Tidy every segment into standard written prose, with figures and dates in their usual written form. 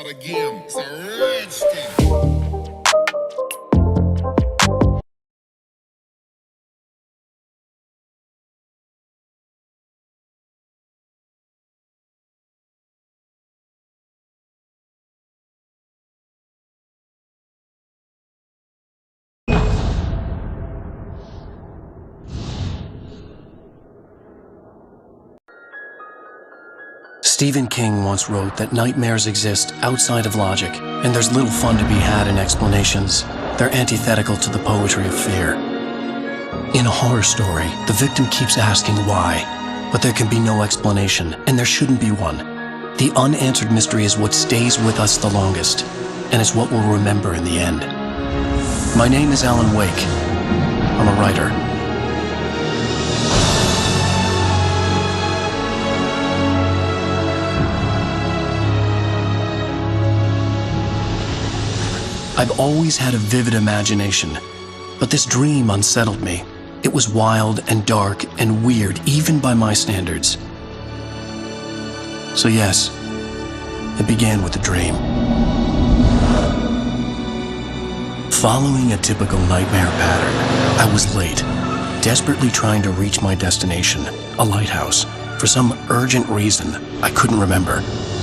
again. It's a rich thing. Stephen King once wrote that nightmares exist outside of logic, and there's little fun to be had in explanations. They're antithetical to the poetry of fear. In a horror story, the victim keeps asking why, but there can be no explanation, and there shouldn't be one. The unanswered mystery is what stays with us the longest, and it's what we'll remember in the end. My name is Alan Wake. I'm a writer. I've always had a vivid imagination, but this dream unsettled me. It was wild and dark and weird, even by my standards. So yes, it began with a dream. Following a typical nightmare pattern, I was late, desperately trying to reach my destination, a lighthouse. For some urgent reason, I couldn't remember.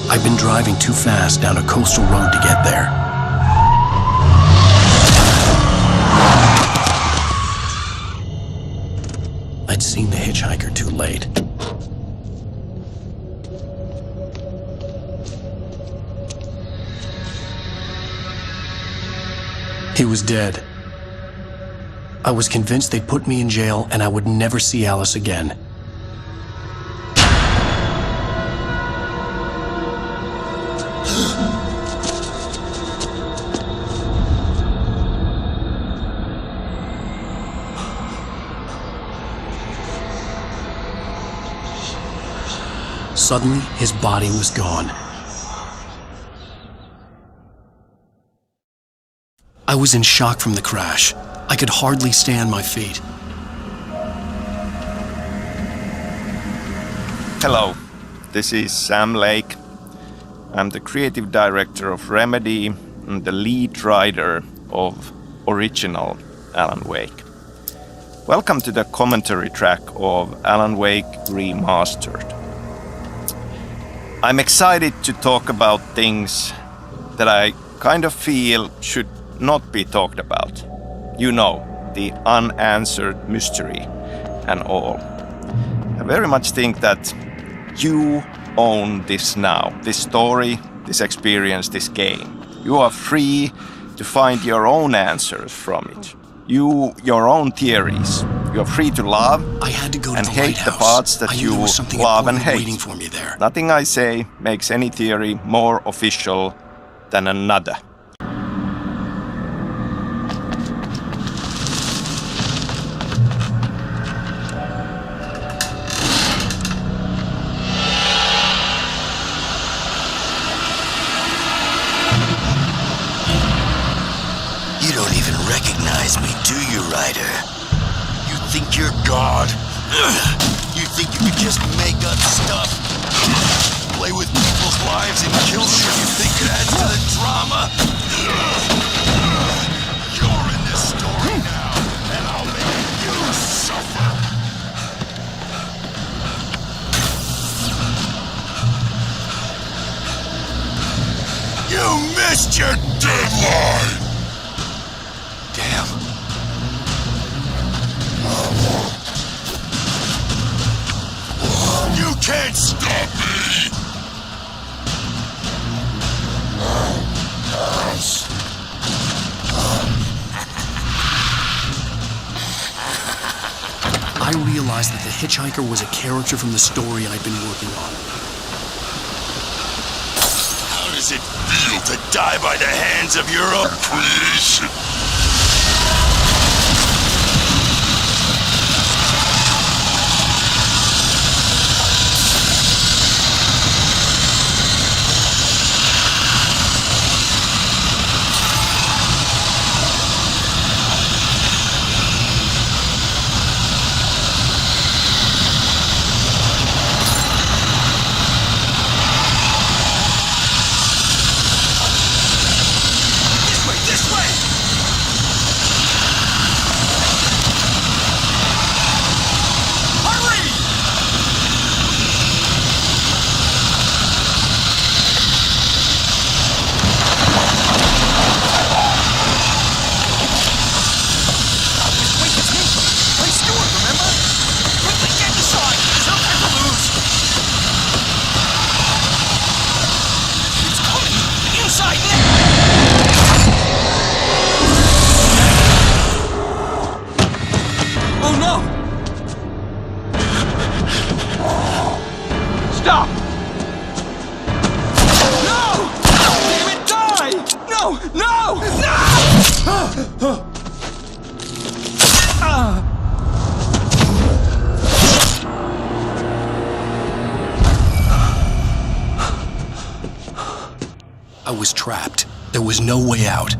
I'd been driving too fast down a coastal road to get there. I'd seen the hitchhiker too late. He was dead. I was convinced they'd put me in jail and I would never see Alice again. Suddenly, his body was gone. I was in shock from the crash. I could hardly stay on my feet. Hello, this is Sam Lake. I'm the creative director of Remedy and the lead writer of original Alan Wake. Welcome to the commentary track of Alan Wake Remastered. I'm excited to talk about things that I kind of feel should not be talked about. You know, the unanswered mystery and all. I very much think that you own this now, this story, this experience, this game. You are free to find your own answers from it. Your own theories. You are free to love and hate the parts that you love and hate. For me there. Nothing I say makes any theory more official than another. You don't even recognize me, do you, Ryder? You think you're God? You think you can just make up stuff? Play with people's lives and kill them when you think it adds to the drama? You're in this story now, and I'll make you suffer. You missed your deadline! Damn. You can't stop me! I realized that the hitchhiker was a character from the story I'd been working on. How does it feel to die by the hands of your own creation? I was trapped. There was no way out.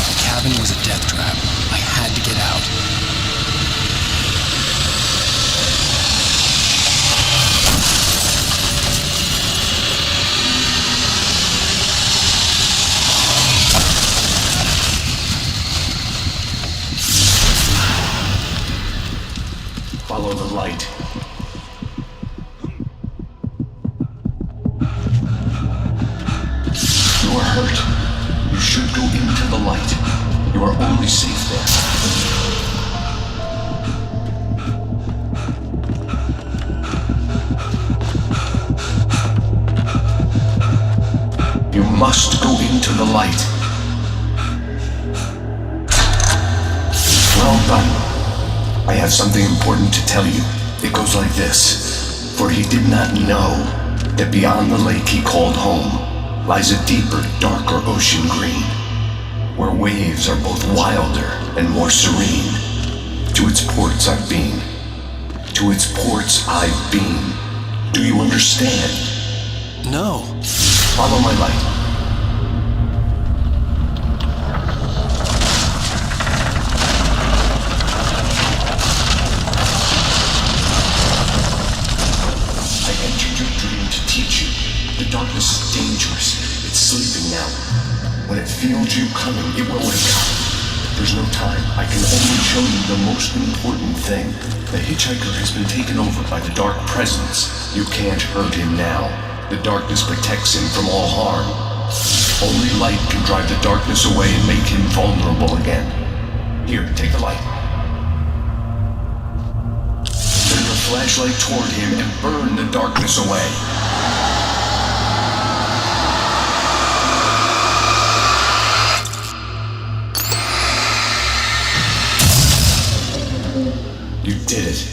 The cabin was a death trap. I had to get out. Follow the light. You are hurt. You should go into the light. You are only safe there. You must go into the light. Well done. I have something important to tell you. It goes like this. For he did not know that beyond the lake he called home lies a deeper, darker ocean green, where waves are both wilder and more serene. To its ports I've been. To its ports I've been. Do you understand? No. Follow my light. I entered your dream to teach you. The darkness is dangerous. It's sleeping now. When it feels you coming, it will wake up. There's no time. I can only show you the most important thing. The hitchhiker has been taken over by the dark presence. You can't hurt him now. The darkness protects him from all harm. Only light can drive the darkness away and make him vulnerable again. Here, take the light. Turn your flashlight toward him and burn the darkness away. You did it.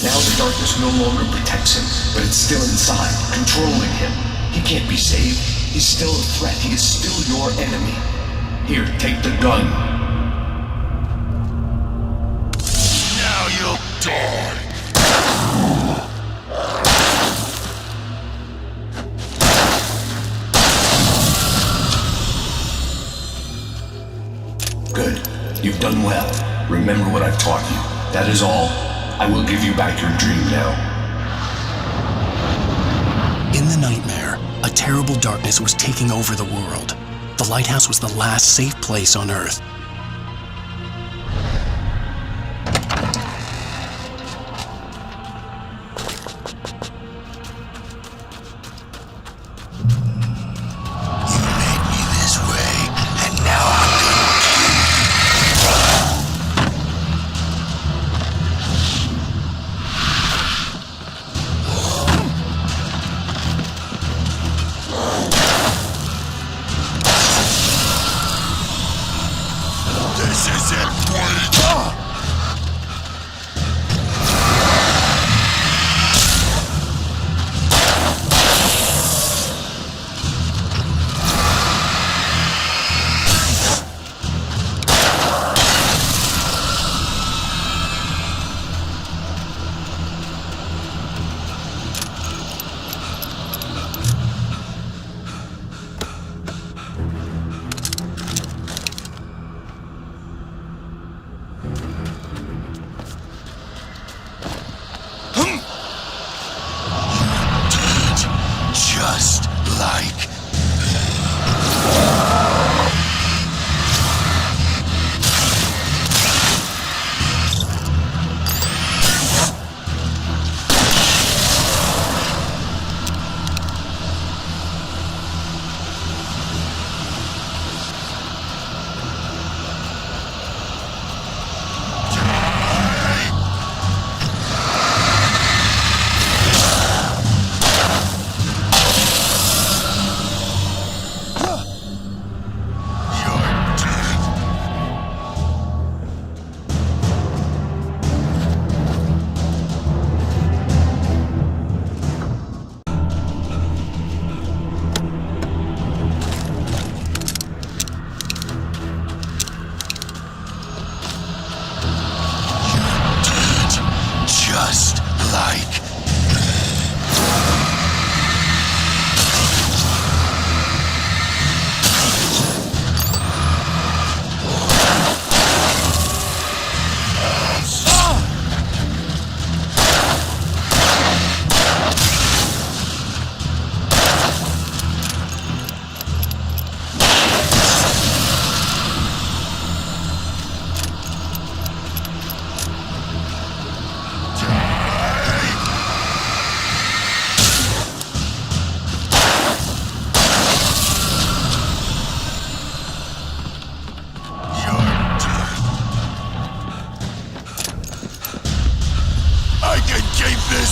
Now the darkness no longer protects him, but it's still inside, controlling him. He can't be saved. He's still a threat. He is still your enemy. Here, take the gun. Now you'll die. Good. You've done well. Remember what I've taught you. That is all. I will give you back your dream now. In the nightmare, a terrible darkness was taking over the world. The lighthouse was the last safe place on Earth. You made me this way, and now I'm This is it, boy.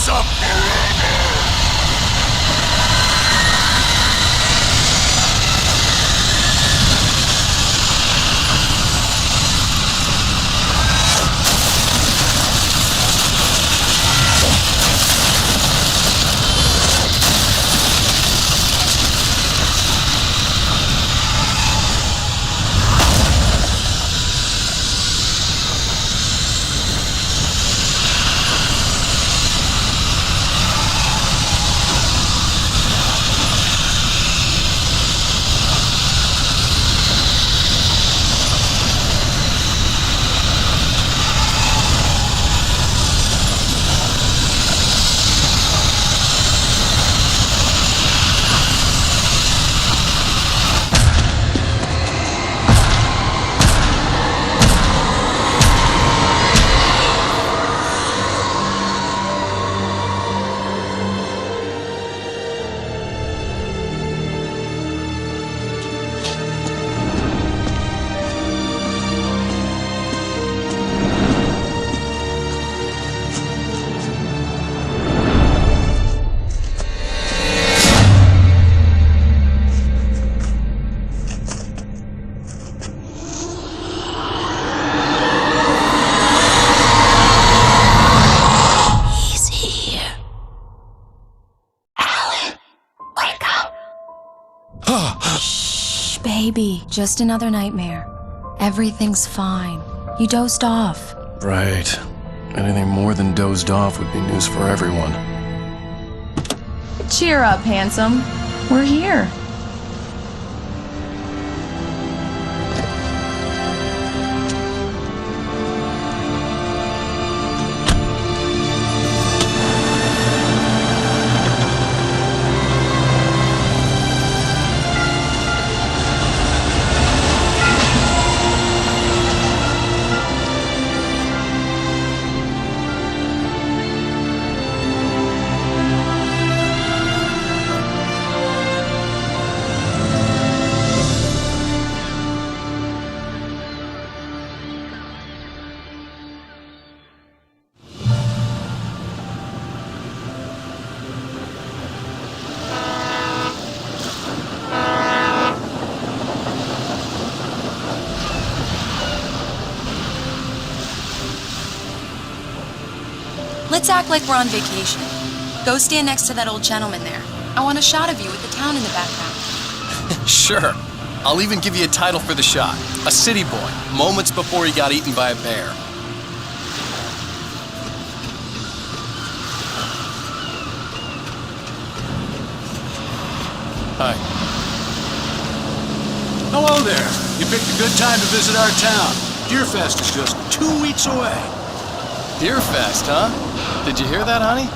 rise up forever! Baby, just another nightmare. Everything's fine. You dozed off. Right. Anything more than dozed off would be news for everyone. Cheer up, handsome. We're here. Let's act like we're on vacation. Go stand next to that old gentleman there. I want a shot of you with the town in the background. Sure. I'll even give you a title for the shot. A city boy, moments before he got eaten by a bear. Hi. Hello there. You picked a good time to visit our town. Deerfest is just 2 weeks away. Deerfest, huh? Did you hear that, honey?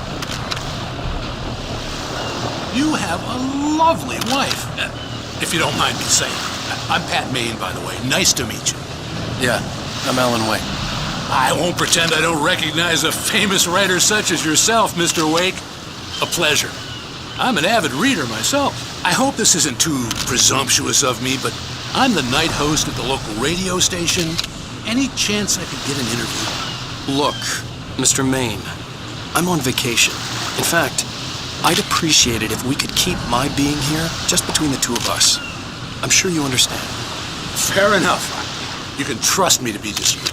You have a lovely wife. If you don't mind me saying. I'm Pat Maine, by the way. Nice to meet you. Yeah, I'm Alan Wake. I won't pretend I don't recognize a famous writer such as yourself, Mr. Wake. A pleasure. I'm an avid reader myself. I hope this isn't too presumptuous of me, but I'm the night host at the local radio station. Any chance I could get an interview? Look, Mr. Maine, I'm on vacation. In fact, I'd appreciate it if we could keep my being here just between the two of us. I'm sure you understand. Fair enough. You can trust me to be discreet.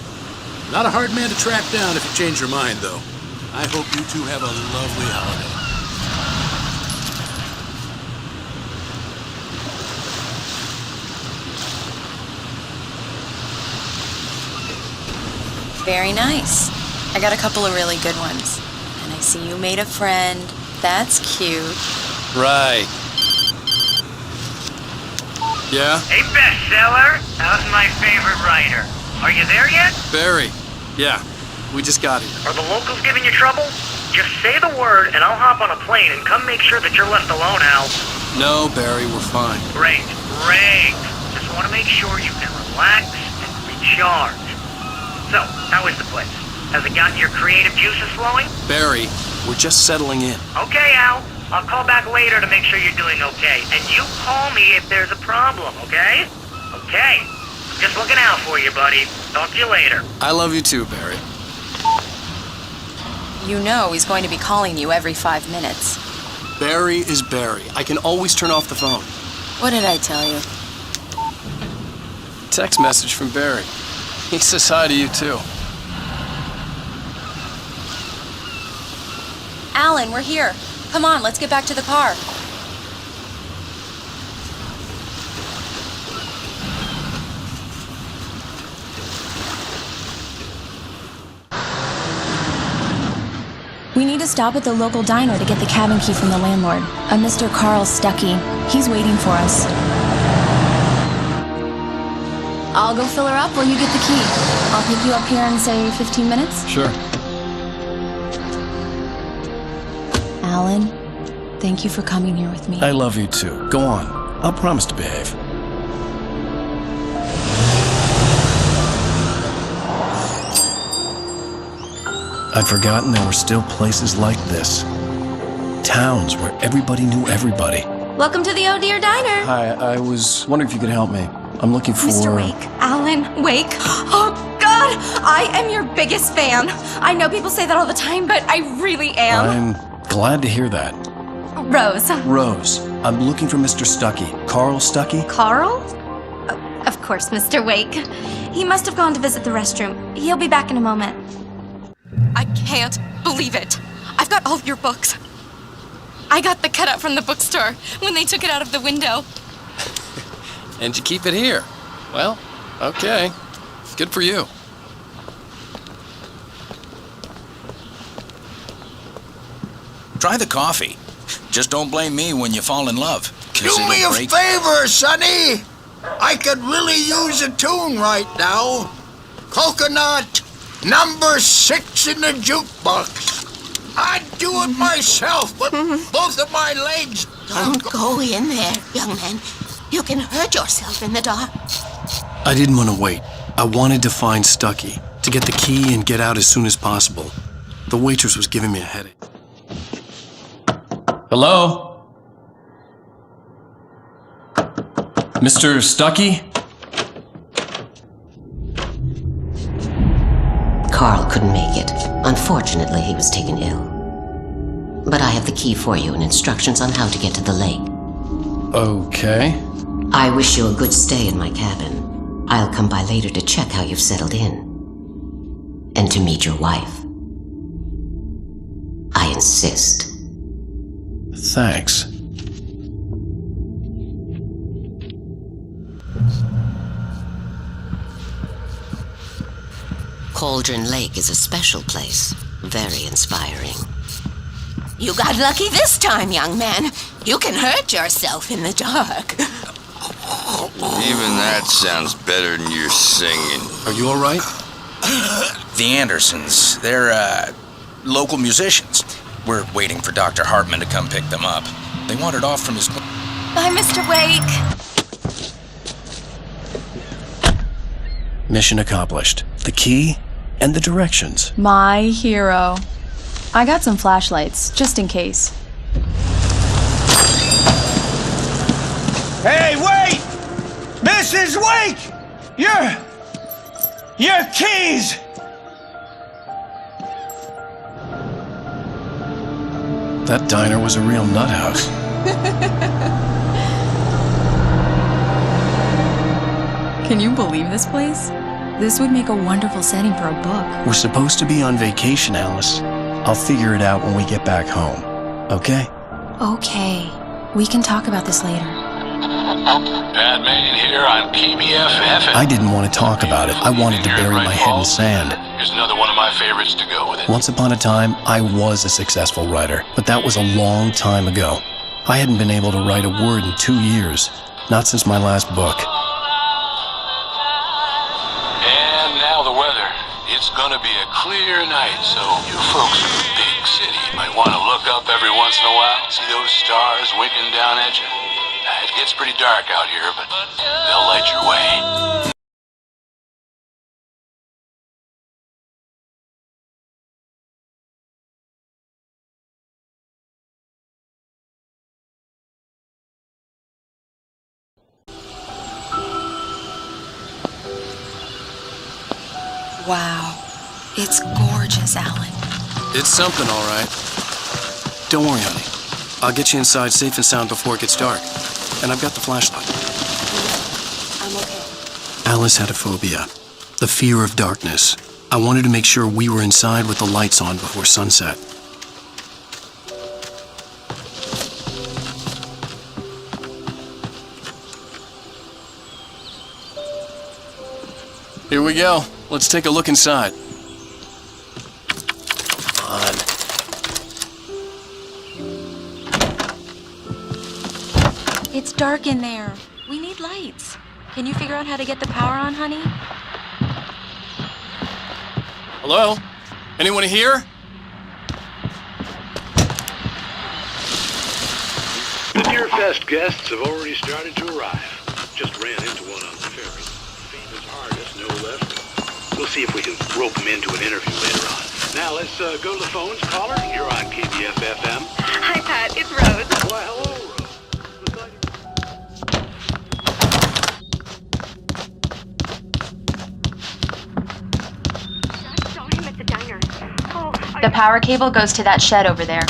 Not a hard man to track down if you change your mind, though. I hope you two have a lovely holiday. Very nice. I got a couple of really good ones. And I see you made a friend. That's cute. Right. Yeah? Hey, bestseller. How's my favorite writer? Are you there yet? Barry. Yeah, we just got here. Are the locals giving you trouble? Just say the word and I'll hop on a plane and come make sure that you're left alone, Al. No, Barry, we're fine. Great. Just want to make sure you can relax and recharge. So, how is the place? Has it gotten your creative juices flowing? Barry, we're just settling in. Okay, Al. I'll call back later to make sure you're doing okay. And you call me if there's a problem, okay? Okay. Just looking out for you, buddy. Talk to you later. I love you too, Barry. You know he's going to be calling you every 5 minutes. Barry is Barry. I can always turn off the phone. What did I tell you? Text message from Barry. He says hi to you, too. Alan, we're here. Come on, let's get back to the car. We need to stop at the local diner to get the cabin key from the landlord, a Mr. Carl Stuckey. He's waiting for us. I'll go fill her up while you get the key. I'll pick you up here in, say, 15 minutes? Sure. Alan, thank you for coming here with me. I love you too. Go on. I'll promise to behave. I'd forgotten there were still places like this. Towns where everybody knew everybody. Welcome to the Oh Dear Diner. Hi, I was wondering if you could help me. I'm looking for... Mr. Wake. Alan Wake. Oh, God! I am your biggest fan. I know people say that all the time, but I really am. I'm glad to hear that. Rose. Rose, I'm looking for Mr. Stuckey. Carl Stuckey? Carl? Oh, of course, Mr. Wake. He must have gone to visit the restroom. He'll be back in a moment. I can't believe it. I've got all of your books. I got the cutout from the bookstore when they took it out of the window. And you keep it here. Well, okay. Good for you. Try the coffee. Just don't blame me when you fall in love. Do me a favor, Sonny. I could really use a tune right now. Coconut, number 6 in the jukebox. I'd do it myself with both of my legs. Don't go in there, young man. You can hurt yourself in the dark. I didn't want to wait. I wanted to find Stuckey, to get the key and get out as soon as possible. The waitress was giving me a headache. Hello? Mr. Stuckey? Carl couldn't make it. Unfortunately, he was taken ill. But I have the key for you and instructions on how to get to the lake. Okay. I wish you a good stay in my cabin. I'll come by later to check how you've settled in. And to meet your wife. I insist. Thanks. Cauldron Lake is a special place. Very inspiring. You got lucky this time, young man. You can hurt yourself in the dark. Even that sounds better than your singing. Are you all right? The Andersons, they're, local musicians. We're waiting for Dr. Hartman to come pick them up. They wandered off from his... Bye, Mr. Wake. Mission accomplished. The key and the directions. My hero. I got some flashlights, just in case. Hey, wait! Mrs. Wake! Your keys! That diner was a real nut house. Can you believe this place? This would make a wonderful setting for a book. We're supposed to be on vacation, Alice. I'll figure it out when we get back home. Okay? Okay. We can talk about this later. Batman here on PBFF. I didn't want to talk about it. I wanted to bury my head in sand. Here's another one of my favorites to go with it. Once upon a time, I was a successful writer, but that was a long time ago. I hadn't been able to write a word in 2 years, not since my last book. And now the weather. It's gonna be a clear night, so you folks in the big city might want to look up every once in a while, see those stars winking down at you. It gets pretty dark out here, but they'll light your way. Wow. It's gorgeous, Alan. It's something, all right. Don't worry, honey. I'll get you inside safe and sound before it gets dark. And I've got the flashlight. I'm okay. Alice had a phobia, the fear of darkness. I wanted to make sure we were inside with the lights on before sunset. Here we go. Let's take a look inside. On. It's dark in there. We need lights. Can you figure out how to get the power on, honey? Hello? Anyone here? The Deer Fest guests have already started to arrive. Just ran into one on the ferry. Famous artist, no less. We'll see if we can rope him into an interview later on. Now let's go to the phones. Caller, you're on KBF-FM. Hi, Pat. It's Rose. Why, hello, Rose. The power cable goes to that shed over there.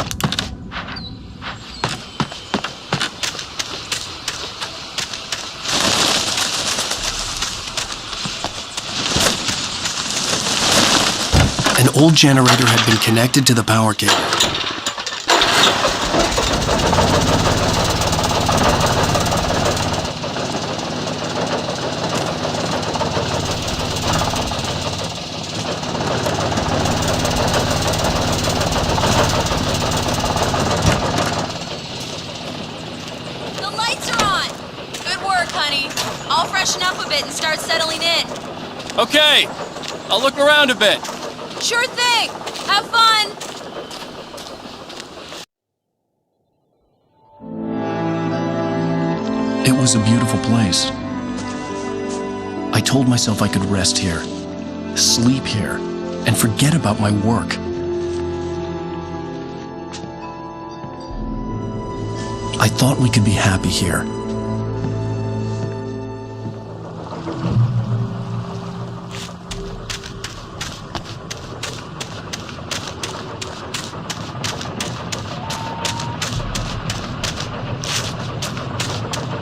An old generator had been connected to the power cable. The lights are on! Good work, honey. I'll freshen up a bit and start settling in. Okay. I'll look around a bit. Sure thing! Have fun! It was a beautiful place. I told myself I could rest here, sleep here, and forget about my work. I thought we could be happy here.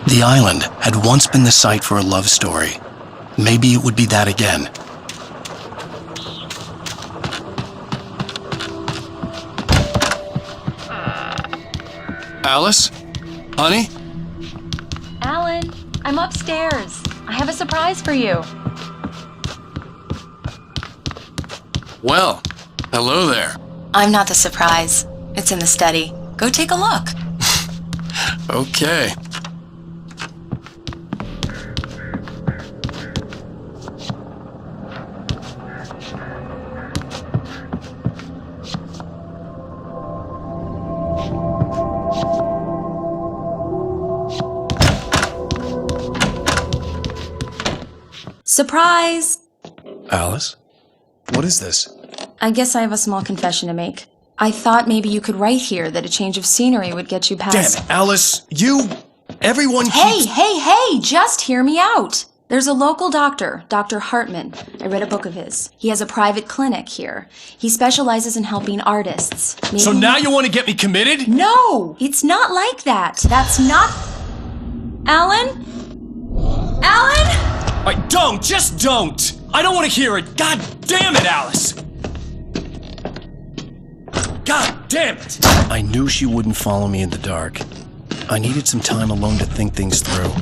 The island had once been the site for a love story. Maybe it would be that again. Alice? Honey? Alan, I'm upstairs. I have a surprise for you. Well, hello there. I'm not the surprise. It's in the study. Go take a look. Okay. Surprise! Alice? What is this? I guess I have a small confession to make. I thought maybe you could write here that a change of scenery would get you past— Damn it, Alice! Everyone Hey, just hear me out! There's a local doctor, Dr. Hartman. I read a book of his. He has a private clinic here. He specializes in helping artists. Maybe— So now you want to get me committed? No! It's not like that. That's not— Alan? Alan? Just don't! I don't want to hear it! God damn it, Alice! God damn it! I knew she wouldn't follow me in the dark. I needed some time alone to think things through.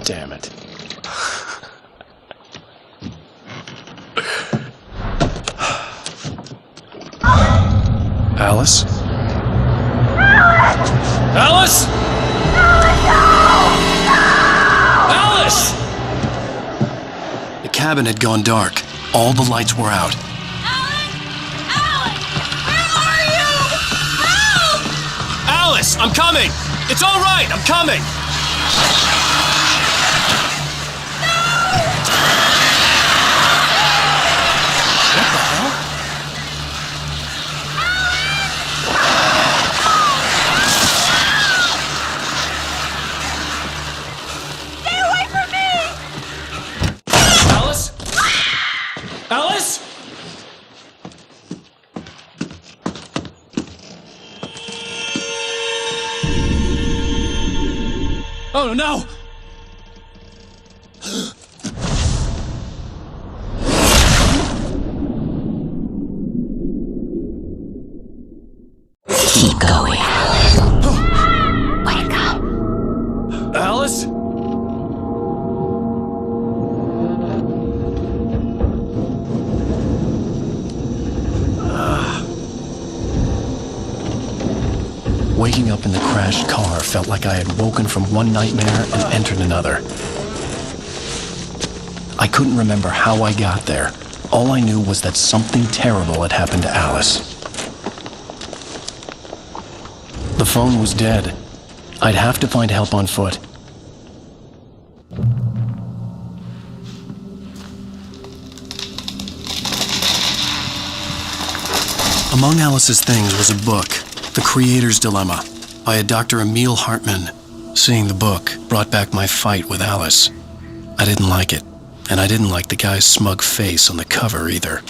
Damn it. Alice? Alice? Alice! The cabin had gone dark. All the lights were out. Alice, I'm coming! It's all right, I'm coming! What the hell? no! Keep going. Wake up. Alice? Waking up in the crashed car felt like I had woken from one nightmare and entered another. I couldn't remember how I got there. All I knew was that something terrible had happened to Alice. The phone was dead. I'd have to find help on foot. Among Alice's things was a book, The Creator's Dilemma, by a Dr. Emil Hartman. Seeing the book brought back my fight with Alice. I didn't like it, and I didn't like the guy's smug face on the cover either.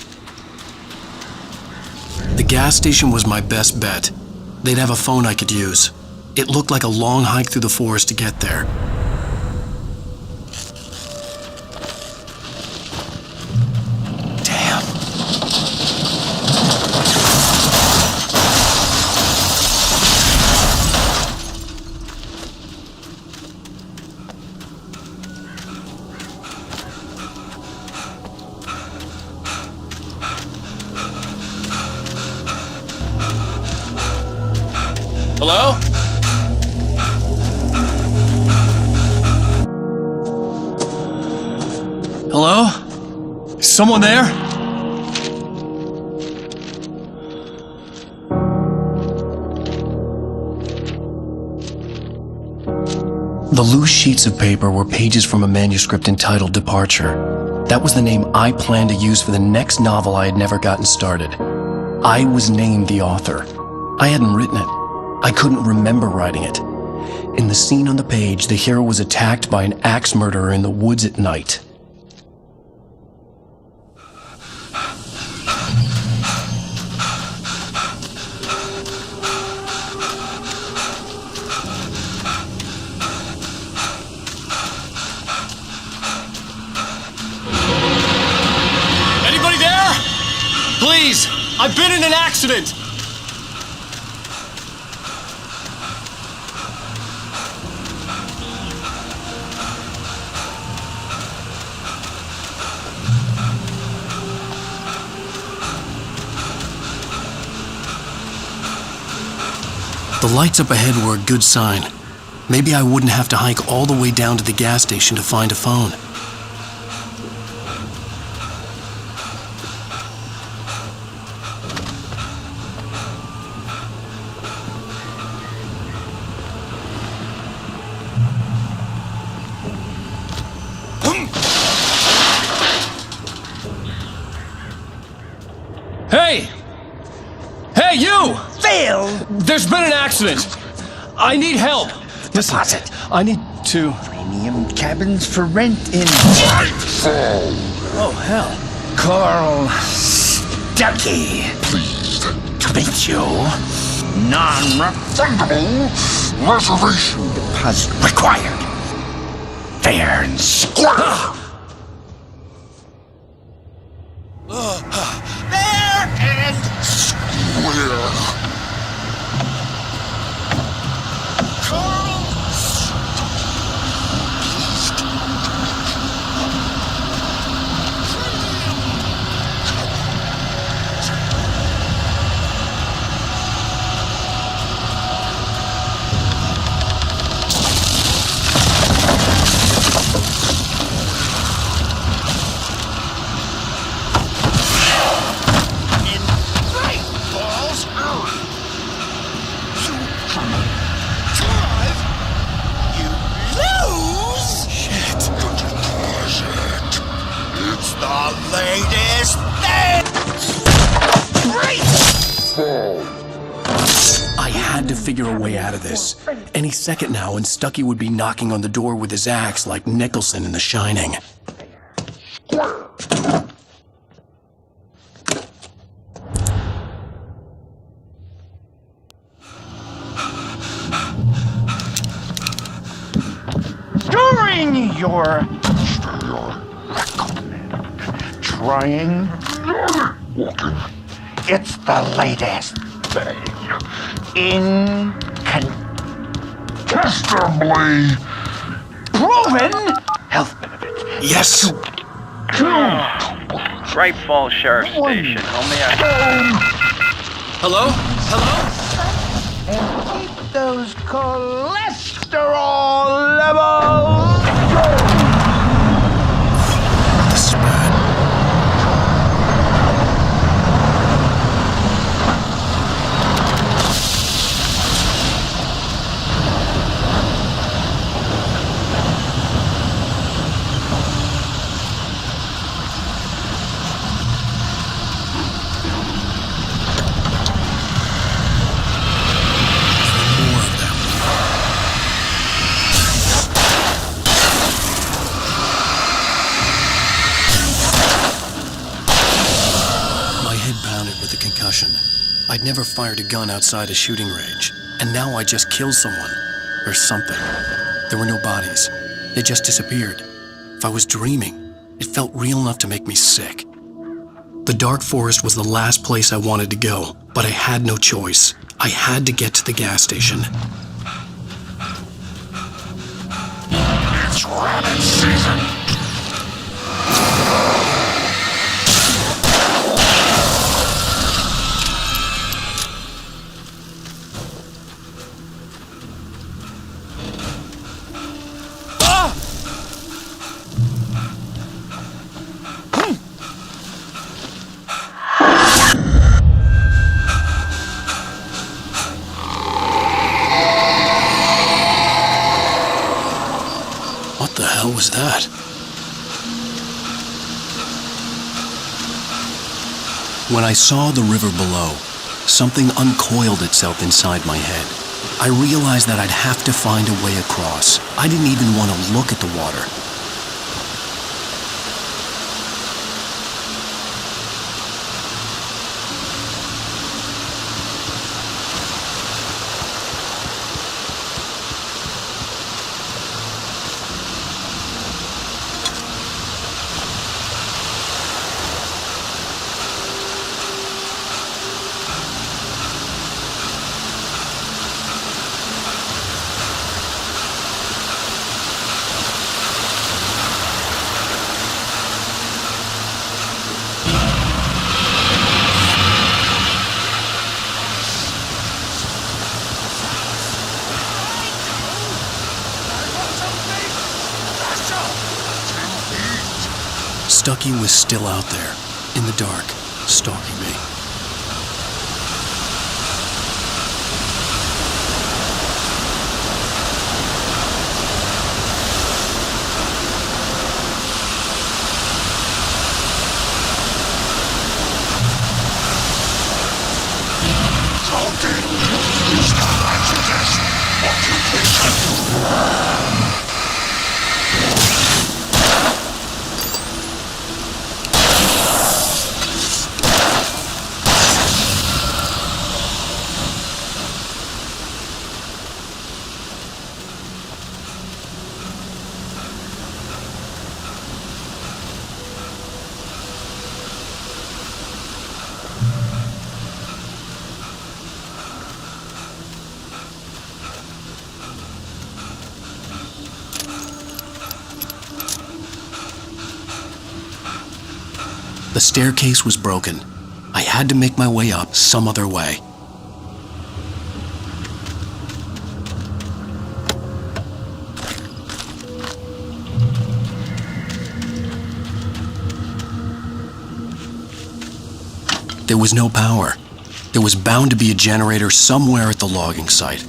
The gas station was my best bet. They'd have a phone I could use. It looked like a long hike through the forest to get there. Damn. Hello? Hello? Is someone there? The loose sheets of paper were pages from a manuscript entitled Departure. That was the name I planned to use for the next novel I had never gotten started. I was named the author. I hadn't written it. I couldn't remember writing it. In the scene on the page, the hero was attacked by an axe murderer in the woods at night. Anybody there? Please! I've been in an accident! The lights up ahead were a good sign. Maybe I wouldn't have to hike all the way down to the gas station to find a phone. Hey! Hey, you! Phil! There's been an accident. I need help. Listen, Deposit. I need to... Premium cabins for rent in... Oh, hell. Carl Stuckey. Pleased to meet you. Non-refundable reservation deposit required. Fair and square. Fair and square. I had to figure a way out of this. Any second now, and Stuckey would be knocking on the door with his axe like Nicholson in The Shining. your recommend trying walking. It's the latest thing. Incontestably proven health benefits. Yes. Great Falls Sheriff Station. Only Hello? Hello? And keep those cholesterol levels. With a concussion. I'd never fired a gun outside a shooting range, and now I just killed someone. Or something. There were no bodies. They just disappeared. If I was dreaming, it felt real enough to make me sick. The dark forest was the last place I wanted to go, but I had no choice. I had to get to the gas station. It's rabbit season. What the hell was that? When I saw the river below, something uncoiled itself inside my head. I realized that I'd have to find a way across. I didn't even want to look at the water. Stucky was still out there, in the dark, stalking me. The staircase was broken. I had to make my way up some other way. There was no power. There was bound to be a generator somewhere at the logging site.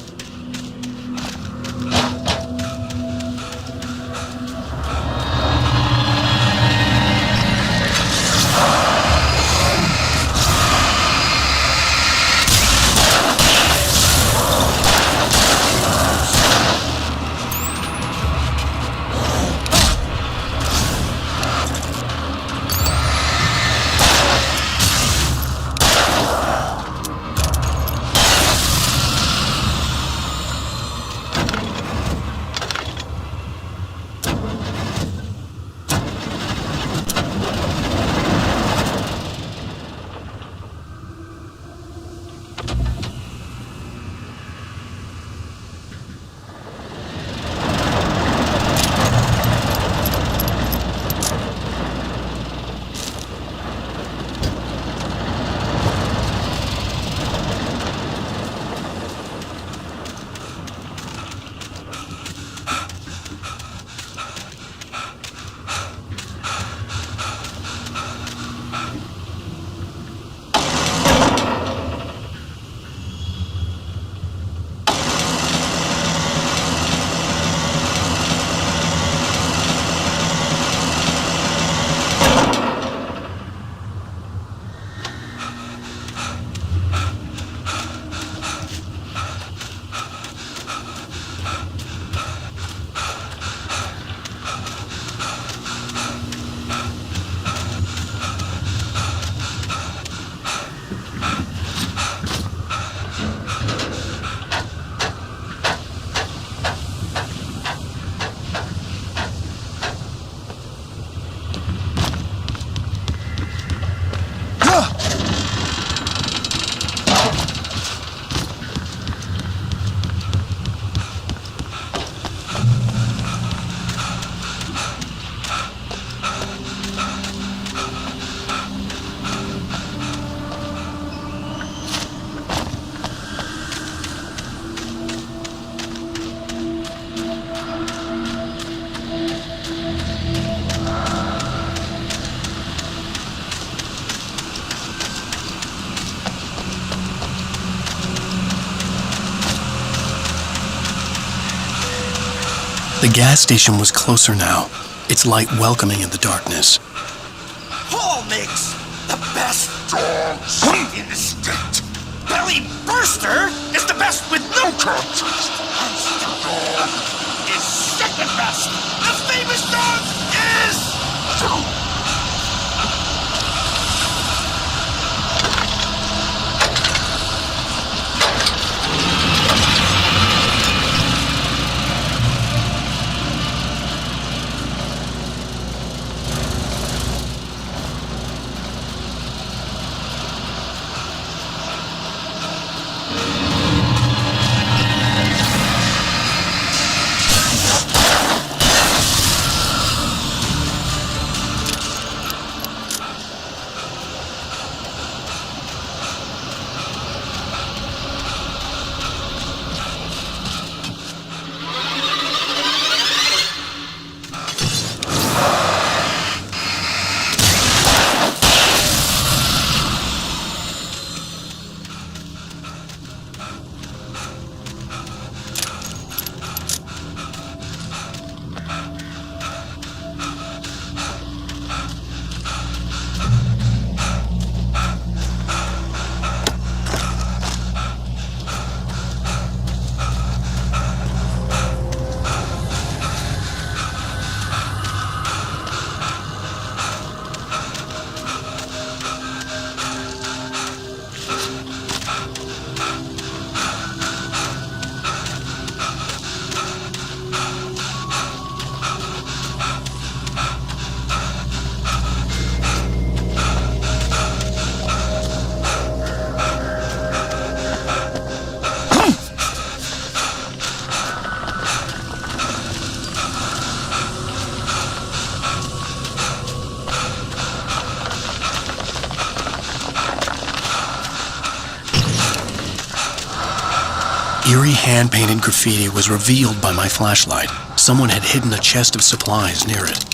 The gas station was closer now, its light welcoming in the darkness. Paul makes the best dogs in the state. Belly Burster is the best with no contest. Hamster Dog is second best. The famous dog is... Eerie hand-painted graffiti was revealed by my flashlight. Someone had hidden a chest of supplies near it.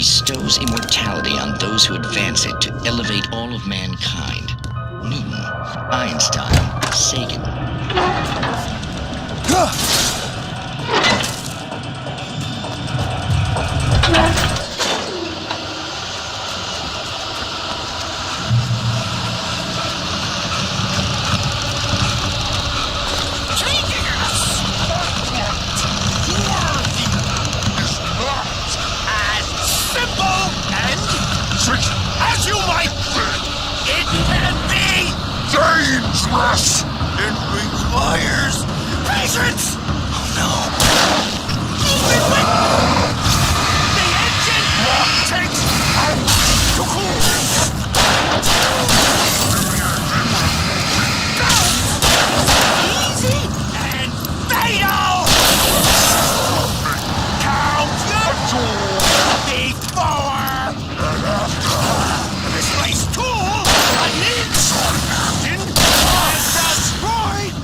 bestows immortality on those who advance it to elevate all of mankind. Newton, Einstein, Sagan. Dangerous! It requires patience! Oh no. The engine takes to cool. Easy and fatal! Count before and after misplaced tool needs destroyed!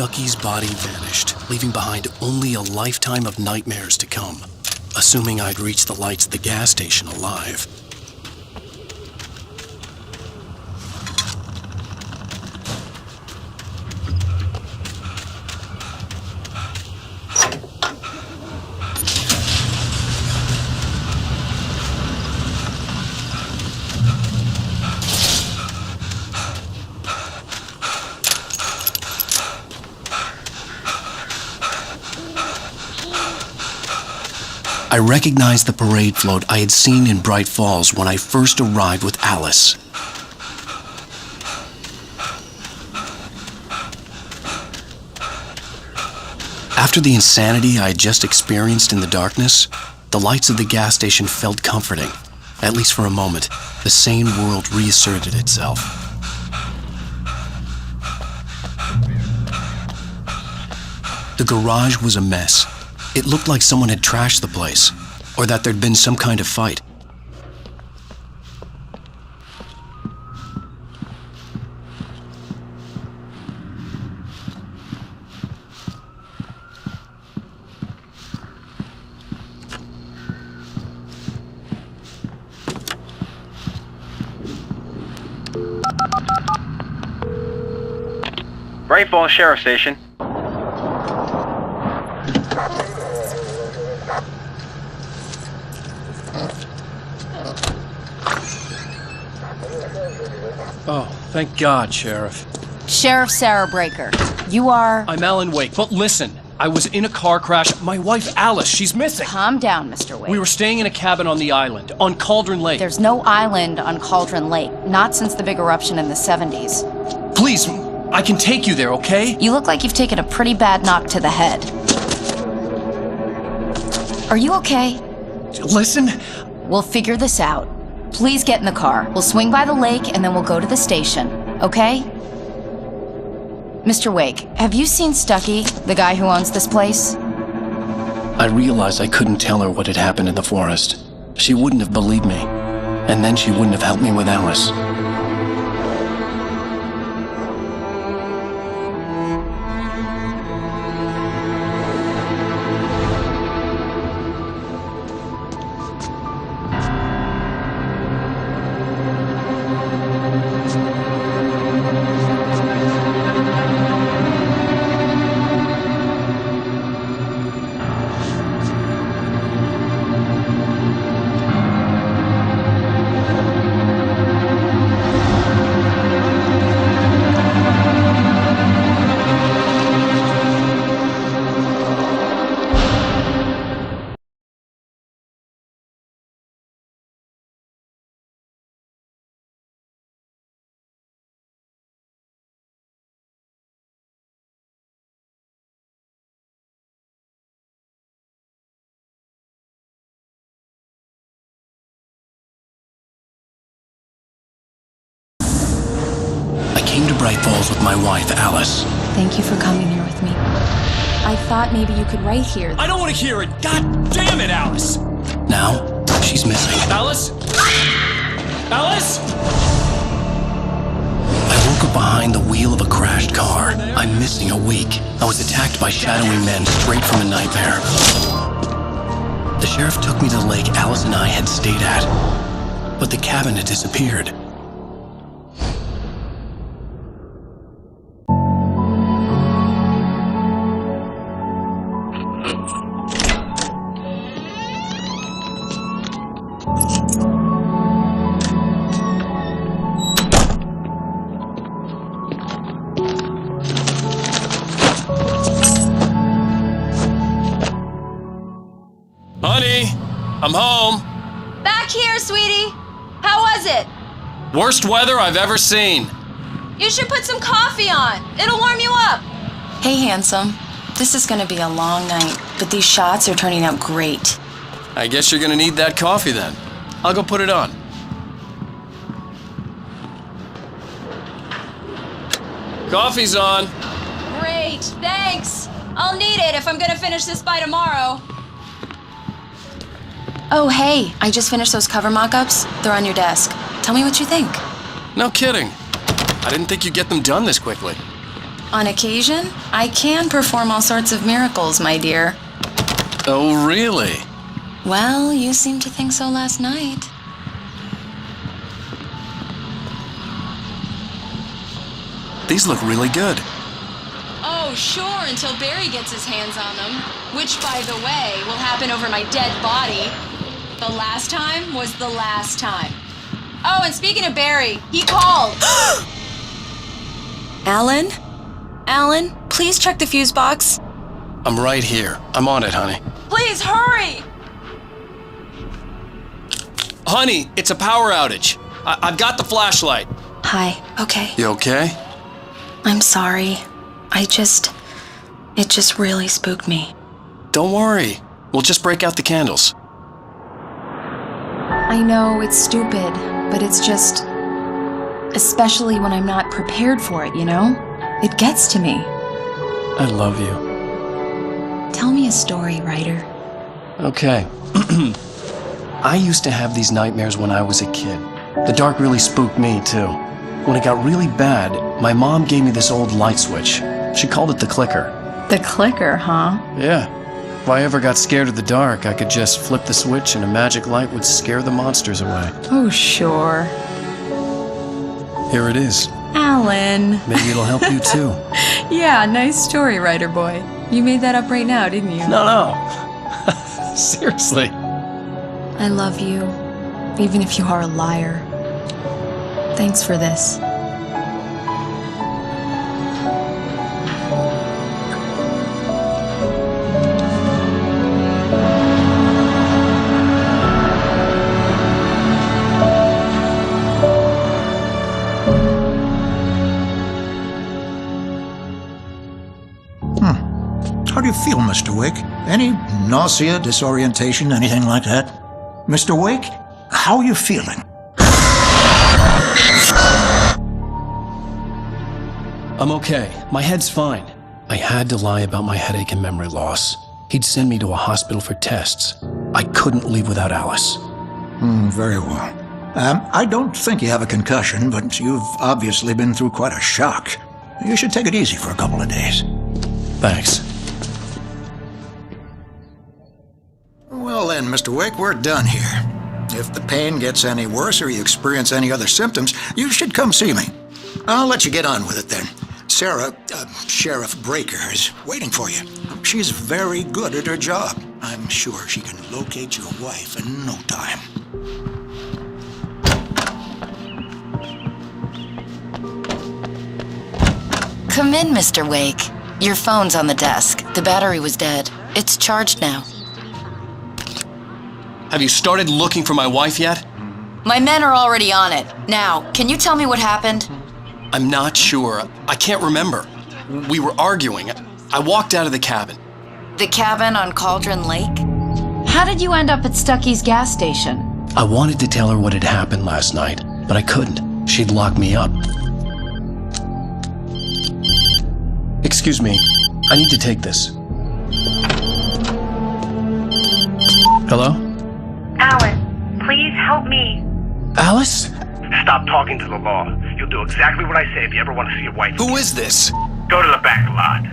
Stucky's body vanished, leaving behind only a lifetime of nightmares to come, assuming I'd reached the lights at the gas station alive. I recognized the parade float I had seen in Bright Falls when I first arrived with Alice. After the insanity I had just experienced in the darkness, the lights of the gas station felt comforting. At least for a moment, the sane world reasserted itself. The garage was a mess. It looked like someone had trashed the place, or that there'd been some kind of fight. Bright Falls Sheriff Station. Oh, thank God, Sheriff. Sheriff Sarah Breaker. You are... I'm Alan Wake, but listen. I was in a car crash. My wife, Alice, she's missing. Calm down, Mr. Wake. We were staying in a cabin on the island, on Cauldron Lake. There's no island on Cauldron Lake. Not since the big eruption in the 70s. Please, I can take you there, okay? You look like you've taken a pretty bad knock to the head. Are you okay? Listen. We'll figure this out. Please get in the car. We'll swing by the lake and then we'll go to the station, okay? Mr. Wake, have you seen Stucky, the guy who owns this place? I realized I couldn't tell her what had happened in the forest. She wouldn't have believed me, and then she wouldn't have helped me with Alice. I came to Bright Falls with my wife, Alice. Thank you for coming here with me. I thought maybe you could write here. I don't want to hear it! God damn it, Alice! Now, she's missing. Alice? Alice? I woke up behind the wheel of a crashed car. I'm missing a week. I was attacked by shadowy men straight from a nightmare. The sheriff took me to the lake Alice and I had stayed at, but the cabin had disappeared. Honey, I'm home. Back here, sweetie. How was it? Worst weather I've ever seen. You should put some coffee on. It'll warm you up. Hey, handsome. This is gonna be a long night, but these shots are turning out great. I guess you're gonna need that coffee then. I'll go put it on. Coffee's on. Great, thanks. I'll need it if I'm gonna finish this by tomorrow. Oh, hey, I just finished those cover mock-ups. They're on your desk. Tell me what you think. No kidding. I didn't think you'd get them done this quickly. On occasion, I can perform all sorts of miracles, my dear. Oh, really? Well, you seemed to think so last night. These look really good. Oh, sure, until Barry gets his hands on them. Which, by the way, will happen over my dead body. The last time was the last time. Oh, and speaking of Barry, he called. Alan? Alan, please check the fuse box. I'm right here. I'm on it, honey. Please, hurry! Honey, it's a power outage. I've got the flashlight. Hi, okay. You okay? I'm sorry. It just really spooked me. Don't worry. We'll just break out the candles. I know it's stupid, but it's just... Especially when I'm not prepared for it, you know? It gets to me. I love you. Tell me a story, writer. Okay. I used to have these nightmares when I was a kid. The dark really spooked me, too. When it got really bad, my mom gave me this old light switch. She called it the clicker. The clicker, huh? Yeah. If I ever got scared of the dark, I could just flip the switch and a magic light would scare the monsters away. Oh, sure. Here it is. Alan. Maybe it'll help you, too. Yeah, nice story, writer boy. You made that up right now, didn't you? No. Seriously. I love you, even if you are a liar. Thanks for this. How do you feel, Mr. Wake? Any nausea, disorientation, anything like that? Mr. Wake, how are you feeling? I'm okay. My head's fine. I had to lie about my headache and memory loss. He'd send me to a hospital for tests. I couldn't leave without Alice. Very well. I don't think you have a concussion, but you've obviously been through quite a shock. You should take it easy for a couple of days. Thanks. Well then, Mr. Wake, we're done here. If the pain gets any worse or you experience any other symptoms, you should come see me. I'll let you get on with it then. Sarah, Sheriff Breaker, is waiting for you. She's very good at her job. I'm sure she can locate your wife in no time. Come in, Mr. Wake. Your phone's on the desk. The battery was dead. It's charged now. Have you started looking for my wife yet? My men are already on it. Now, can you tell me what happened? I'm not sure. I can't remember. We were arguing. I walked out of the cabin. The cabin on Cauldron Lake? How did you end up at Stucky's gas station? I wanted to tell her what had happened last night, but I couldn't. She'd lock me up. Excuse me. I need to take this. Hello? Alan, please help me. Alice? Stop talking to the law. You'll do exactly what I say if you ever want to see your wife. Who is this? Go to the back lot.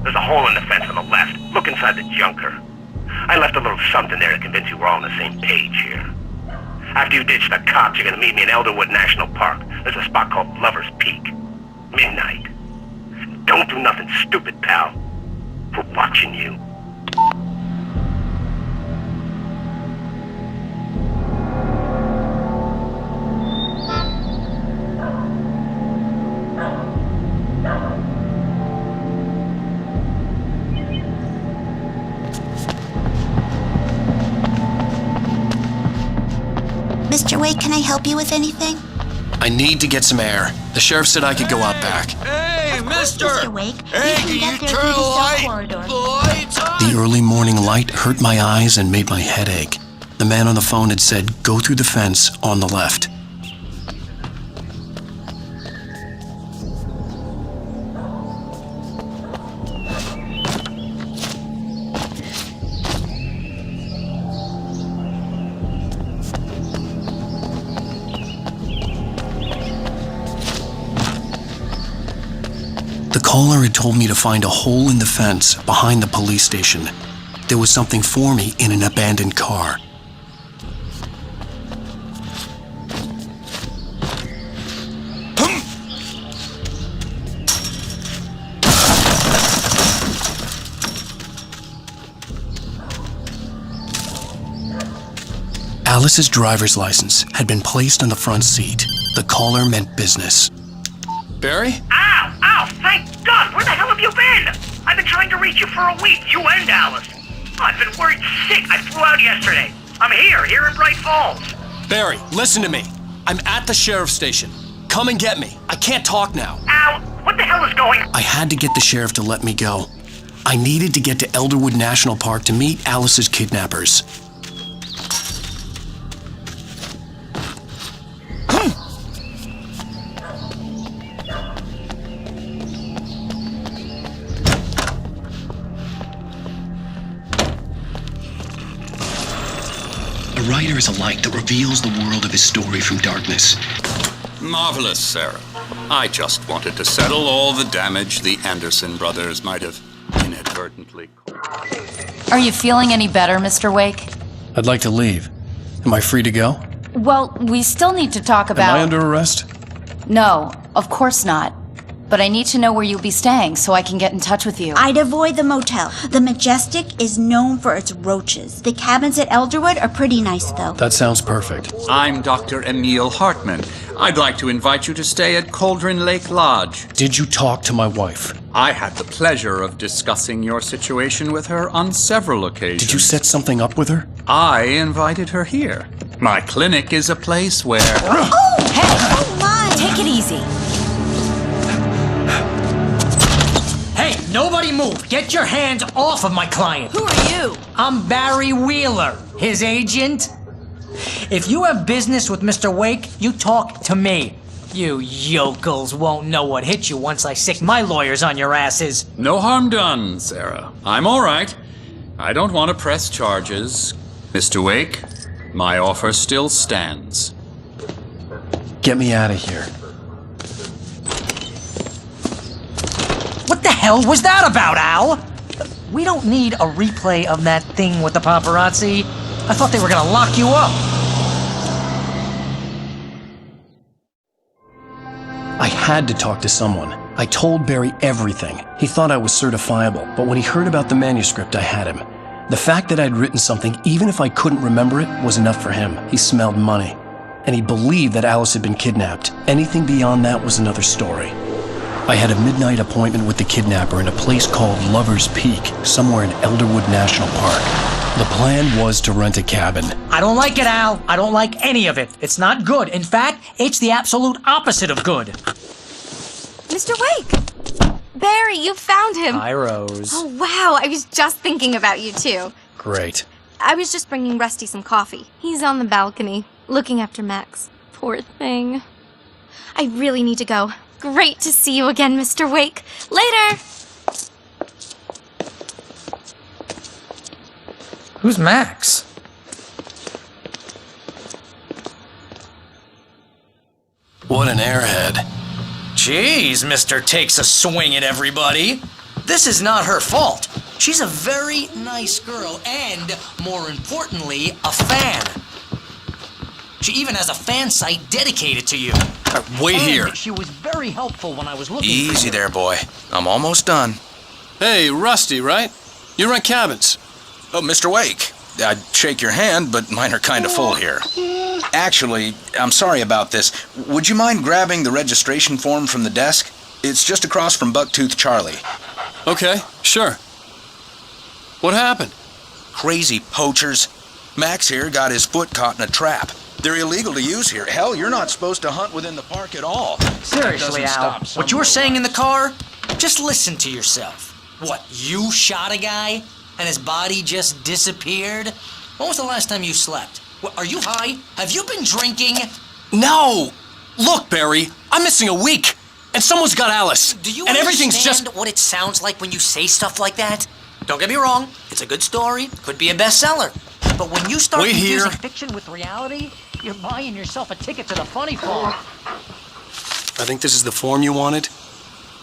There's a hole in the fence on the left. Look inside the junker. I left a little something there to convince you we're all on the same page here. After you ditch the cops, you're gonna meet me in Elderwood National Park. There's a spot called Lover's Peak. Midnight. Don't do nothing stupid, pal. We're watching you. Mr. Wake, can I help you with anything? I need to get some air. The sheriff said I could go out back. Hey, mister! Mr. Wake, Hey, can you turn the lights on? The early morning light hurt my eyes and made my head ache. The man on the phone had said, go through the fence on the left. The The caller had told me to find a hole in the fence behind the police station. There was something for me in an abandoned car. Alice's driver's license had been placed on the front seat. The caller meant business. Barry? Ow! Ow! Thank God! Where the hell have you been? I've been trying to reach you for a week, you and Alice. Oh, I've been worried sick. I flew out yesterday. I'm here in Bright Falls. Barry, listen to me. I'm at the sheriff's station. Come and get me. I can't talk now. Ow! What the hell is going on? I had to get the sheriff to let me go. I needed to get to Elderwood National Park to meet Alice's kidnappers. A writer is a light that reveals the world of his story from darkness. Marvelous, Sarah. I just wanted to settle all the damage the Anderson brothers might have inadvertently caused. Are you feeling any better, Mr. Wake? I'd like to leave. Am I free to go? Well, we still need to talk about... Am I under arrest? No, of course not. But I need to know where you'll be staying so I can get in touch with you. I'd avoid the motel. The Majestic is known for its roaches. The cabins at Elderwood are pretty nice, though. That sounds perfect. I'm Dr. Emil Hartman. I'd like to invite you to stay at Cauldron Lake Lodge. Did you talk to my wife? I had the pleasure of discussing your situation with her on several occasions. Did you set something up with her? I invited her here. My clinic is a place where... Oh! Hey! Oh, my! Take it easy. Hey, nobody move! Get your hands off of my client! Who are you? I'm Barry Wheeler, his agent. If you have business with Mr. Wake, you talk to me. You yokels won't know what hit you once I sick my lawyers on your asses. No harm done, Sarah. I'm all right. I don't want to press charges. Mr. Wake, my offer still stands. Get me out of here. What the hell was that about, Al? We don't need a replay of that thing with the paparazzi. I thought they were gonna lock you up. I had to talk to someone. I told Barry everything. He thought I was certifiable, but when he heard about the manuscript, I had him. The fact that I'd written something, even if I couldn't remember it, was enough for him. He smelled money. And he believed that Alice had been kidnapped. Anything beyond that was another story. I had a midnight appointment with the kidnapper in a place called Lover's Peak, somewhere in Elderwood National Park. The plan was to rent a cabin. I don't like it, Al. I don't like any of it. It's not good. In fact, it's the absolute opposite of good. Mr. Wake! Barry, you found him! Hi, Rose. Oh, wow. I was just thinking about you, too. Great. I was just bringing Rusty some coffee. He's on the balcony, looking after Max. Poor thing. I really need to go. Great to see you again, Mr. Wake. Later! Who's Max? What an airhead. Jeez, Mr. Takes a swing at everybody. This is not her fault. She's a very nice girl and, more importantly, a fan. She even has a fan site dedicated to you. Wait here. She was very helpful when I was looking Easy there, boy. I'm almost done. Hey, Rusty, right? You rent cabins. Oh, Mr. Wake. I'd shake your hand, but mine are kind of full here. Actually, I'm sorry about this. Would you mind grabbing the registration form from the desk? It's just across from Bucktooth Charlie. Okay, sure. What happened? Crazy poachers. Max here got his foot caught in a trap. They're illegal to use here. Hell, you're not supposed to hunt within the park at all. Seriously, Al, What you were saying in the car? Just listen to yourself. What, you shot a guy and his body just disappeared? When was the last time you slept? What, are you high? Have you been drinking? No! Look, Barry, I'm missing a week, and someone's got Alice. Do you and everything's understand just... what it sounds like when you say stuff like that? Don't get me wrong, it's a good story, could be a bestseller. But when you start confusing fiction with reality, you're buying yourself a ticket to the funny farm. I think this is the form you wanted.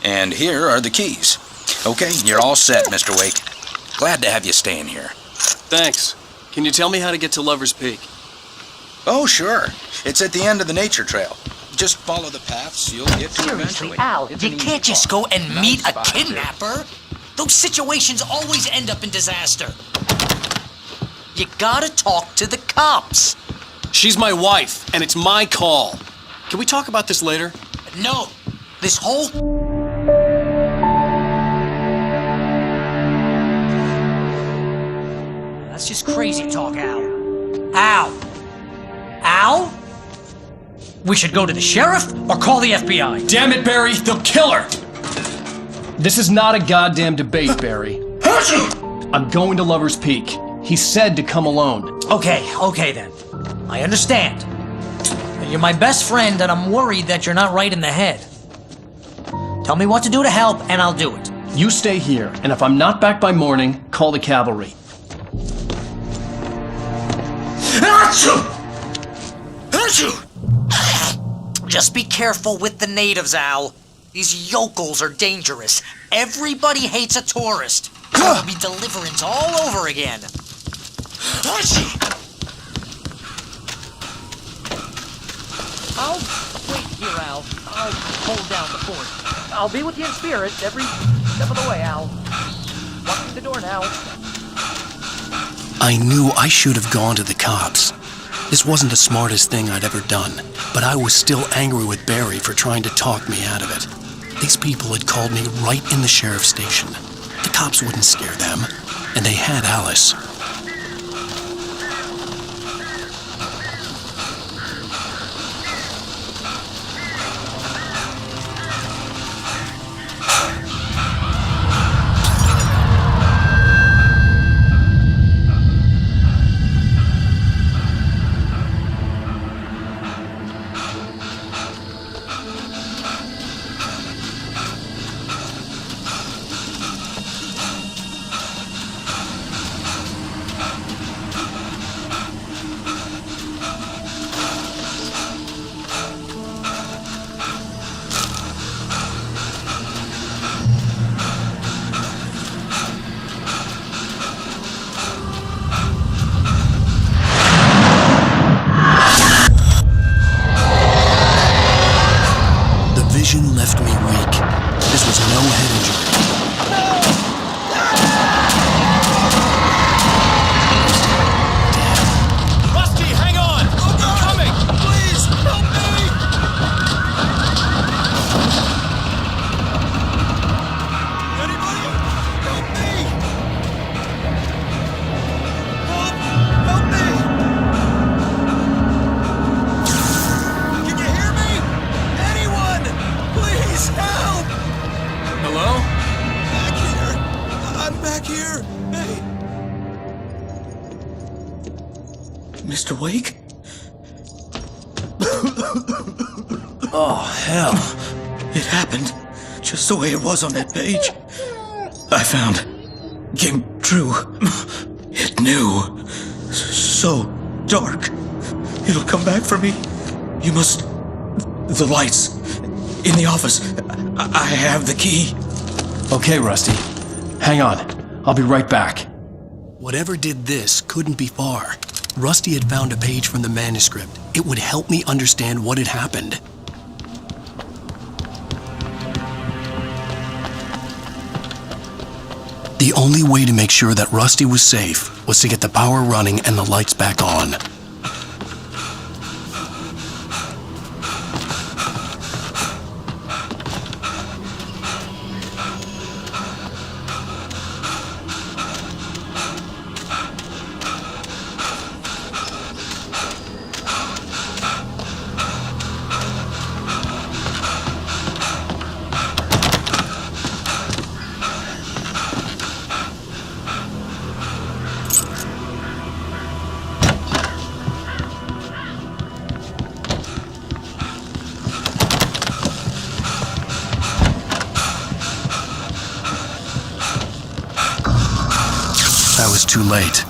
And here are the keys. Okay, you're all set, Mr. Wake. Glad to have you staying here. Thanks. Can you tell me how to get to Lover's Peak? Oh, sure. It's at the end of the nature trail. Just follow the paths, you'll get to it eventually. Al, you can't just go and meet a kidnapper. Those situations always end up in disaster. You gotta talk to the cops. She's my wife, and it's my call. Can we talk about this later? No, this whole... That's just crazy talk, Al. Al? Al? We should go to the sheriff or call the FBI. Damn it, Barry, they'll kill her! This is not a goddamn debate, Barry. I'm going to Lover's Peak. He said to come alone. Okay then. I understand. You're my best friend, and I'm worried that you're not right in the head. Tell me what to do to help, and I'll do it. You stay here, and if I'm not back by morning, call the cavalry. Just be careful with the natives, Al. These yokels are dangerous. Everybody hates a tourist. There'll be deliverance all over again. I'll wait here, Al. I'll hold down the fort. I'll be with you in spirit every step of the way, Al. Locking the door now. I knew I should have gone to the cops. This wasn't the smartest thing I'd ever done, but I was still angry with Barry for trying to talk me out of it. These people had called me right in the sheriff's station. The cops wouldn't scare them, and they had Alice. Left me weak. This was no head injury. Rusty, hang on! I'm coming! Please, help me! Anybody? Help me! Help me! Can you hear me? Anyone! Please help! Hello? Back here. I'm back here. Hey. Mr. Wake? Oh, hell. It happened just the way it was on that page. I found. Came true. It knew. So dark. It'll come back for me. You must... The lights. In the office. I have the key. Okay, Rusty. Hang on. I'll be right back. Whatever did this couldn't be far. Rusty had found a page from the manuscript. It would help me understand what had happened. The only way to make sure that Rusty was safe was to get the power running and the lights back on. I was too late.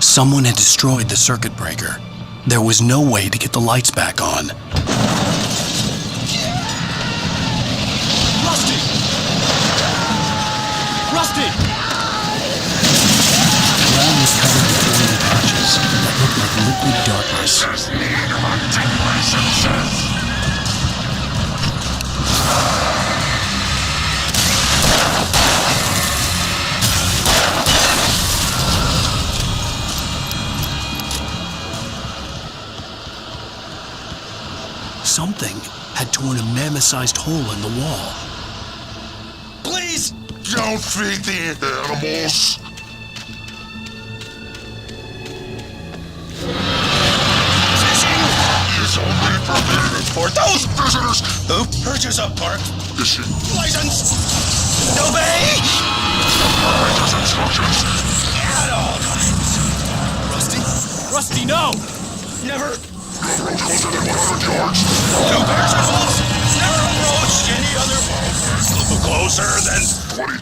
Someone had destroyed the circuit breaker. There was no way to get the lights back on. Rusty! Rusty! The ground was covered with oily patches that looked like liquid darkness. Something had torn a mammoth-sized hole in the wall. Please! Don't feed the animals! Fishing is only permitted for those visitors who purchase a park Fishing. license. Obey! Operator's instructions. At all times. Rusty, no! Never. No approach closer than 100 yards. No bears or wolves. Never approach any other closer than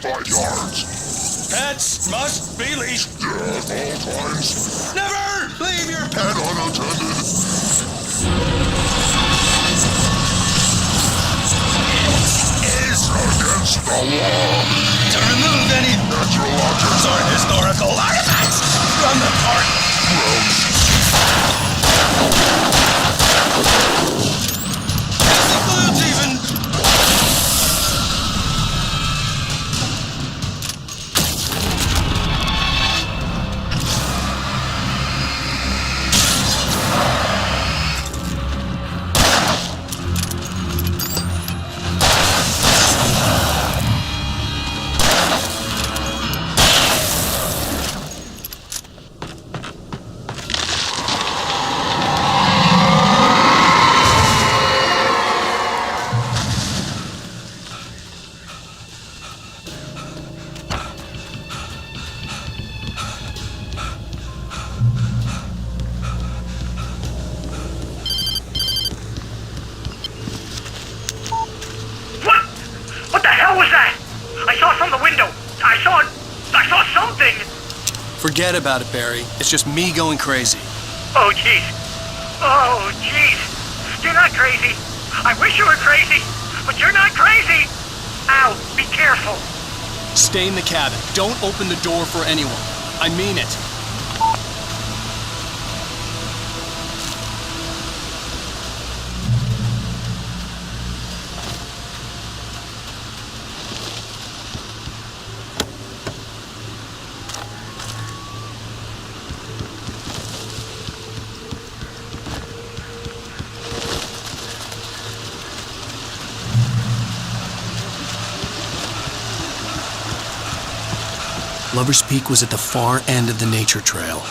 25 yards. pets must be leashed. At all times. Never leave your pet Unattended. is Against the law. to remove any Natural objects or historical artifacts from the park. This includes even What the hell was that? I saw from the window. I saw something. Forget about it, Barry. It's just me going crazy. Oh, jeez. Oh, jeez. You're not crazy. I wish you were crazy, but you're not crazy. Ow, be careful. Stay in the cabin. Don't open the door for anyone. I mean it. Lover's Peak was at the far end of the nature trail.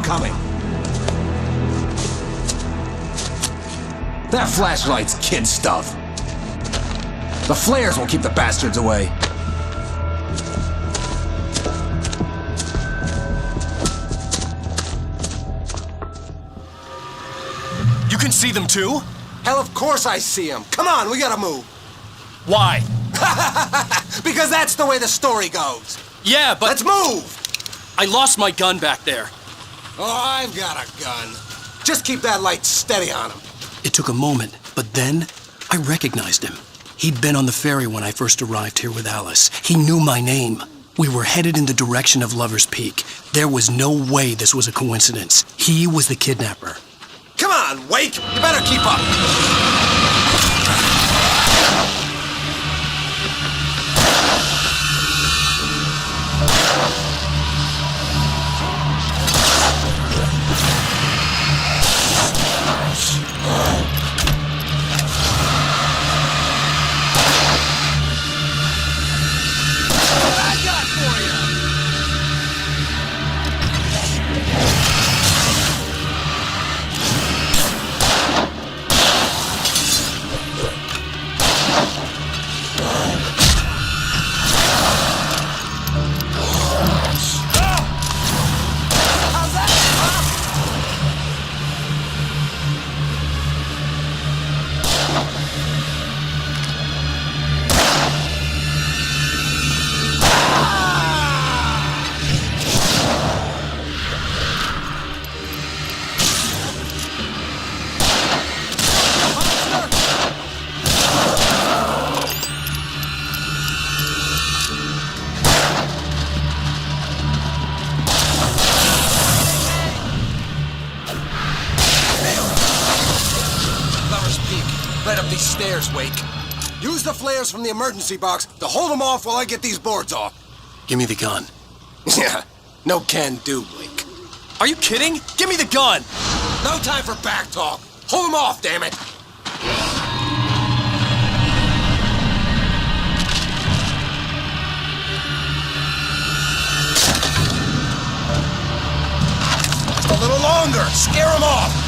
coming. That flashlight's kid stuff. The flares will keep the bastards away. You can see them too? Hell, of course I see them. Come on, we gotta move. Why? Because that's the way the story goes. Yeah, but... Let's move! I lost my gun back there. Oh, I've got a gun. Just keep that light steady on him. It took a moment, but then I recognized him. He'd been on the ferry when I first arrived here with Alice. He knew my name. We were headed in the direction of Lover's Peak. There was no way this was a coincidence. He was the kidnapper. Come on, Wake! You better keep up! Right up these stairs, Wake. Use the flares from the emergency box to hold them off while I get these boards off. Give me the gun. Yeah, no can do, Wake. Are you kidding? Give me the gun! No time for back talk. Hold them off, damn it! Just a little longer. Scare them off.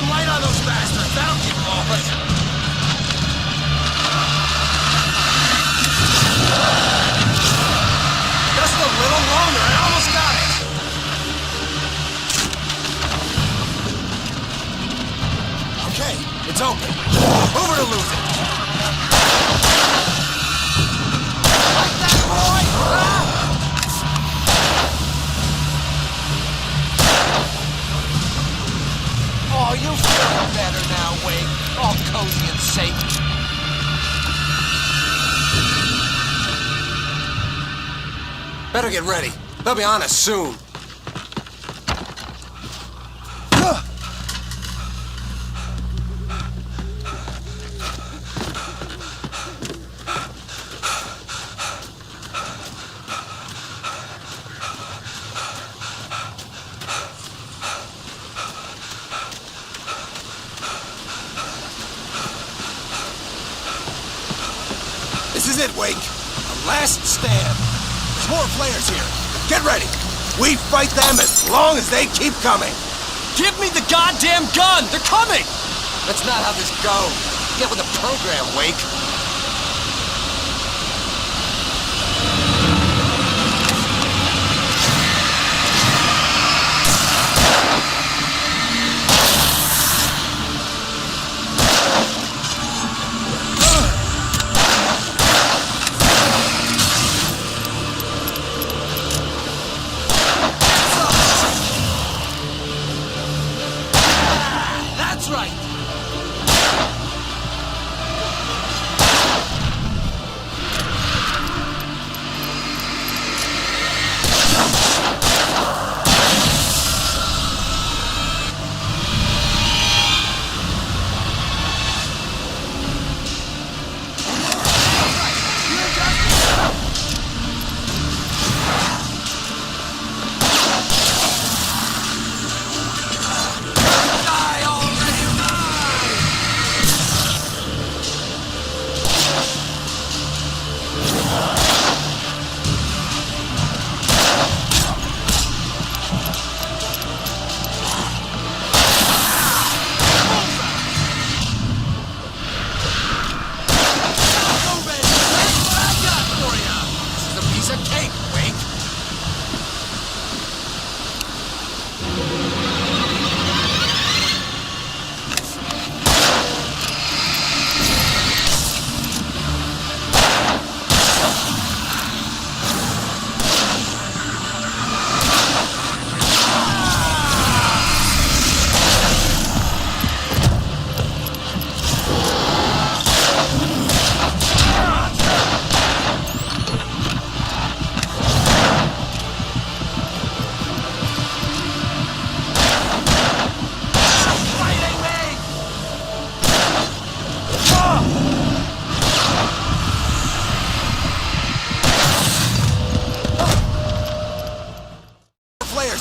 Light on those bastards. That'll keep them off us. Just a little longer. I almost got it. Okay, it's open. Over to lose it. Like that, boy! Ah! Oh, you feel better now, Wake. All cozy and safe. Better get ready. They'll be on us soon. This is it, Wake. The last stand. There's more flares here. Get ready. We fight them as long as they keep coming. Give me the goddamn gun! They're coming! That's not how this goes. Get with the program, Wake.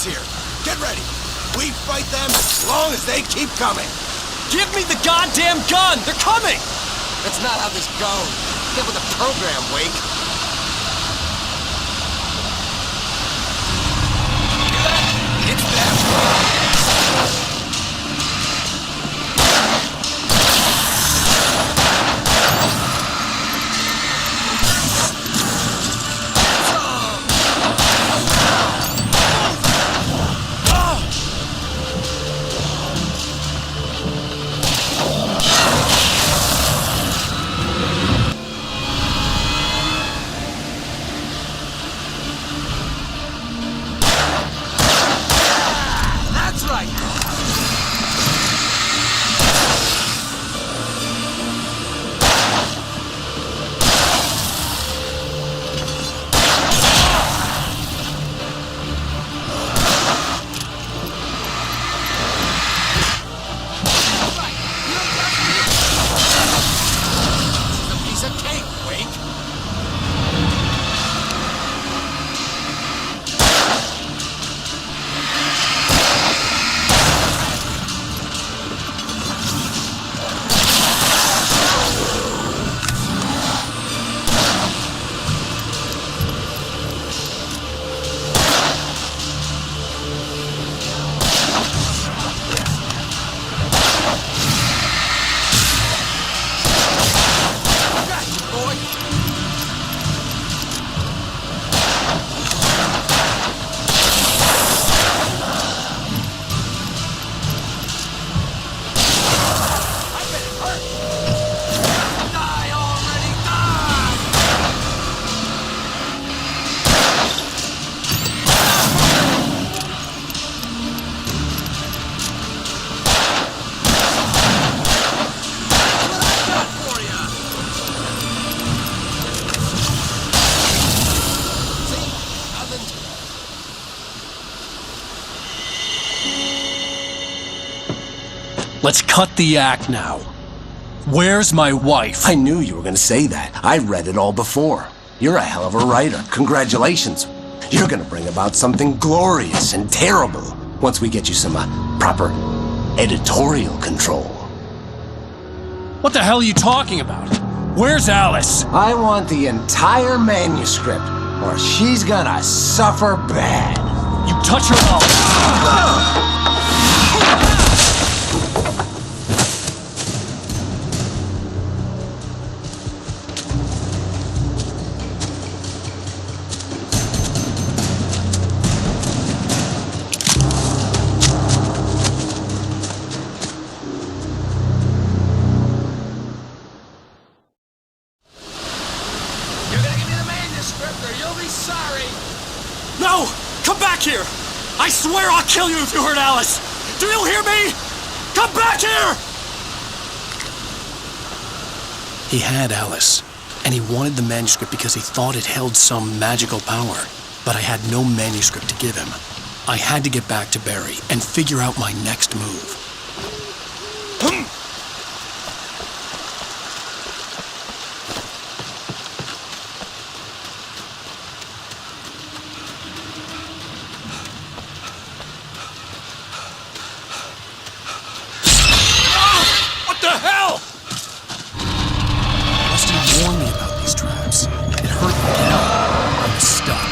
here. Get ready. We fight them as long as they keep coming. Give me the goddamn gun! They're coming! That's not how this goes. Get with the program, Wake. It's them. Let's cut the act now. Where's my wife? I knew you were gonna say that. I read it all before. You're a hell of a writer. Congratulations. You're gonna bring about something glorious and terrible once we get you some proper editorial control. What the hell are you talking about? Where's Alice? I want the entire manuscript, or she's gonna suffer bad. You touch her up. No! Come back here! I swear I'll kill you if you hurt Alice! Do you hear me? Come back here! He had Alice, and he wanted the manuscript because he thought it held some magical power. But I had no manuscript to give him. I had to get back to Barry and figure out my next move. What the hell? Rusty warned me about these traps. It hurt me now. I was stuck.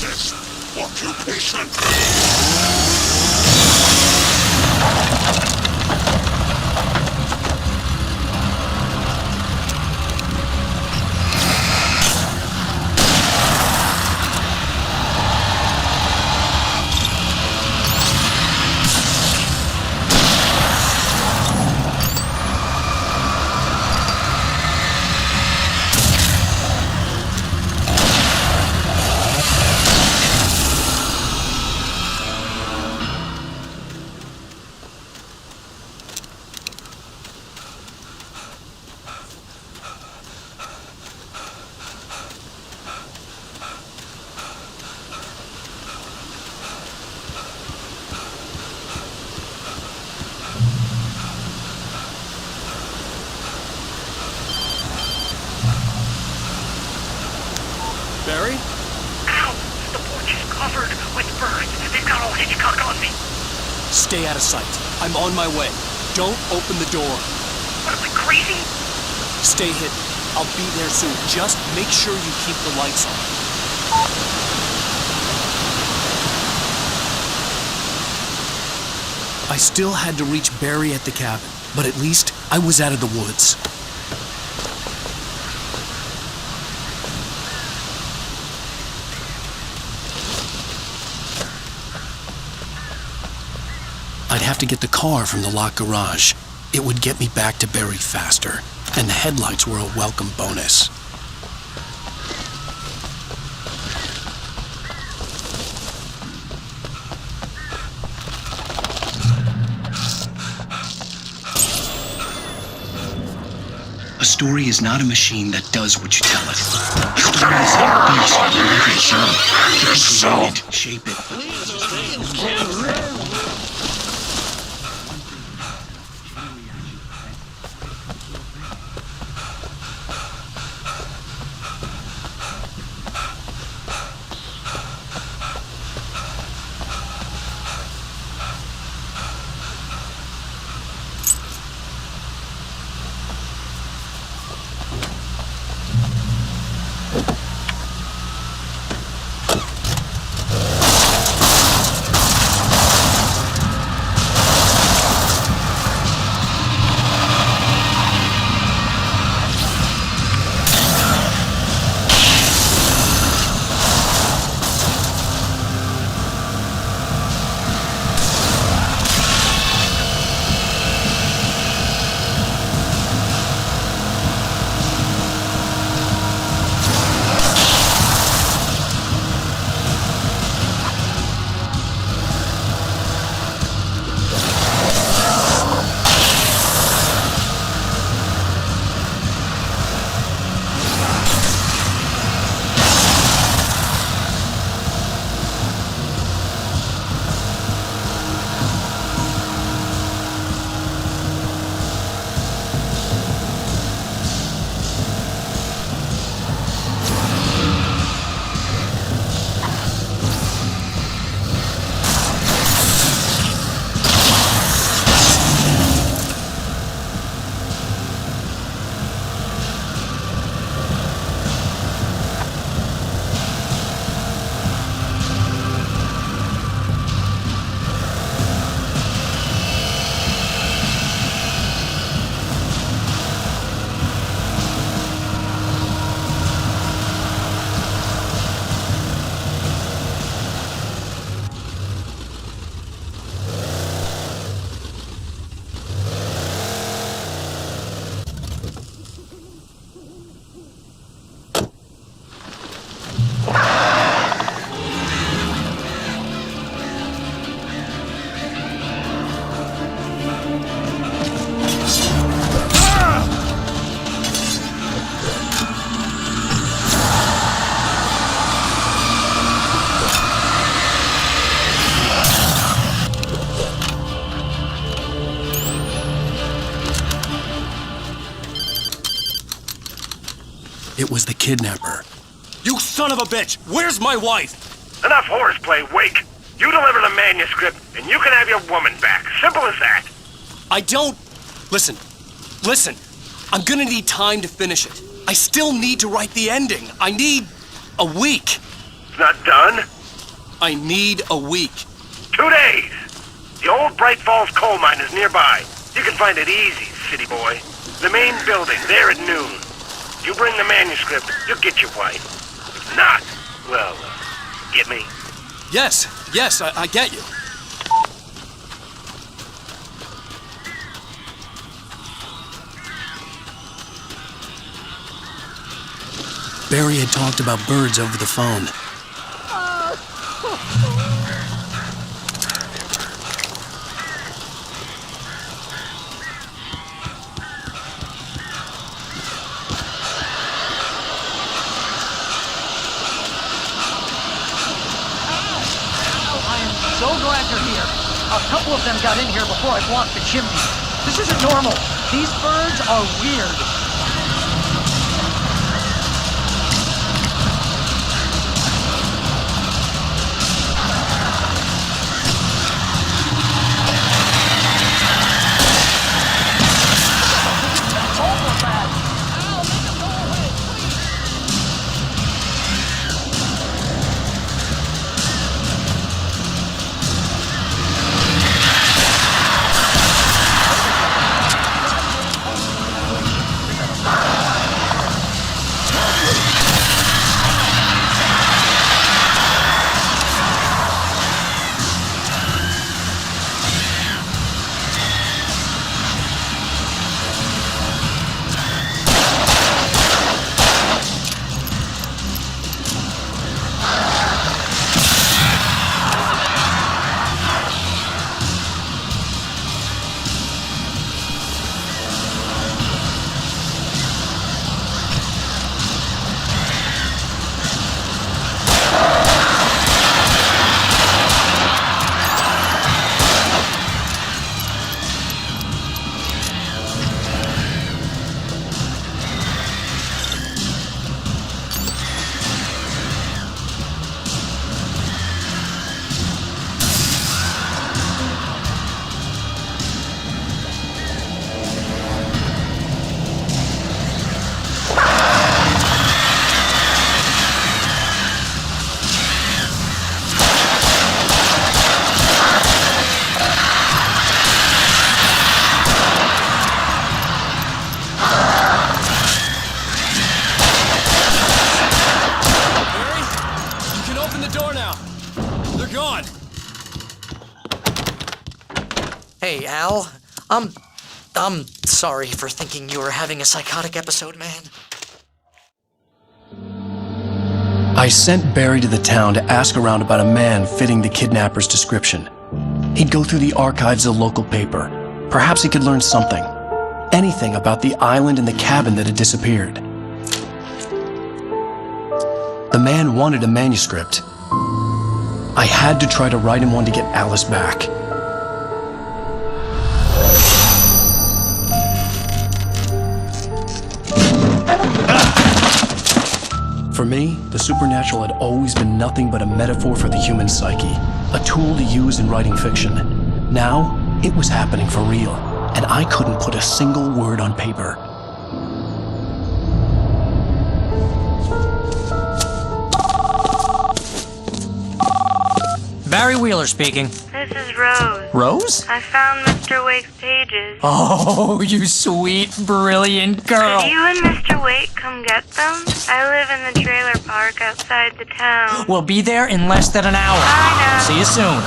Hardest occupation. Barry? Ow! The porch is covered with birds. They've got old Hitchcock on me. Stay out of sight. I'm on my way. Don't open the door. What, am I crazy? Stay hidden. I'll be there soon. Just make sure you keep the lights on. I still had to reach Barry at the cabin, but at least I was out of the woods. I'd have to get the car from the locked garage. It would get me back to Barry faster, and the headlights were a welcome bonus. A story is not a machine that does what you tell it. A story is a beast with every soul. Create it, shape it. It was the kidnapper. You son of a bitch! Where's my wife? Enough horseplay, Wake. You deliver the manuscript, and you can have your woman back. Simple as that. I don't... Listen. I'm gonna need time to finish it. I still need to write the ending. I need a week. It's not done? I need a week. 2 days! The old Bright Falls coal mine is nearby. You can find it easy, city boy. The main building, there at noon. If you bring the manuscript, you'll get your wife. If not, well, get me? Yes, I get you. Barry had talked about birds over the phone. So glad you're here. A couple of them got in here before I blocked the chimney. This isn't normal. These birds are weird. Hey, Al. I'm sorry for thinking you were having a psychotic episode, man. I sent Barry to the town to ask around about a man fitting the kidnapper's description. He'd go through the archives of the local paper. Perhaps he could learn something. Anything about the island and the cabin that had disappeared. The man wanted a manuscript. I had to try to write him one to get Alice back. For me, the supernatural had always been nothing but a metaphor for the human psyche, a tool to use in writing fiction. Now, it was happening for real, and I couldn't put a single word on paper. Barry Wheeler speaking. This is Rose. Rose? I found Mr. Wake's pages. Oh, you sweet, brilliant girl. Could you and Mr. Wake come get them? I live in the trailer park outside the town. We'll be there in less than an hour. Bye now. See you soon.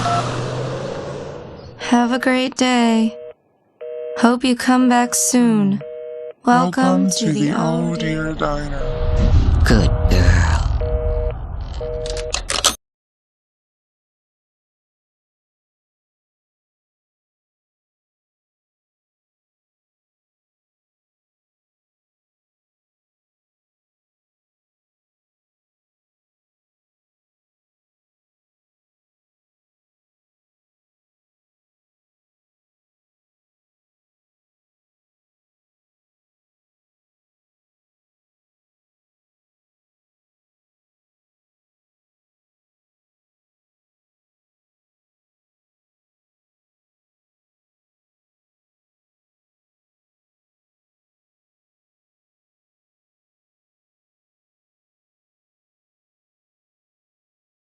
Have a great day. Hope you come back soon. Welcome to the Oh Dear Diner. Good girl.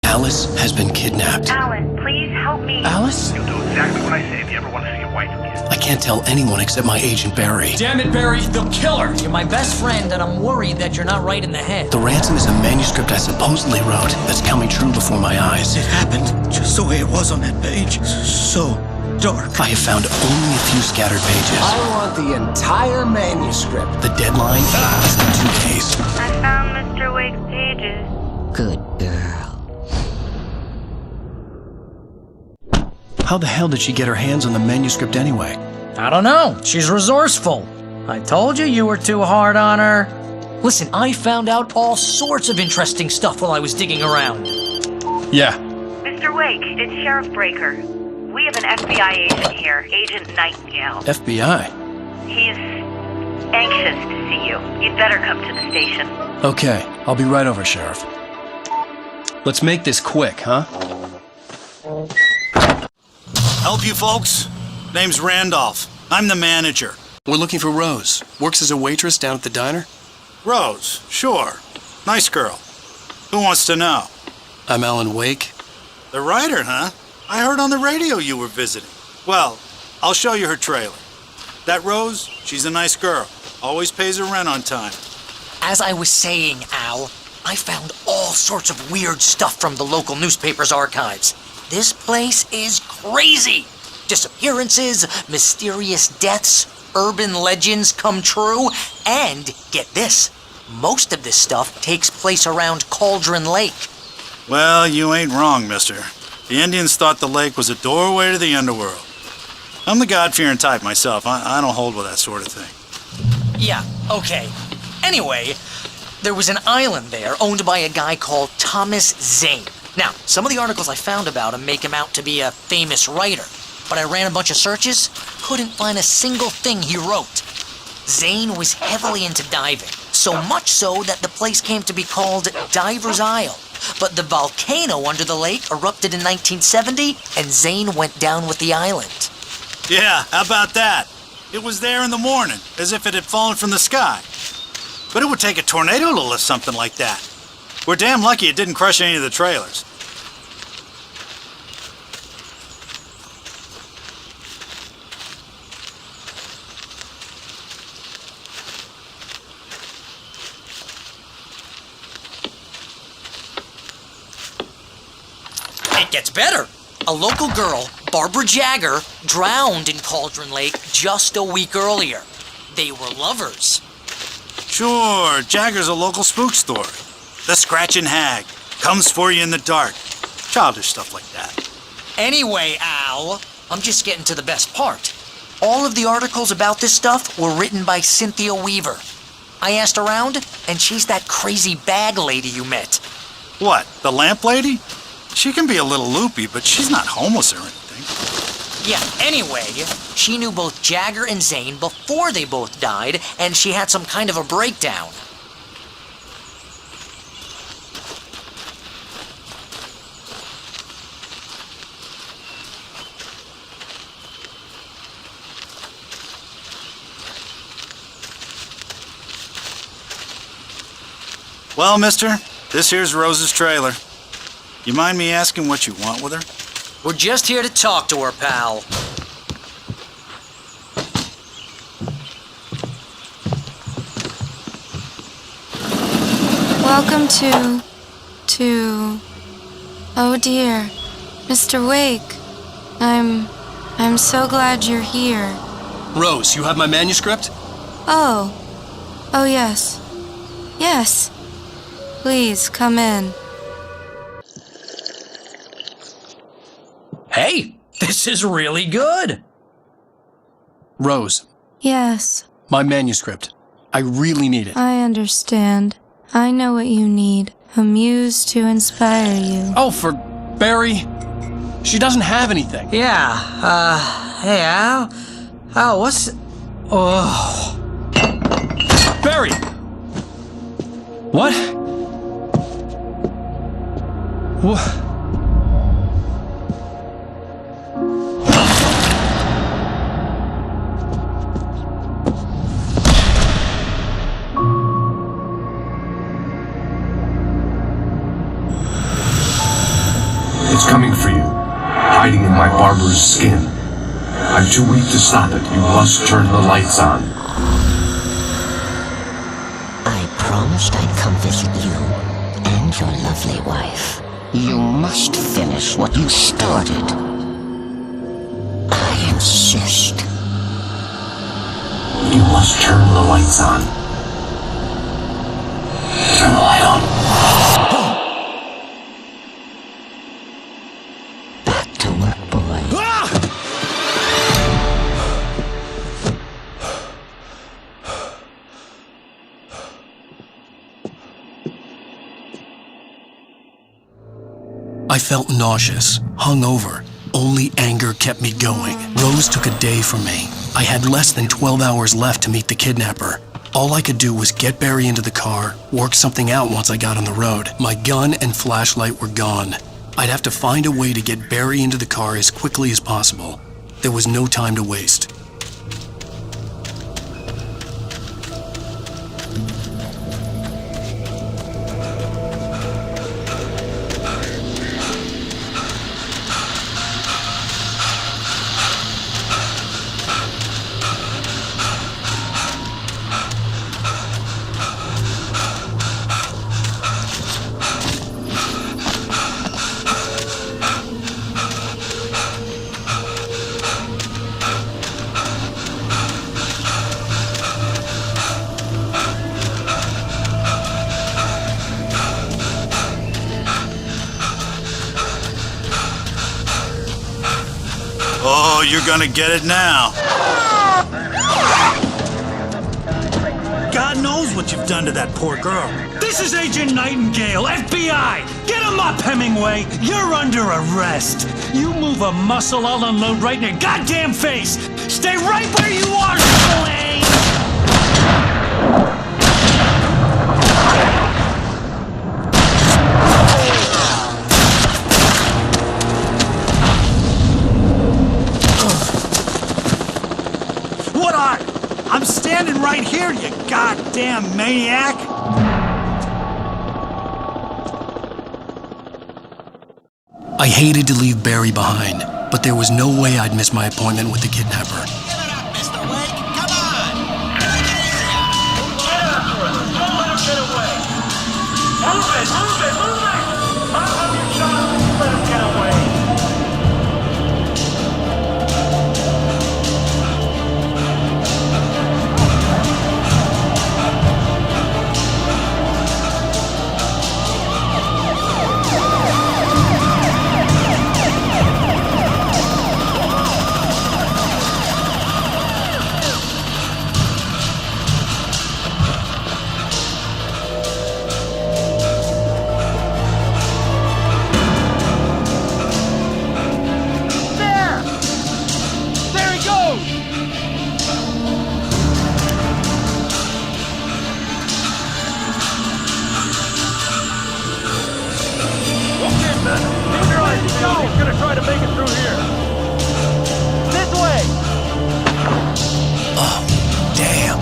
Alice has been kidnapped. Alan, please help me. Alice? You'll do exactly what I say if you ever want to see your wife again. I can't tell anyone except my agent Barry. Damn it, Barry, they'll kill her! You're my best friend, and I'm worried that you're not right in the head. The ransom is a manuscript I supposedly wrote that's coming true before my eyes. It happened just the way it was on that page. So dark. I have found only a few scattered pages. I want the entire manuscript. The deadline is in 2 days. I found Mr. Wake's pages. Good girl. How the hell did she get her hands on the manuscript anyway? I don't know. She's resourceful. I told you you were too hard on her. Listen, I found out all sorts of interesting stuff while I was digging around. Yeah. Mr. Wake, it's Sheriff Breaker. We have an FBI agent here, Agent Nightingale. FBI? He's anxious to see you. You'd better come to the station. Okay, I'll be right over, Sheriff. Let's make this quick, huh? Help you folks? Name's Randolph. I'm the manager. We're looking for Rose. Works as a waitress down at the diner. Rose, sure. Nice girl. Who wants to know? I'm Alan Wake. The writer, huh? I heard on the radio you were visiting. Well, I'll show you her trailer. That Rose, she's a nice girl. Always pays her rent on time. As I was saying, Al, I found all sorts of weird stuff from the local newspaper's archives. This place is crazy. Disappearances, mysterious deaths, urban legends come true, and get this, most of this stuff takes place around Cauldron Lake. Well, you ain't wrong, mister. The Indians thought the lake was a doorway to the underworld. I'm the God-fearing type myself. I don't hold with that sort of thing. Yeah, okay. Anyway, there was an island there owned by a guy called Thomas Zane. Now, some of the articles I found about him make him out to be a famous writer, but I ran a bunch of searches, couldn't find a single thing he wrote. Zane was heavily into diving, so much so that the place came to be called Diver's Isle. But the volcano under the lake erupted in 1970, and Zane went down with the island. Yeah, how about that? It was there in the morning, as if it had fallen from the sky. But it would take a tornado to lift something like that. We're damn lucky it didn't crush any of the trailers. It gets better. A local girl, Barbara Jagger, drowned in Cauldron Lake just a week earlier. They were lovers. Sure, Jagger's a local spook story. The Scratching Hag comes for you in the dark. Childish stuff like that. Anyway, Al, I'm just getting to the best part. All of the articles about this stuff were written by Cynthia Weaver. I asked around, and she's that crazy bag lady you met. What, the lamp lady? She can be a little loopy, but she's not homeless or anything. Yeah, anyway, she knew both Jagger and Zane before they both died, and she had some kind of a breakdown. Well, mister, this here's Rose's trailer. You mind me asking what you want with her? We're just here to talk to her, pal. Welcome to... Oh dear. Mr. Wake. I'm so glad you're here. Rose, you have my manuscript? Oh. Oh yes. Yes. Please, come in. Hey, this is really good. Rose, Yes, my manuscript. I really need it. I understand. I know what you need. A muse to inspire you. Oh, for Barry. She doesn't have anything. Yeah, hey, Al. Al, what's... Oh. Barry! What? What? barber's skin. I'm too weak to stop it. You must turn the lights on. I promised I'd come visit you and your lovely wife. You must finish what you started. I insist. You must turn the lights on. Turn the light on. Back to work, boy. I felt nauseous, hungover. Only anger kept me going. Rose took a day from me. I had less than 12 hours left to meet the kidnapper. All I could do was get Barry into the car, work something out once I got on the road. My gun and flashlight were gone. I'd have to find a way to get Barry into the car as quickly as possible. There was no time to waste. Oh, you're gonna get it now. God knows what you've done to that poor girl. This is Agent Nightingale, FBI! Get him up, Hemingway! You're under arrest! You move a muscle, I'll unload right in your goddamn face! Stay right where you are, Spillane! What are? I'm standing right here, you goddamn maniac! I hated to leave Barry behind, but there was no way I'd miss my appointment with the kidnapper. He's gonna try to make it through here. This way! Oh, damn.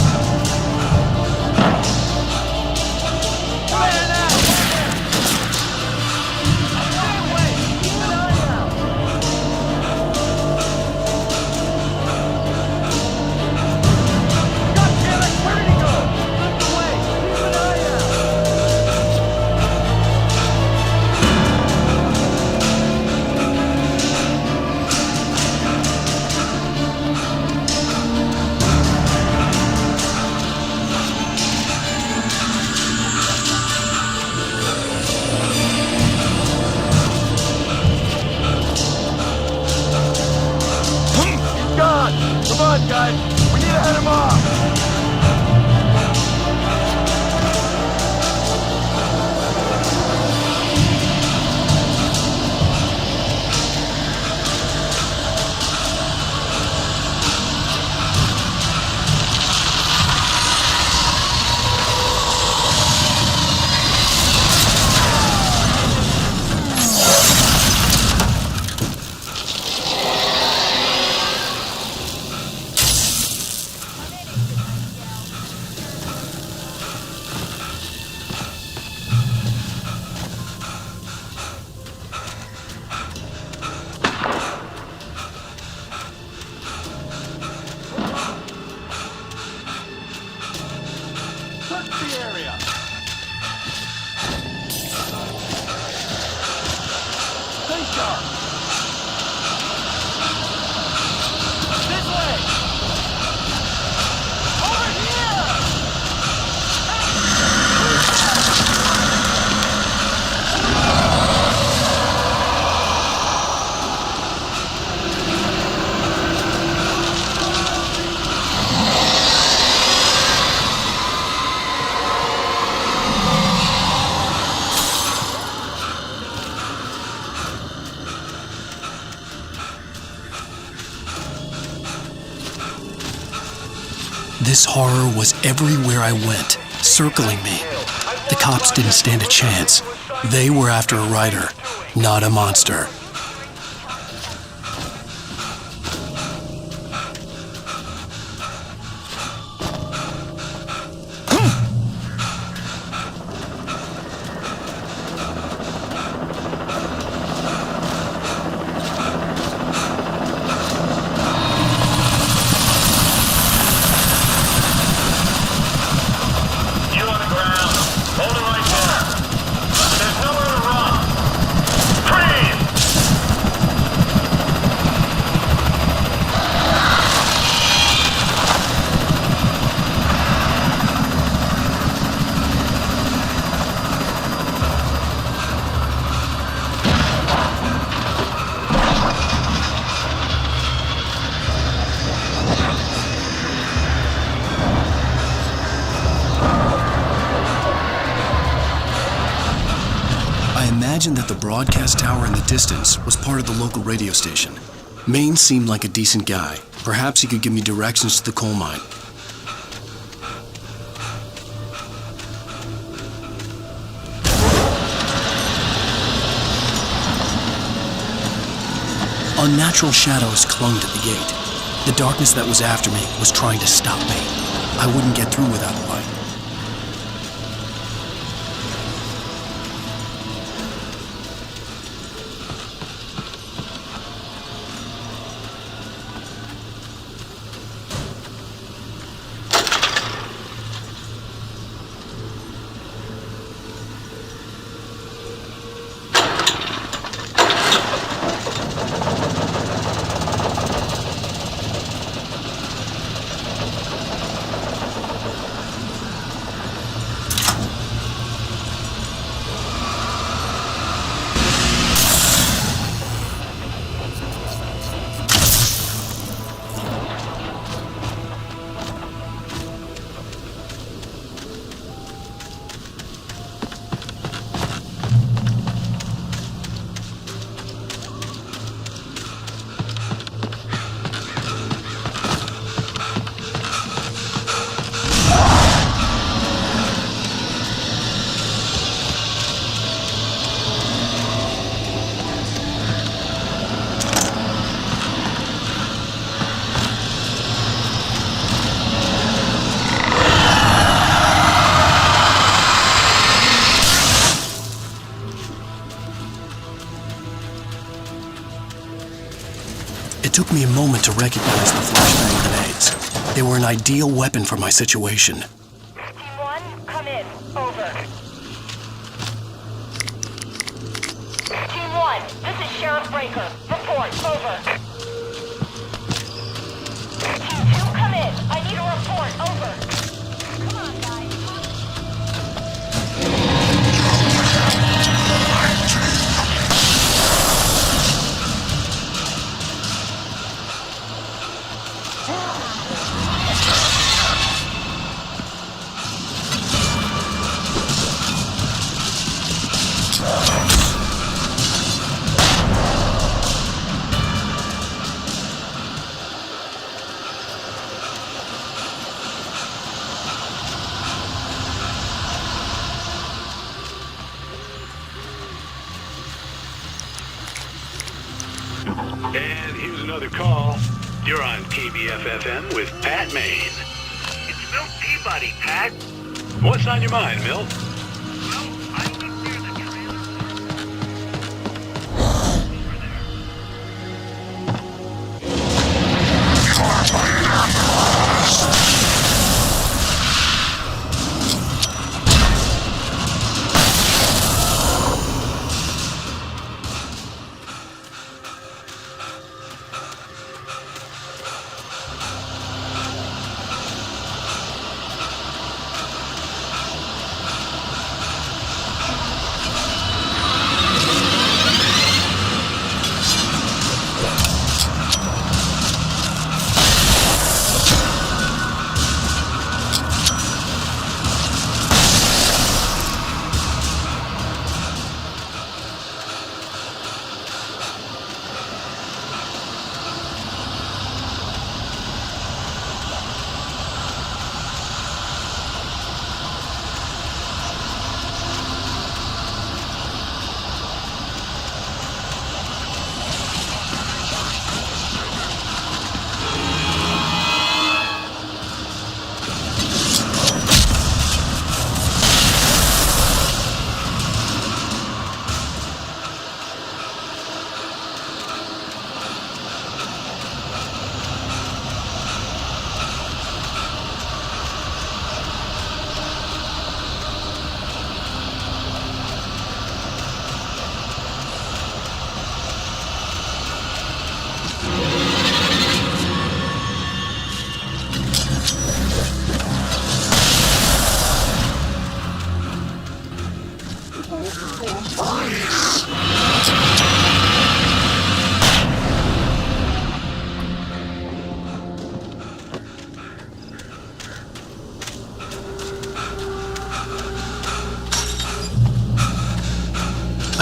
Come on, guys. We need to head him off. This horror was everywhere I went, circling me. The cops didn't stand a chance. They were after a writer, not a monster. I imagined that the broadcast tower in the distance was part of the local radio station. Maine seemed like a decent guy. Perhaps he could give me directions to the coal mine. Unnatural shadows clung to the gate. The darkness that was after me was trying to stop me. I wouldn't get through without a light. It took me a moment to recognize the flashbang grenades. They were an ideal weapon for my situation. Team 1, come in. Over. Team 1, this is Sheriff Breaker. Report. Over. Team 2, come in. I need a report. Over. Come on, guys. And here's another call. You're on KBF-FM with Pat Maine. It's Milt Peabody, Pat. What's on your mind, Milt?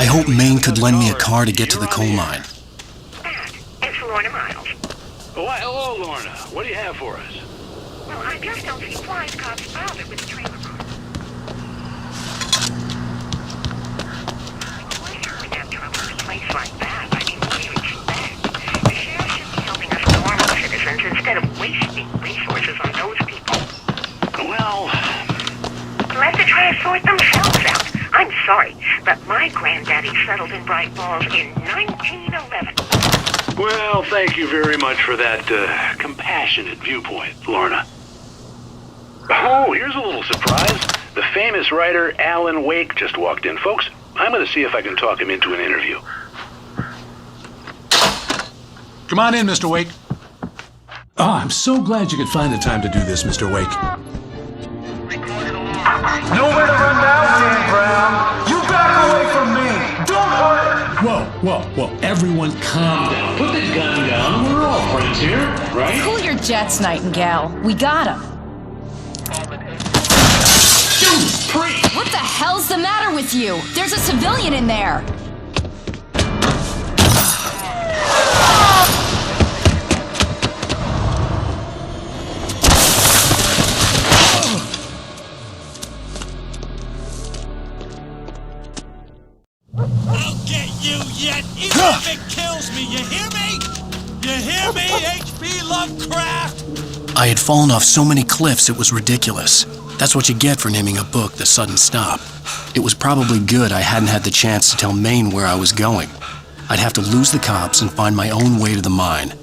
I hope Maine could lend me a car to get to the coal mine. It's Lorna Miles. Why, hello, Lorna. What do you have for us? Well, I just don't see why the cops bothered with the trailer park. We have trouble in a place like that. I mean, what do you expect? The sheriff should be helping us normal citizens instead of wasting resources on those people. Well... Let them try to sort themselves out. I'm sorry, but my granddaddy settled in Bright Falls in 1911. Well, thank you very much for that compassionate viewpoint, Lorna. Oh, here's a little surprise. The famous writer Alan Wake just walked in. Folks, I'm going to see if I can talk him into an interview. Come on in, Mr. Wake. Oh, I'm so glad you could find the time to do this, Mr. Wake. Nowhere to run now, Dan Brown. You back away from me. Don't hurt. Whoa. Everyone calm down. Put the gun down. We're all friends here, right? Cool your jets, Nightingale. We got him. What the hell's the matter with you? There's a civilian in there. I'll get you yet, even if it kills me. You hear me? You hear me, H.P. Lovecraft? I had fallen off so many cliffs it was ridiculous. That's what you get for naming a book The Sudden Stop. It was probably good I hadn't had the chance to tell Maine where I was going. I'd have to lose the cops and find my own way to the mine.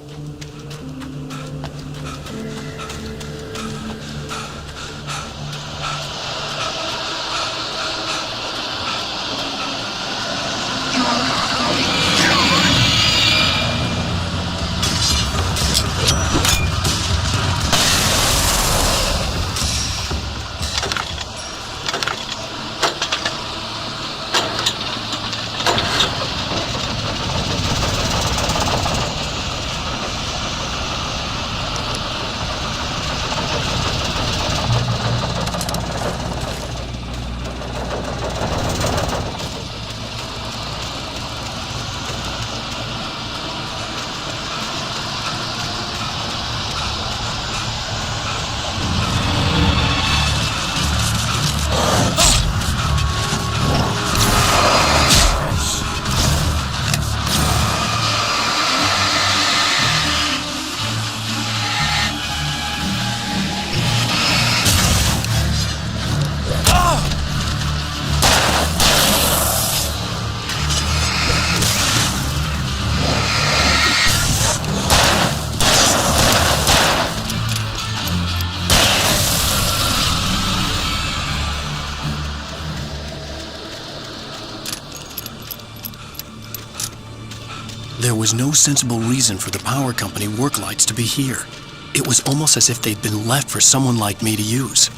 There was no sensible reason for the power company work lights to be here. It was almost as if they'd been left for someone like me to use.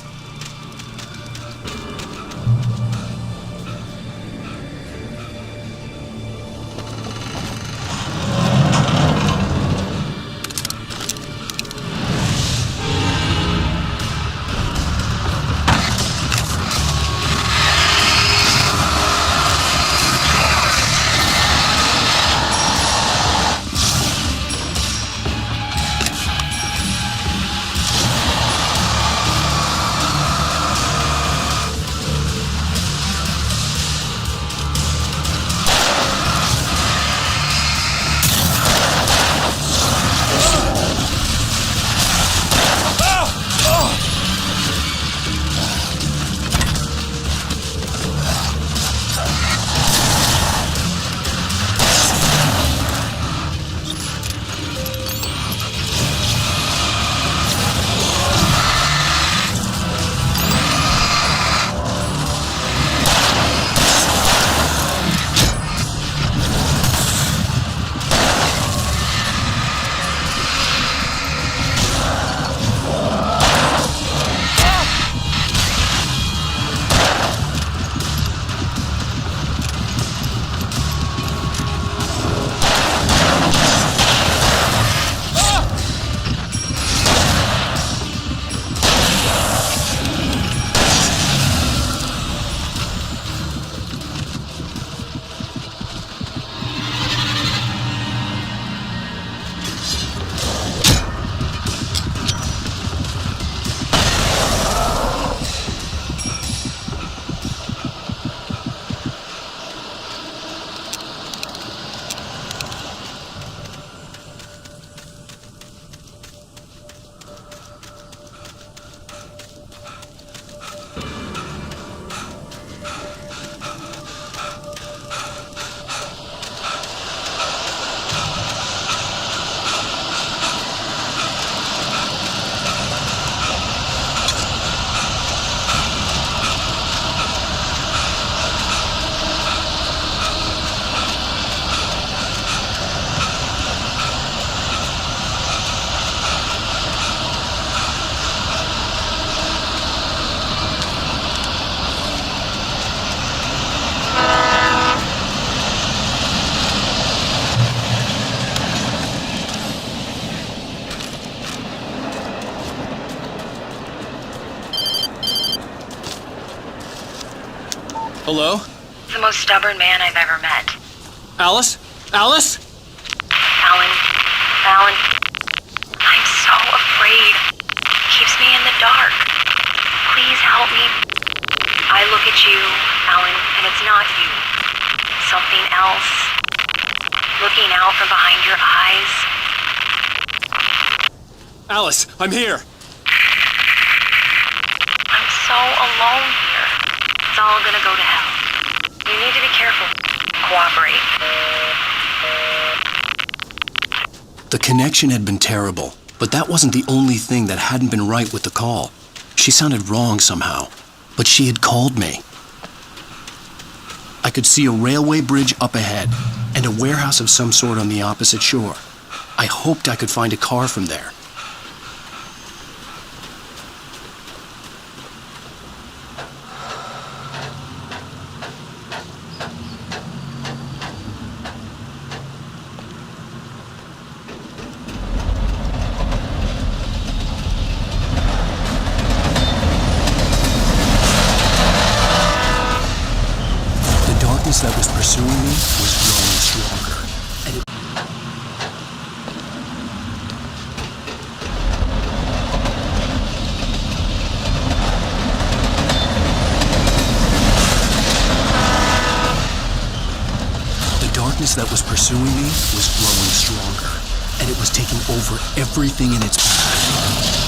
Hello? He's the most stubborn man I've ever met. Alice? Alice? Alan. I'm so afraid. Keeps me in the dark. Please help me. I look at you, Alan, and it's not you. Something else. Looking out from behind your eyes. Alice, I'm here. I'm so alone here. It's all gonna go to hell. You need to be careful. Cooperate. The connection had been terrible, but that wasn't the only thing that hadn't been right with the call. She sounded wrong somehow, but she had called me. I could see a railway bridge up ahead and a warehouse of some sort on the opposite shore. I hoped I could find a car from there. That was pursuing me was growing stronger, and the darkness that was pursuing me was growing stronger, and it was taking over everything in its path.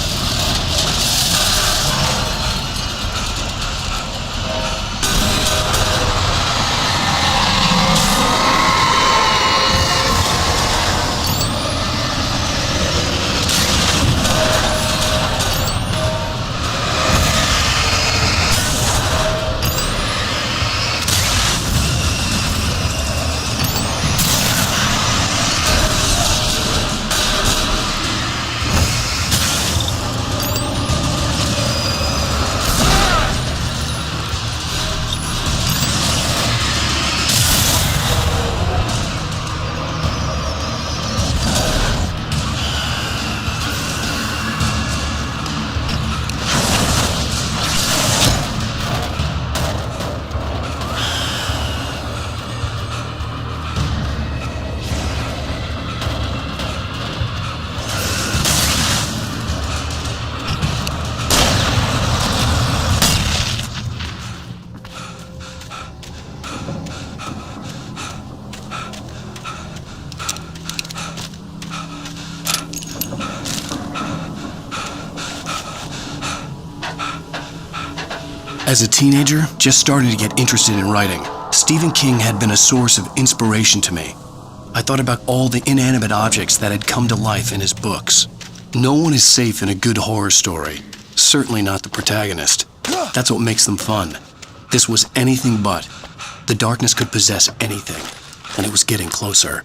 As a teenager, just starting to get interested in writing, Stephen King had been a source of inspiration to me. I thought about all the inanimate objects that had come to life in his books. No one is safe in a good horror story, certainly not the protagonist. That's what makes them fun. This was anything but. The darkness could possess anything, and it was getting closer.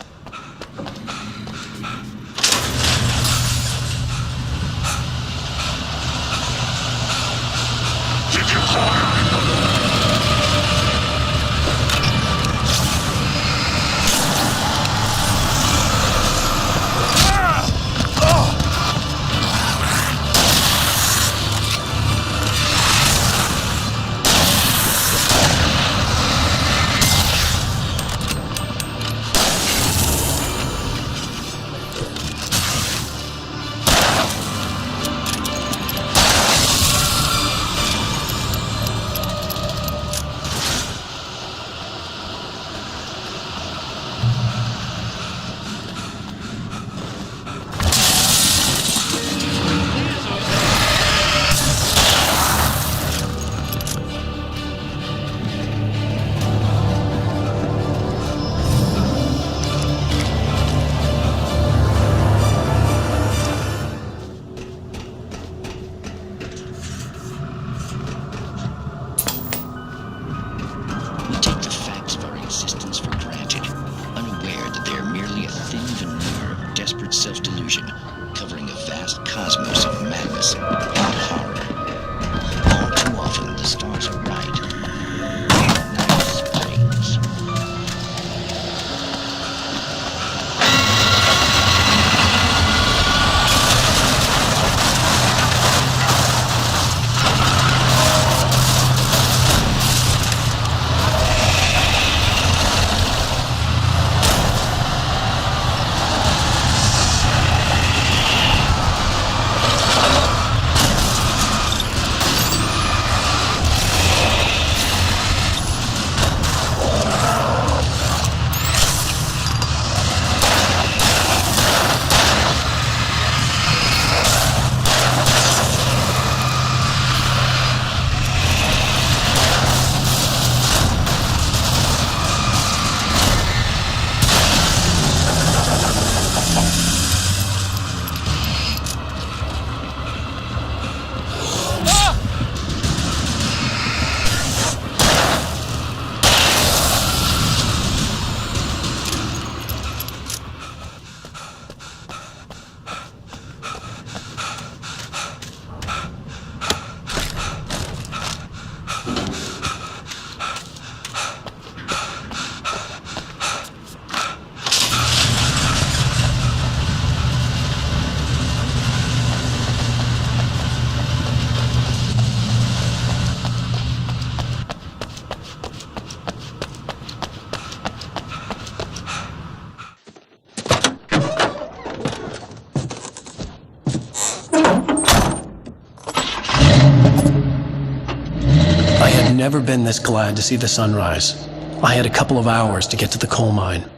never been this glad to see the sunrise. I had a couple of hours to get to the coal mine.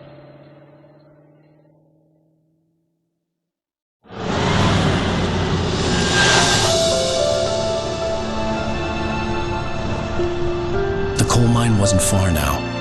The coal mine wasn't far now.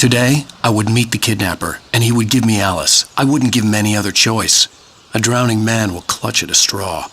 Today, I would meet the kidnapper, and he would give me Alice. I wouldn't give him any other choice. A drowning man will clutch at a straw.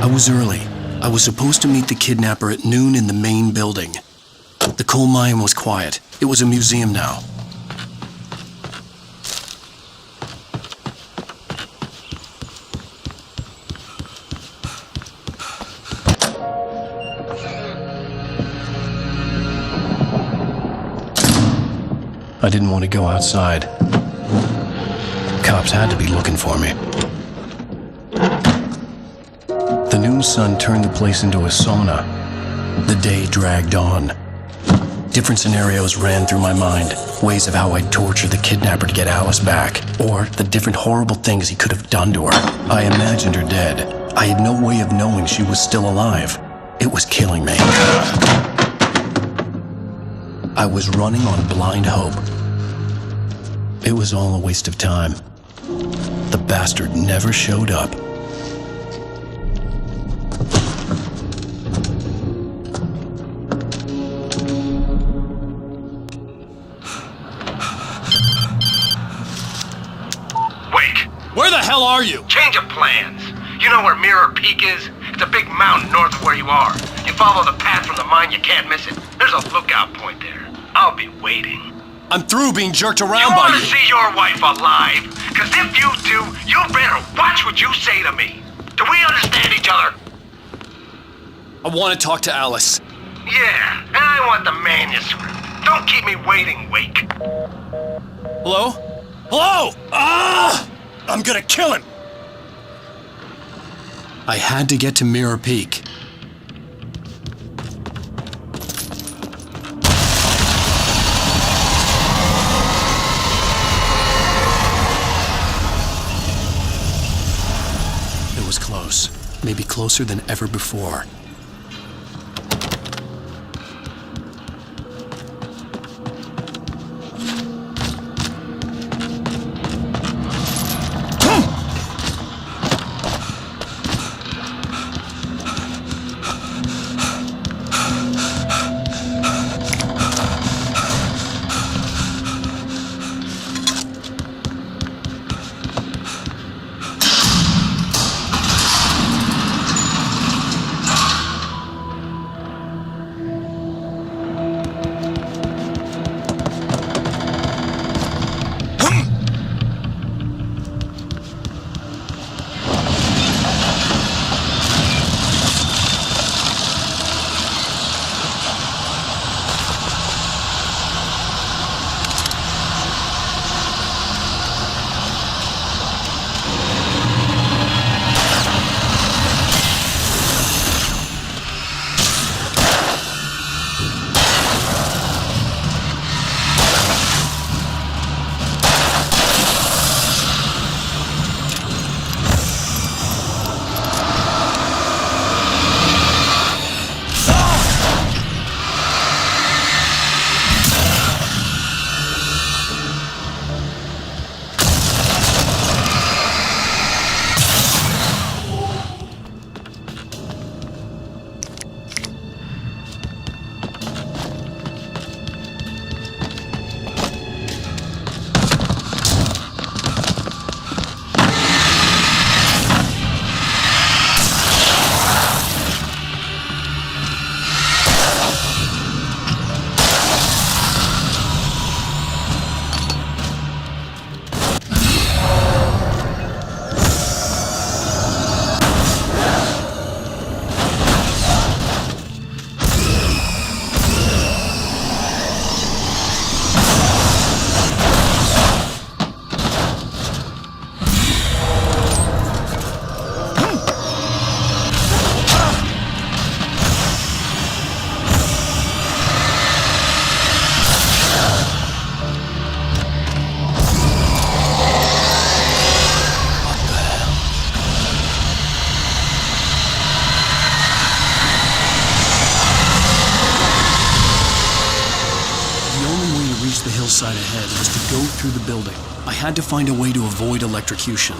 I was early. I was supposed to meet the kidnapper at noon in the main building. The coal mine was quiet. It was a museum now. I didn't want to go outside. Cops had to be looking for me. The noon sun turned the place into a sauna. The day dragged on. Different scenarios ran through my mind. Ways of how I'd torture the kidnapper to get Alice back. Or the different horrible things he could have done to her. I imagined her dead. I had no way of knowing she was still alive. It was killing me. I was running on blind hope. It was all a waste of time. The bastard never showed up. Where the hell are you? Change of plans. You know where Mirror Peak is? It's a big mountain north of where you are. You follow the path from the mine, you can't miss it. There's a lookout point there. I'll be waiting. I'm through being jerked around you by you. want to see your wife alive? Because if you do, you better watch what you say to me. Do we understand each other? I want to talk to Alice. Yeah, and I want the manuscript. Don't keep me waiting, Wake. Hello? Hello! Ah! I'm gonna kill him! I had to get to Mirror Peak. It was close. Maybe closer than ever before. The hillside ahead was to go through the building. I had to find a way to avoid electrocution.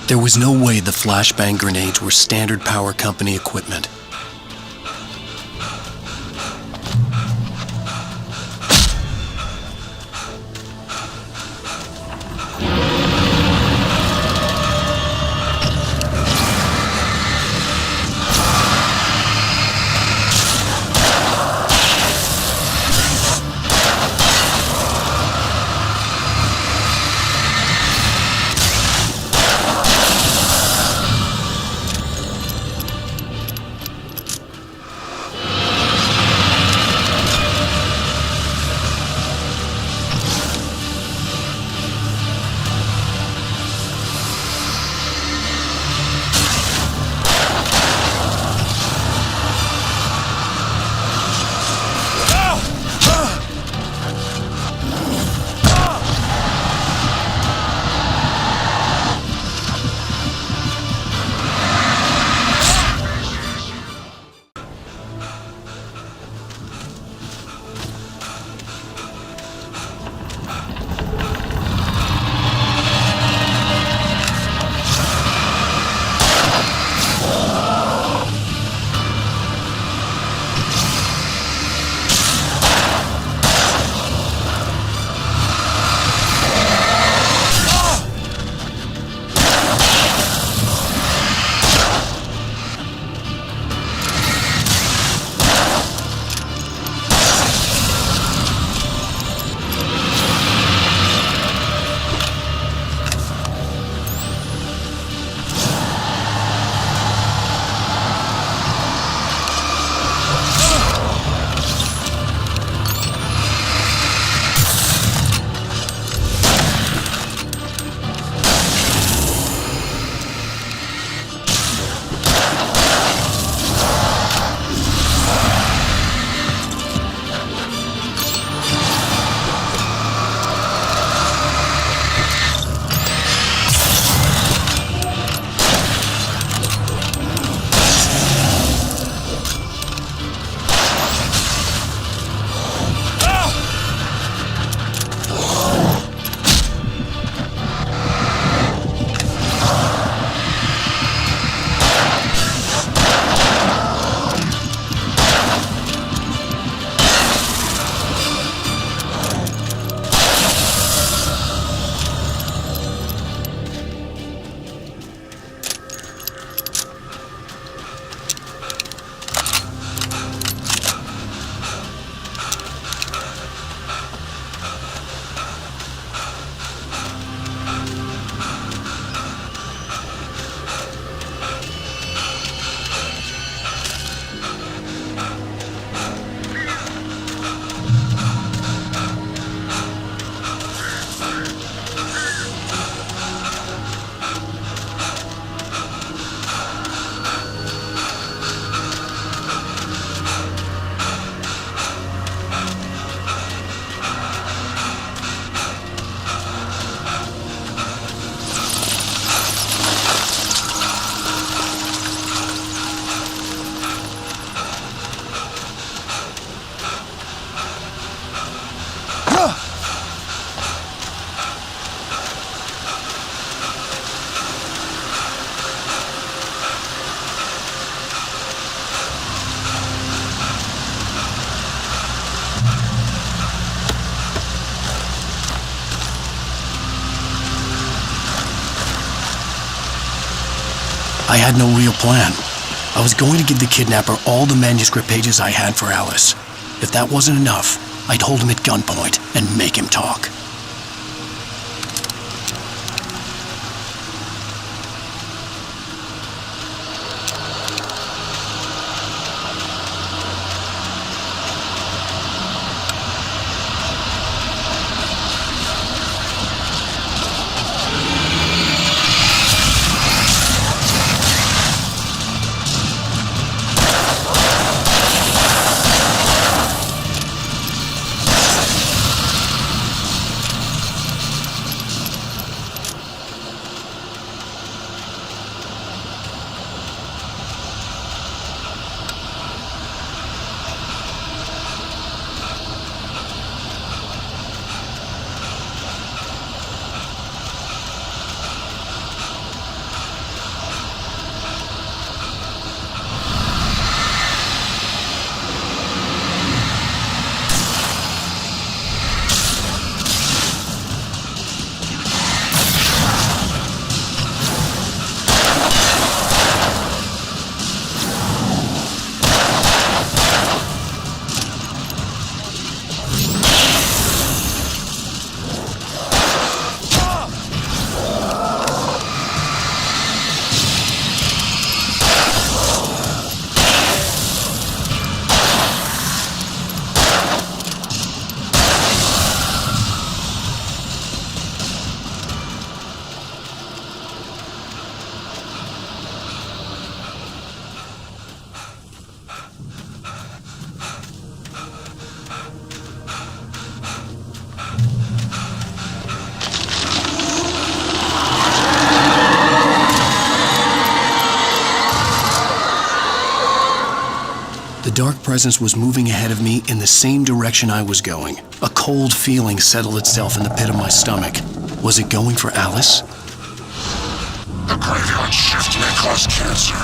There was no way the flashbang grenades were Standard Power Company equipment. I had no real plan. I was going to give the kidnapper all the manuscript pages I had for Alice. If that wasn't enough, I'd hold him at gunpoint and make him talk. dark presence was moving ahead of me in the same direction I was going. A cold feeling settled itself in the pit of my stomach. Was it going for Alice? The graveyard shift may cause cancer.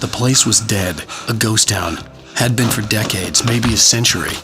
The place was dead, a ghost town. Had been for decades, maybe a century.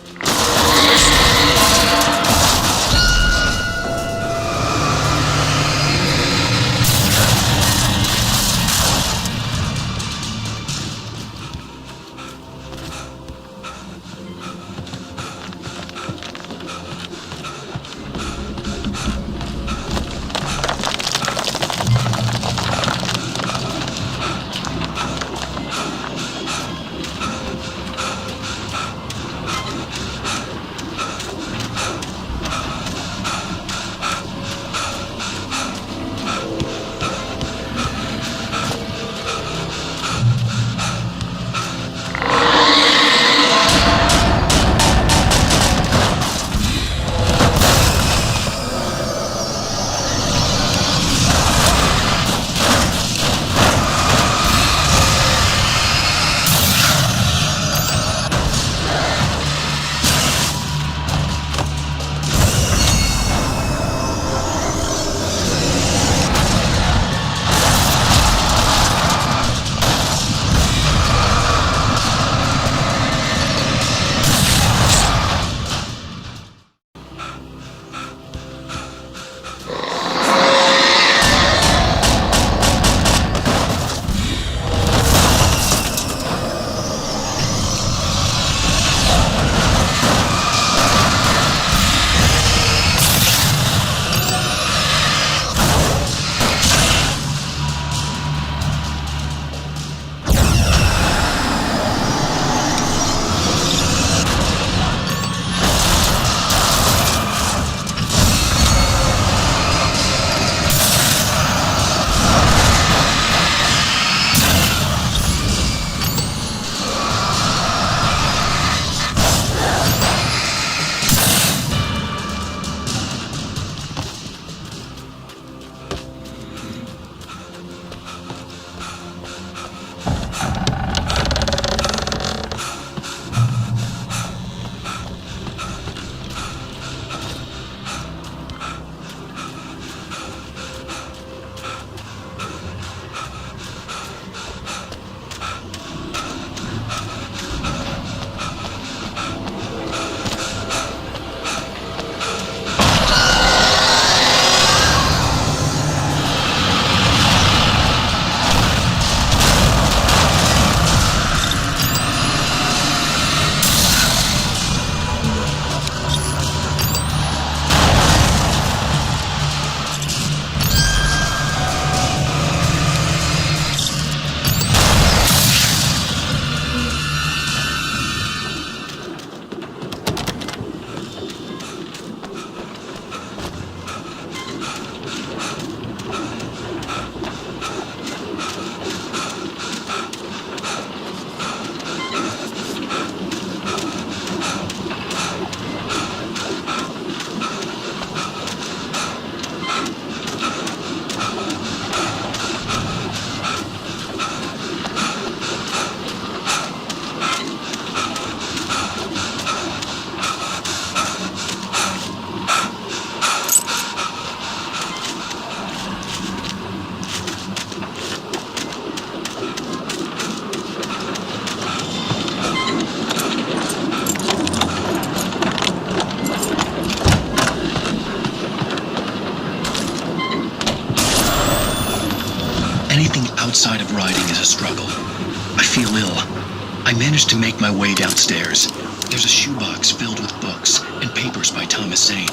managed to make my way downstairs. There's a shoebox filled with books and papers by Thomas Zane.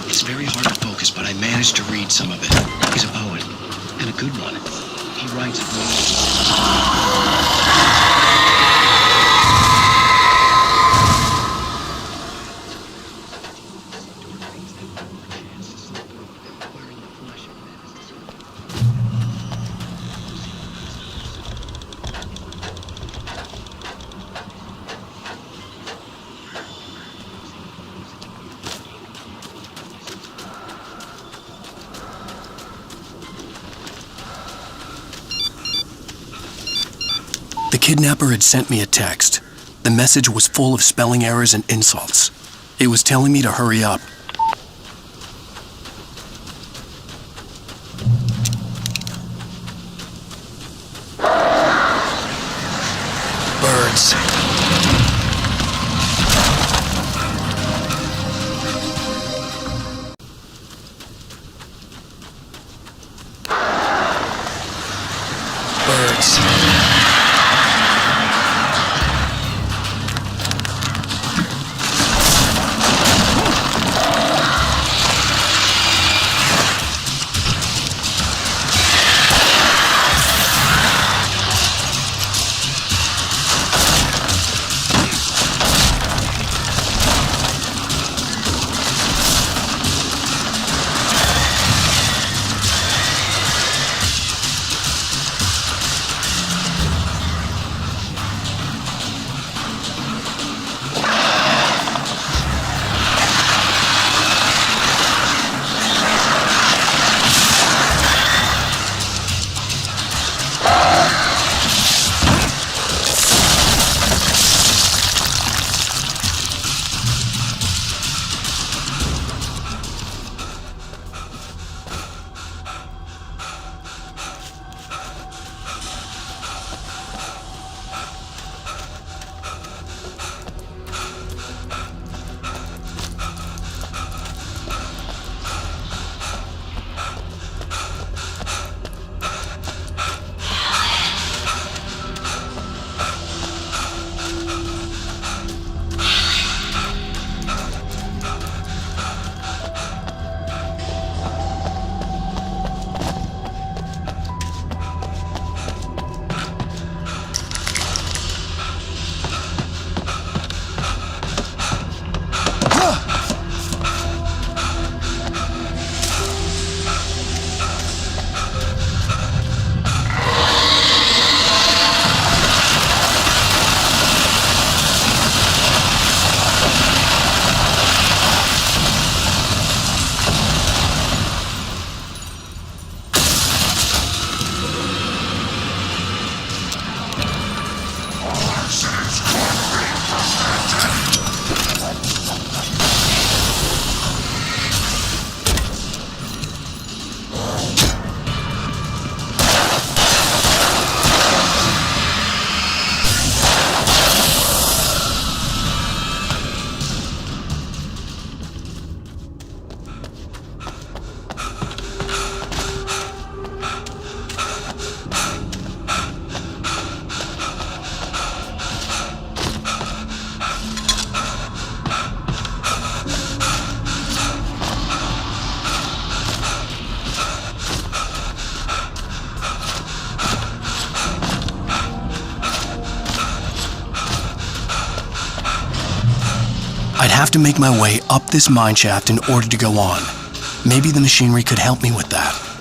It's very hard to focus, but I managed to read some of it. He's a poet, and a good one. He writes The kidnapper had sent me a text. The message was full of spelling errors and insults. It was telling me to hurry up. Birds. Birds. I'd have to make my way up this mine shaft in order to go on. Maybe the machinery could help me with that.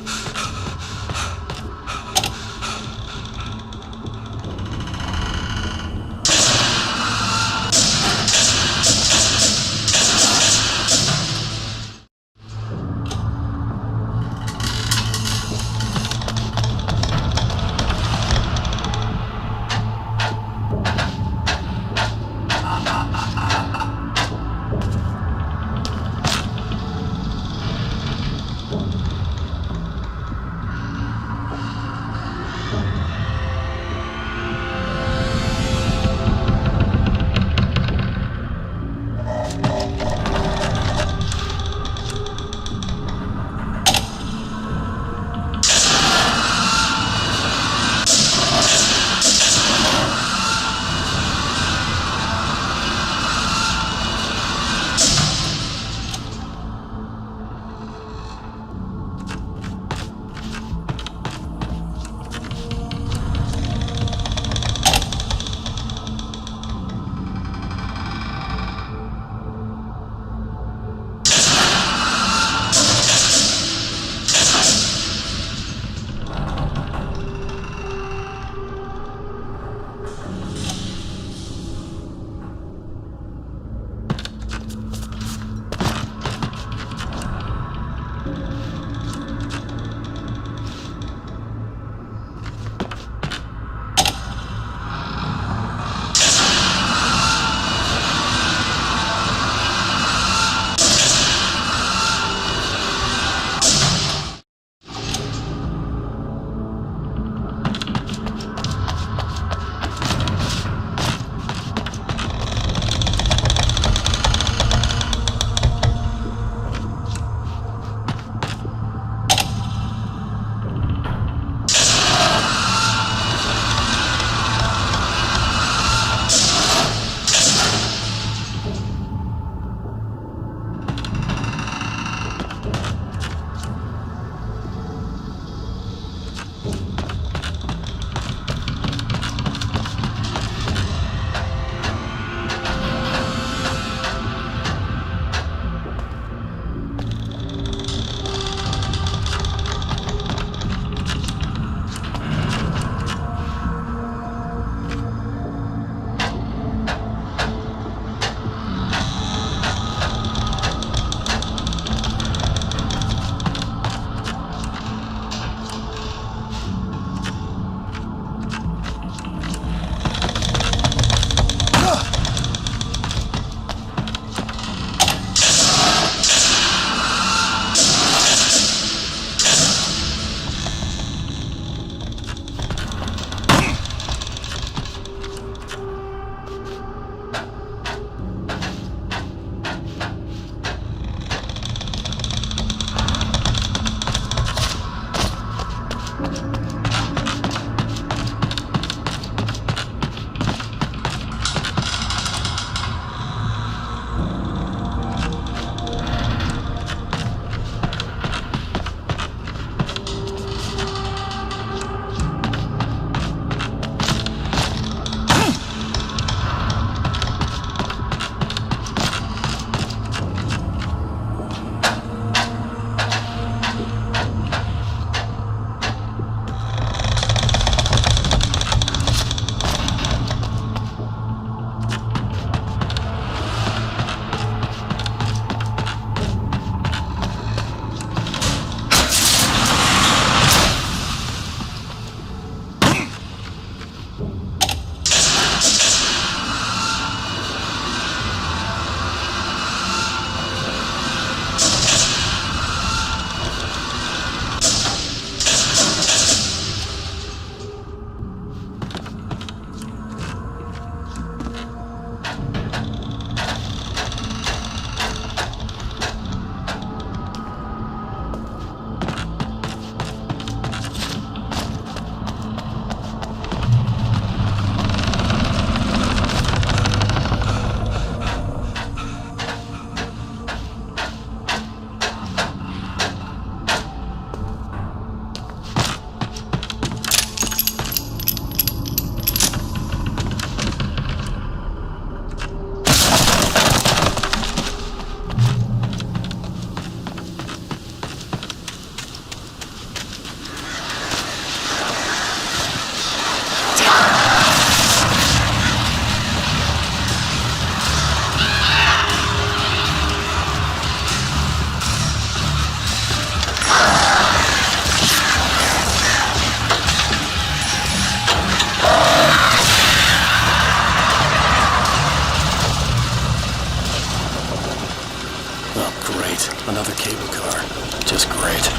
Great. Another cable car. Just great.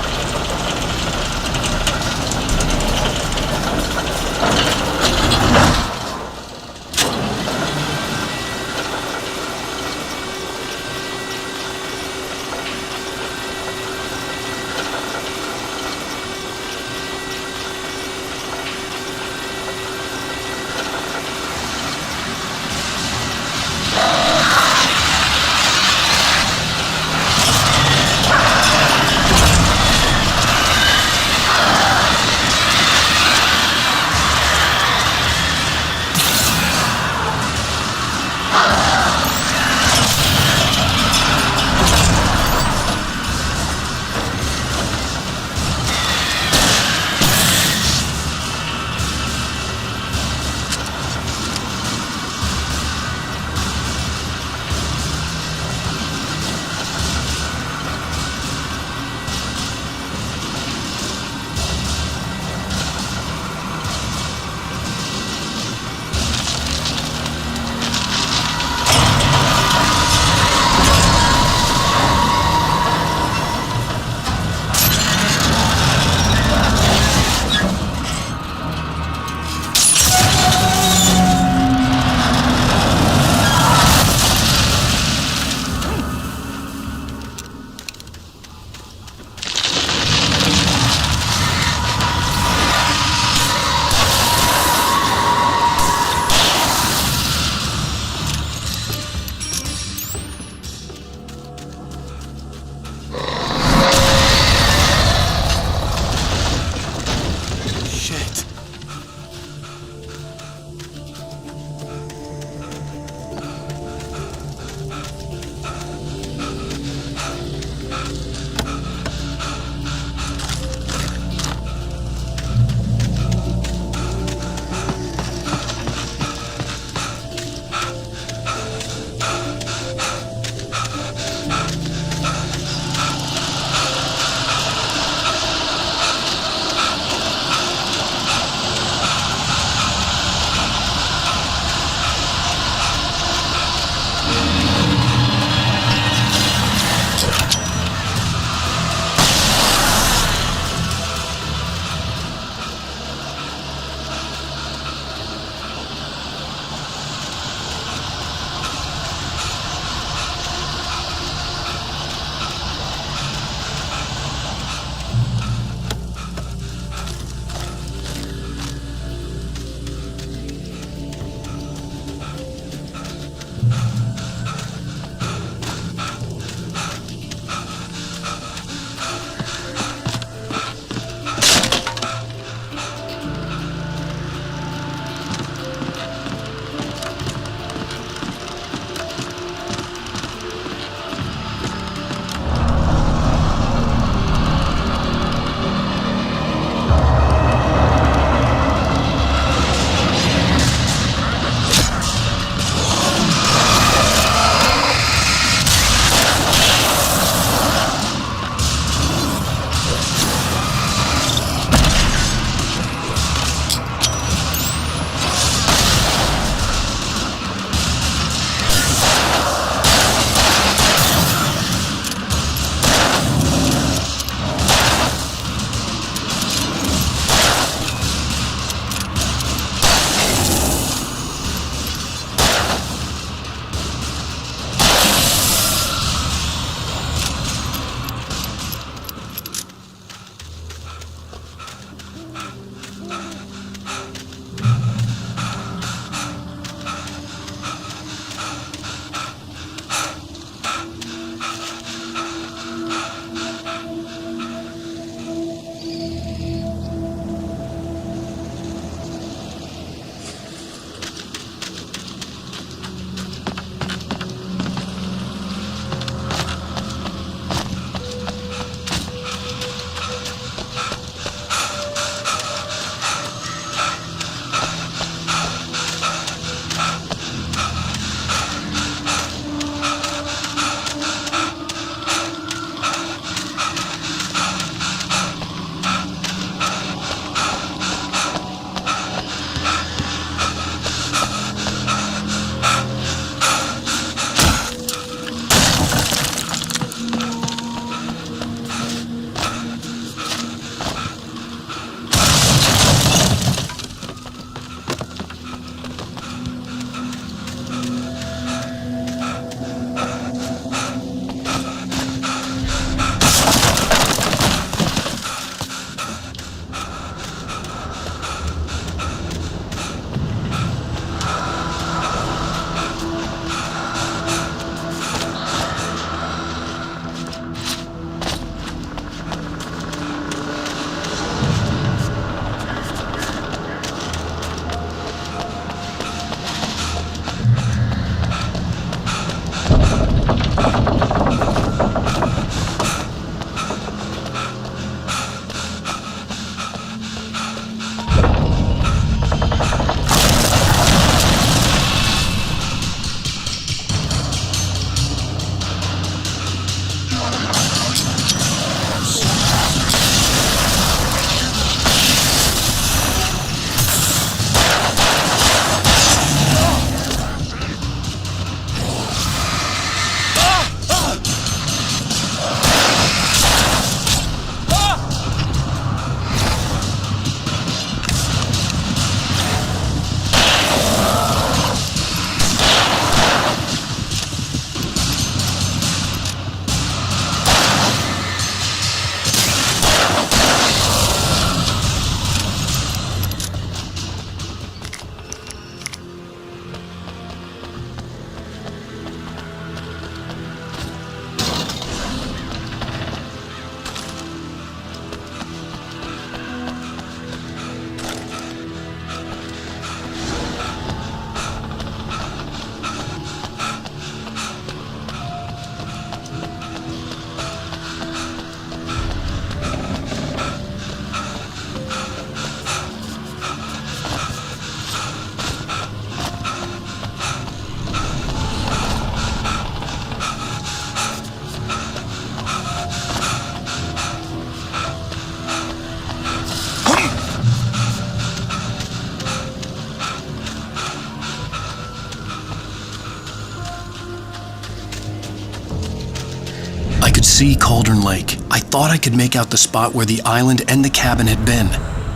could see Cauldron Lake. I thought I could make out the spot where the island and the cabin had been.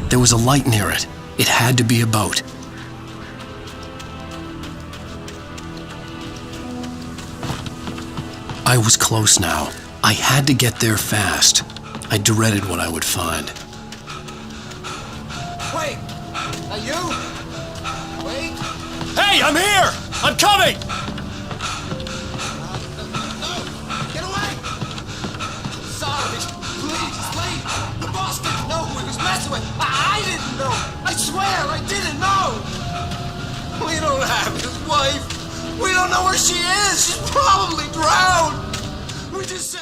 There was a light near it. It had to be a boat. I was close now. I had to get there fast. I dreaded what I would find. Wait! Are you? Wait! Hey, I'm here! I'm coming! Get away! Sorry. Please, leave. The boss didn't know who he was messing with. I didn't know. I swear I didn't know. We don't have his wife. We don't know where she is. She's probably drowned. We just said...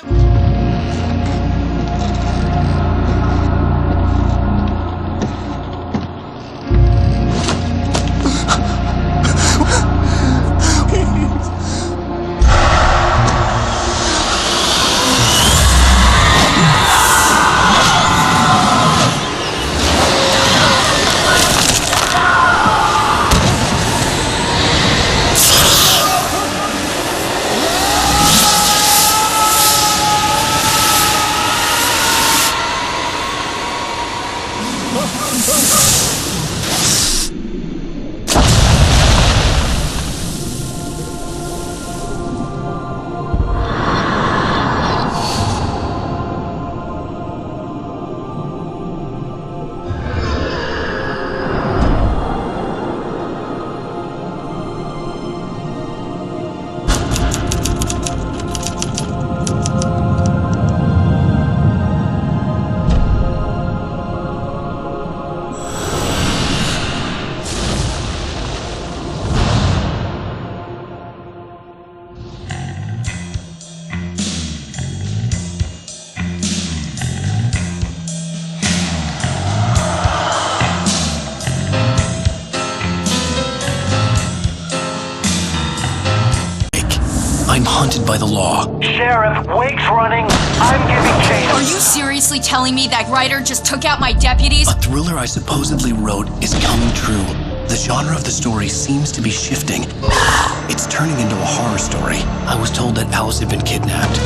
I'm hunted by the law. Sheriff, Wake's running. I'm giving chase. Are you seriously telling me that writer just took out my deputies? A thriller I supposedly wrote is coming true. The genre of the story seems to be shifting. It's turning into a horror story. I was told that Alice had been kidnapped,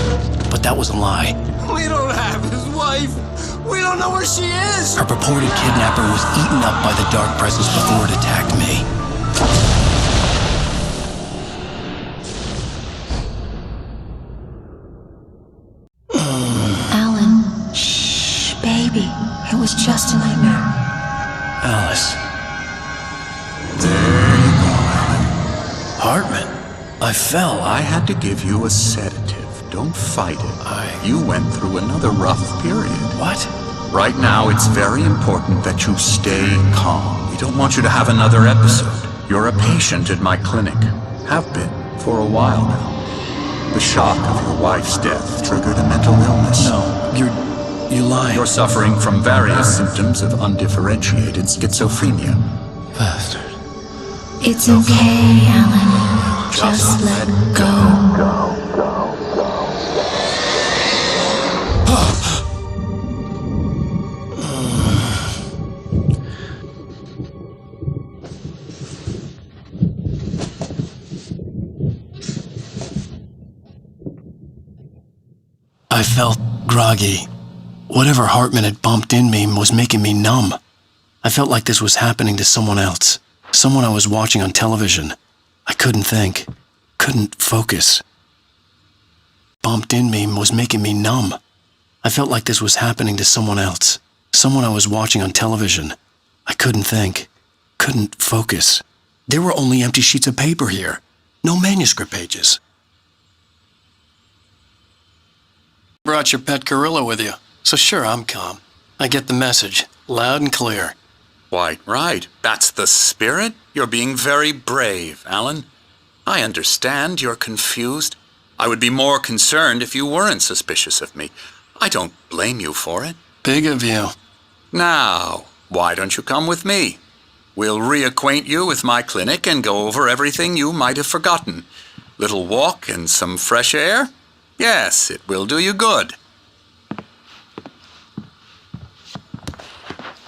but that was a lie. We don't have his wife. We don't know where she is. Her purported kidnapper was eaten up by the dark presence before it attacked me. Alan, shh, baby. It was just a nightmare. Alice. There you go, Alan. Hartman. I fell. I had to give you a sedative. Don't fight it. You went through another rough period. What? Right now, it's very important that you stay calm. We don't want you to have another episode. You're a patient at my clinic. Have been for a while now. The shock of your wife's death triggered a mental illness. No, you lie. You're suffering from various symptoms of undifferentiated schizophrenia. Bastard. It's okay, Alan. Just let go. I felt groggy. Whatever Hartman had bumped in me was making me numb. I felt like this was happening to someone else. Someone I was watching on television. I couldn't think. Couldn't focus. Bumped in me was making me numb. I felt like this was happening to someone else. Someone I was watching on television. I couldn't think. Couldn't focus. There were only empty sheets of paper here. No manuscript pages. Brought your pet gorilla with you, so sure, I'm calm. I get the message, loud and clear. Quite right. That's the spirit. You're being very brave, Alan. I understand you're confused. I would be more concerned if you weren't suspicious of me. I don't blame you for it. Big of you. Now, why don't you come with me? We'll reacquaint you with my clinic and go over everything you might have forgotten. Little walk and some fresh air? Yes, it will do you good.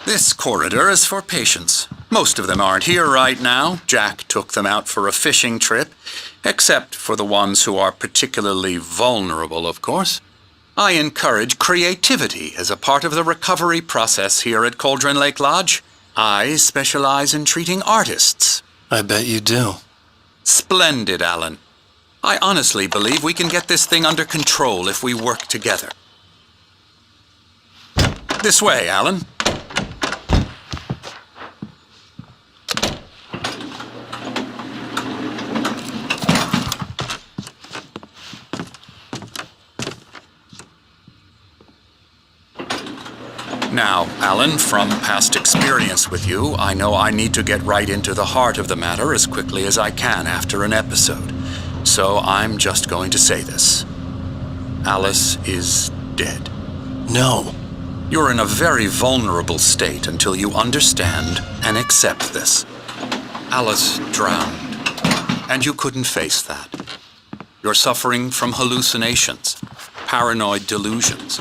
This corridor is for patients. Most of them aren't here right now. Jack took them out for a fishing trip, except for the ones who are particularly vulnerable, of course. I encourage creativity as a part of the recovery process here at Cauldron Lake Lodge. I specialize in treating artists. I bet you do. Splendid, Alan. I honestly believe we can get this thing under control if we work together. This way, Alan. Now, Alan, from past experience with you, I know I need to get right into the heart of the matter as quickly as I can after an episode. So I'm just going to say this. Alice is dead. No. You're in a very vulnerable state until you understand and accept this. Alice drowned, and you couldn't face that. You're suffering from hallucinations, paranoid delusions,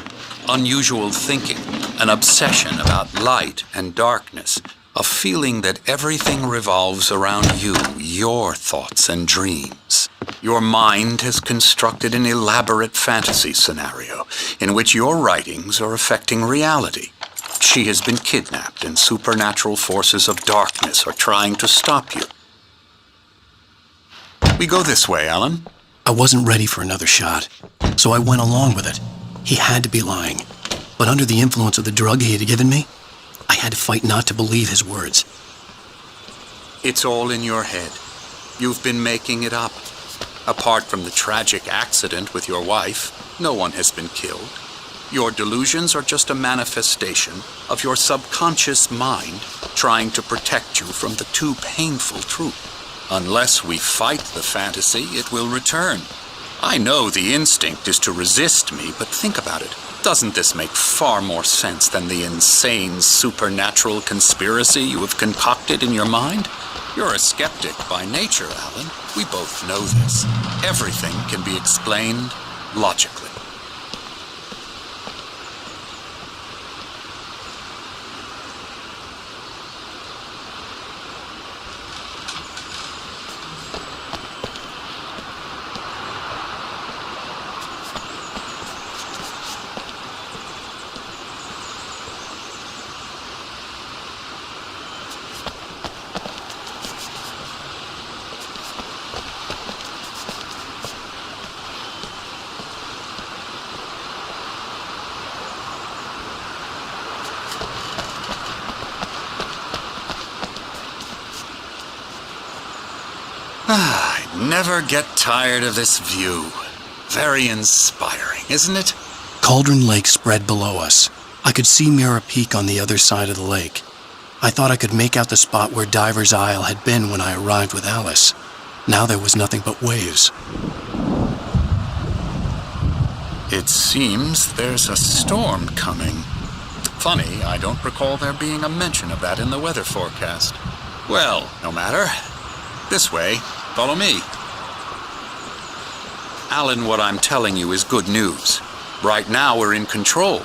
unusual thinking, an obsession about light and darkness, a feeling that everything revolves around you, your thoughts and dreams. Your mind has constructed an elaborate fantasy scenario in which your writings are affecting reality. She has been kidnapped and supernatural forces of darkness are trying to stop you. We go this way, Alan. I wasn't ready for another shot, so I went along with it. He had to be lying. But under the influence of the drug he had given me, I had to fight not to believe his words. It's all in your head. You've been making it up. Apart from the tragic accident with your wife, no one has been killed. Your delusions are just a manifestation of your subconscious mind trying to protect you from the too painful truth. Unless we fight the fantasy, it will return. I know the instinct is to resist me, but think about it. Doesn't this make far more sense than the insane supernatural conspiracy you have concocted in your mind? You're a skeptic by nature, Alan. We both know this. Everything can be explained logically. I never get tired of this view. Very inspiring, isn't it? Cauldron Lake spread below us. I could see Mirror Peak on the other side of the lake. I thought I could make out the spot where Diver's Isle had been when I arrived with Alice. Now there was nothing but waves. It seems there's a storm coming. Funny, I don't recall there being a mention of that in the weather forecast. Well, no matter. This way. Follow me. Alan, what I'm telling you is good news. Right now we're in control.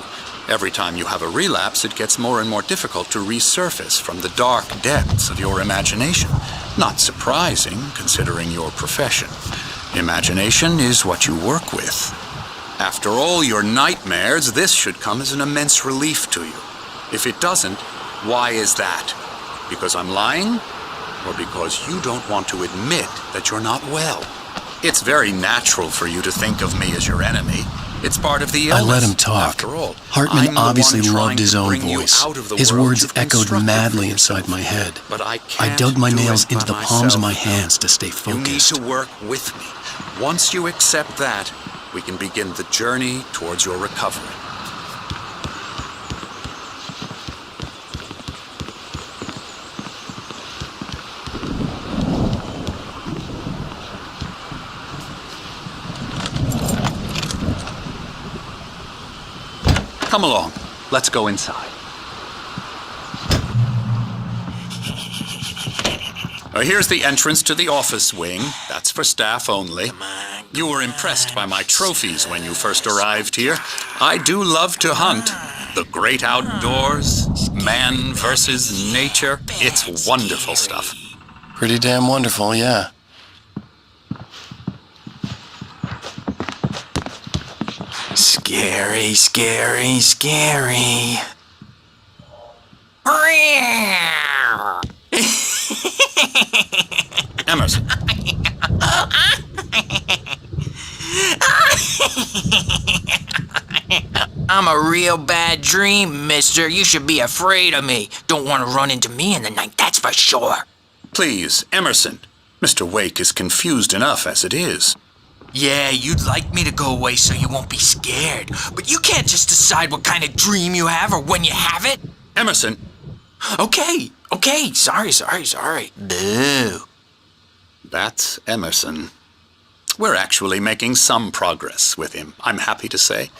Every time you have a relapse, it gets more and more difficult to resurface from the dark depths of your imagination. Not surprising, considering your profession. Imagination is what you work with. After all your nightmares, this should come as an immense relief to you. If it doesn't, why is that? Because I'm lying? Or because you don't want to admit that you're not well? It's very natural for you to think of me as your enemy. It's part of the illness. I let him talk. After all, Hartman obviously loved his own bring you voice. out of the His world words you've echoed constructed madly for inside my head. But I I dug my can't do nails it into by the palms of my myself. hands to stay focused. You need to work with me. Once you accept that, we can begin the journey towards your recovery. Come along. Let's go inside. Here's the entrance to the office wing. That's for staff only. You were impressed by my trophies when you first arrived here. I do love to hunt. The great outdoors, man versus nature. It's wonderful stuff. Pretty damn wonderful, yeah. Scary, scary, scary. Emerson. I'm a real bad dream, mister. You should be afraid of me. Don't want to run into me in the night, that's for sure. Please, Emerson. Mr. Wake is confused enough as it is. Yeah, you'd like me to go away so you won't be scared. But you can't just decide what kind of dream you have or when you have it. Emerson. Okay. Sorry. Boo. That's Emerson. We're actually making some progress with him, I'm happy to say.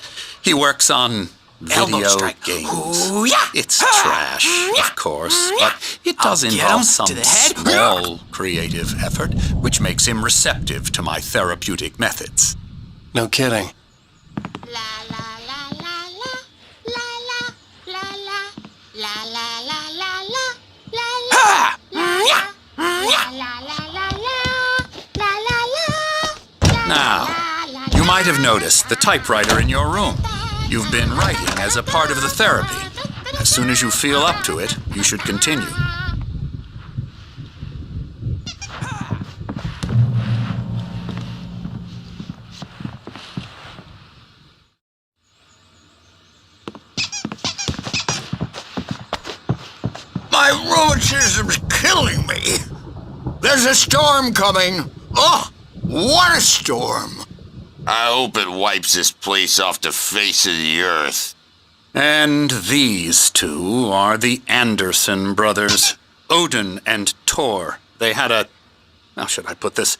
He works on video games. Ooh, yeah. It's trash, of course, but it does involve some small creative effort, which makes him receptive to my therapeutic methods. No kidding. Now, you might have noticed the typewriter in your room. You've been writing as a part of the therapy. As soon as you feel up to it, you should continue. My rheumatism's killing me. There's a storm coming. Oh, what a storm. I hope it wipes this place off the face of the earth. And these two are the Anderson brothers, Odin and Thor. They had how should I put this?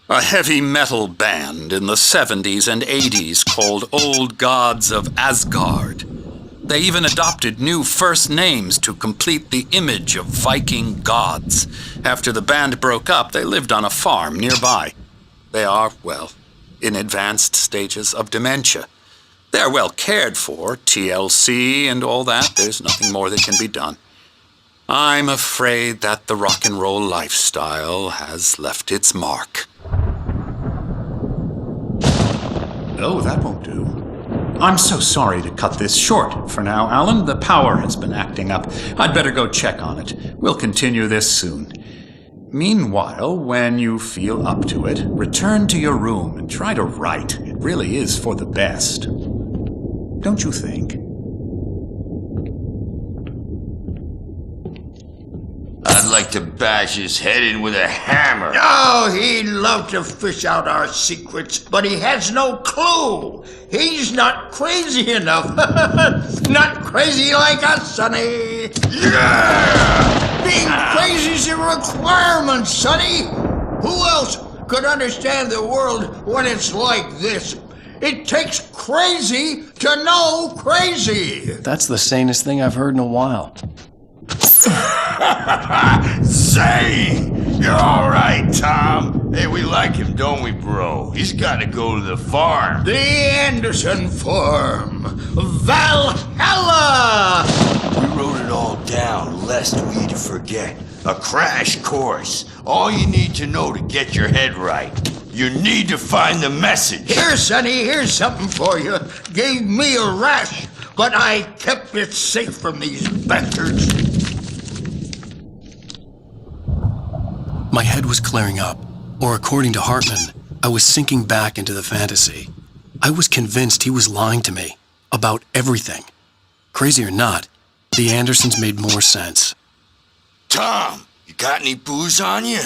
A heavy metal band in the 70s and 80s called Old Gods of Asgard. They even adopted new first names to complete the image of Viking gods. After the band broke up, they lived on a farm nearby. They are, well, in advanced stages of dementia. They're well cared for, TLC and all that. There's nothing more that can be done. I'm afraid that the rock and roll lifestyle has left its mark. Oh, that won't do. I'm so sorry to cut this short for now, Alan. The power has been acting up. I'd better go check on it. We'll continue this soon. Meanwhile, when you feel up to it, return to your room and try to write. It really is for the best. Don't you think? I'd like to bash his head in with a hammer. Oh, he'd love to fish out our secrets, but he has no clue. He's not crazy enough. Not crazy like us, Sonny. Yeah! Being crazy's a requirement, Sonny. Who else could understand the world when it's like this? It takes crazy to know crazy. That's the sanest thing I've heard in a while. Say, you're all right, Tom. Hey, we like him, don't we, bro? He's got to go to the farm. The Anderson farm. Valhalla! We wrote it all down, lest we'd forget. A crash course. All you need to know to get your head right. You need to find the message. Here, Sonny, here's something for you. Gave me a rash, but I kept it safe from these bastards. My head was clearing up, or according to Hartman, I was sinking back into the fantasy. I was convinced he was lying to me about everything. Crazy or not, the Andersons made more sense. Tom, you got any booze on you?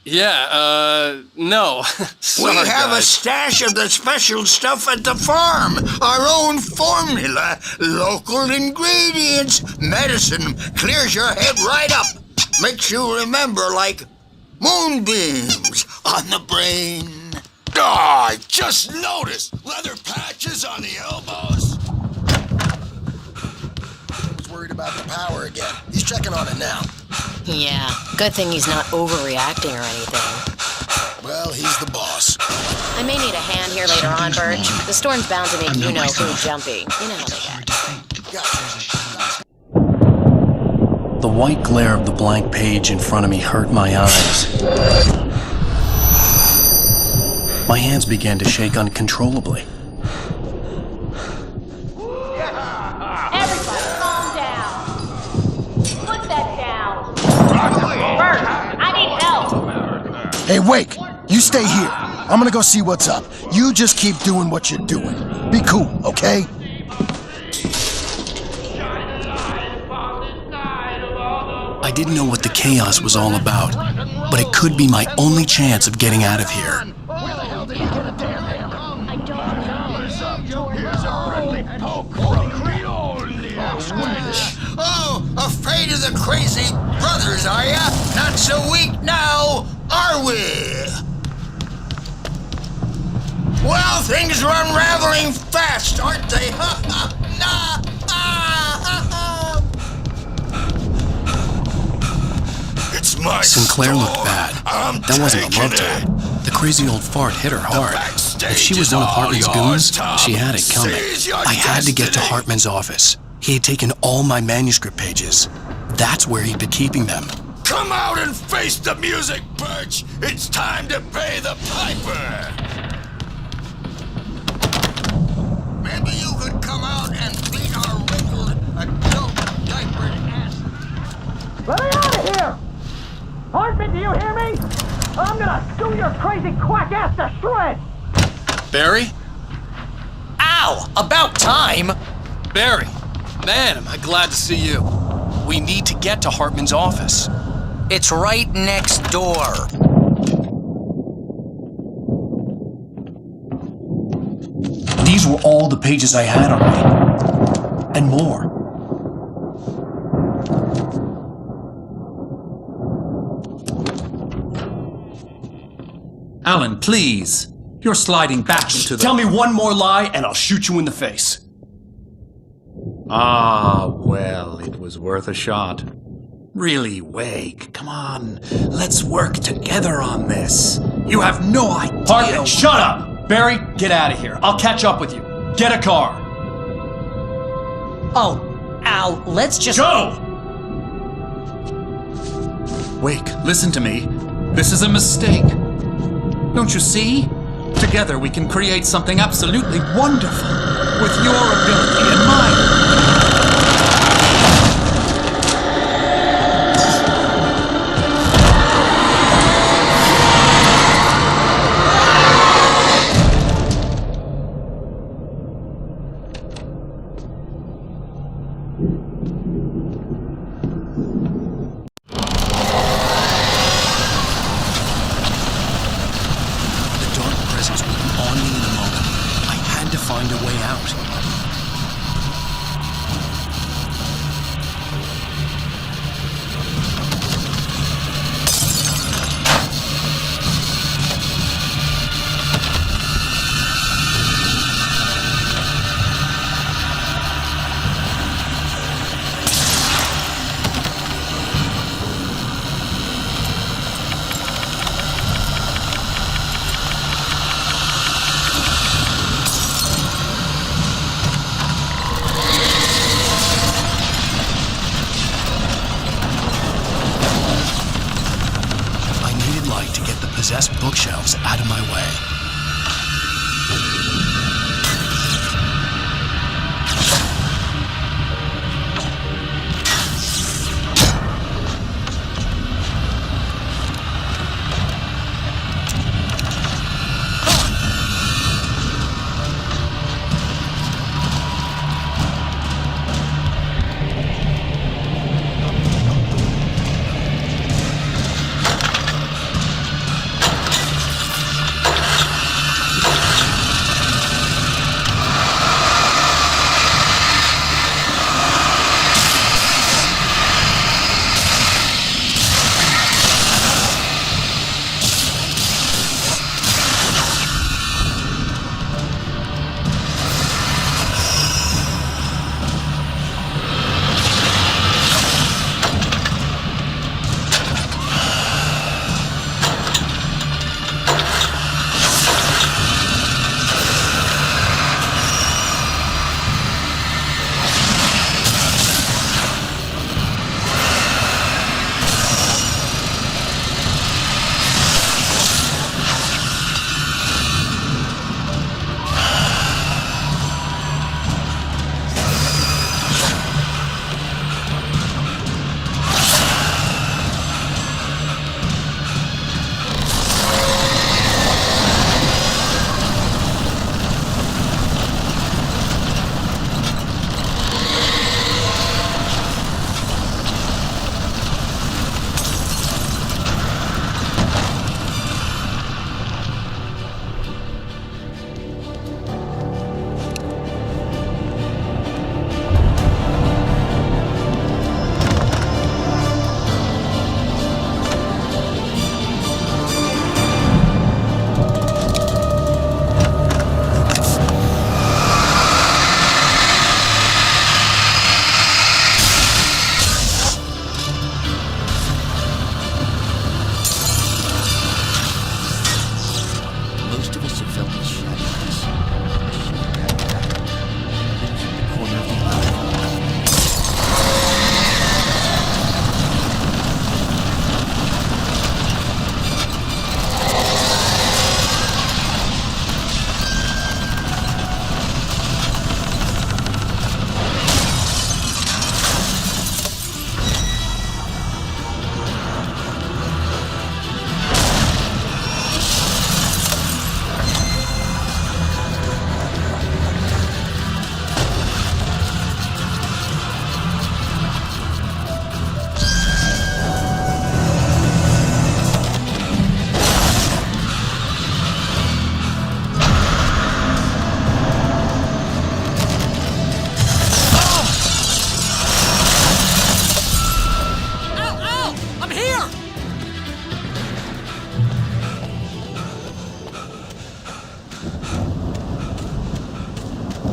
Yeah, no. Sorry, we have guys. a stash of the special stuff at the farm. Our own formula, local ingredients. Medicine clears your head right up. Makes you remember like moonbeams on the brain. Oh, I just noticed. Leather patches on the elbows. He's worried about the power again. He's checking on it now. Yeah, good thing he's not overreacting or anything. Well, he's the boss. I may need a hand here later on, Birch. The storm's bound to make you-know-who jumpy. You know how they get. The white glare of the blank page in front of me hurt my eyes. My hands began to shake uncontrollably. Hey, Wake, you stay here. I'm gonna go see what's up. You just keep doing what you're doing. Be cool, okay? I didn't know what the chaos was all about, but it could be my only chance of getting out of here. Oh, afraid of the crazy brothers, are ya? Not so weak now, are we? Well, things are unraveling fast, aren't they? It's my Sinclair looked store. bad. I'm That wasn't a love taking tap. The crazy old fart hit her hard. If she was one of Hartman's goons, she had it coming. I had to get to Hartman's office. He had taken all my manuscript pages. That's where he'd been keeping them. Come out and face the music, Birch! It's time to pay the piper! Maybe you could come out and beat our wrinkled, adult diapered ass. Let me out of here! Hartman, do you hear me? I'm gonna sue your crazy quack ass to shreds! Barry? Ow! About time! Barry! Man, am I glad to see you. We need to get to Hartman's office. It's right next door. These were all the pages I had on me. And more. Alan, please. You're sliding back into the... Tell me one more lie and I'll shoot you in the face. Ah, well, it was worth a shot. Really, Wake, come on. Let's work together on this. You have no idea... Hartman, shut up! Barry, get out of here. I'll catch up with you. Get a car. Oh, Al, let's just... Go! Wake, listen to me. This is a mistake. Don't you see? Together we can create something absolutely wonderful. With your ability and mine.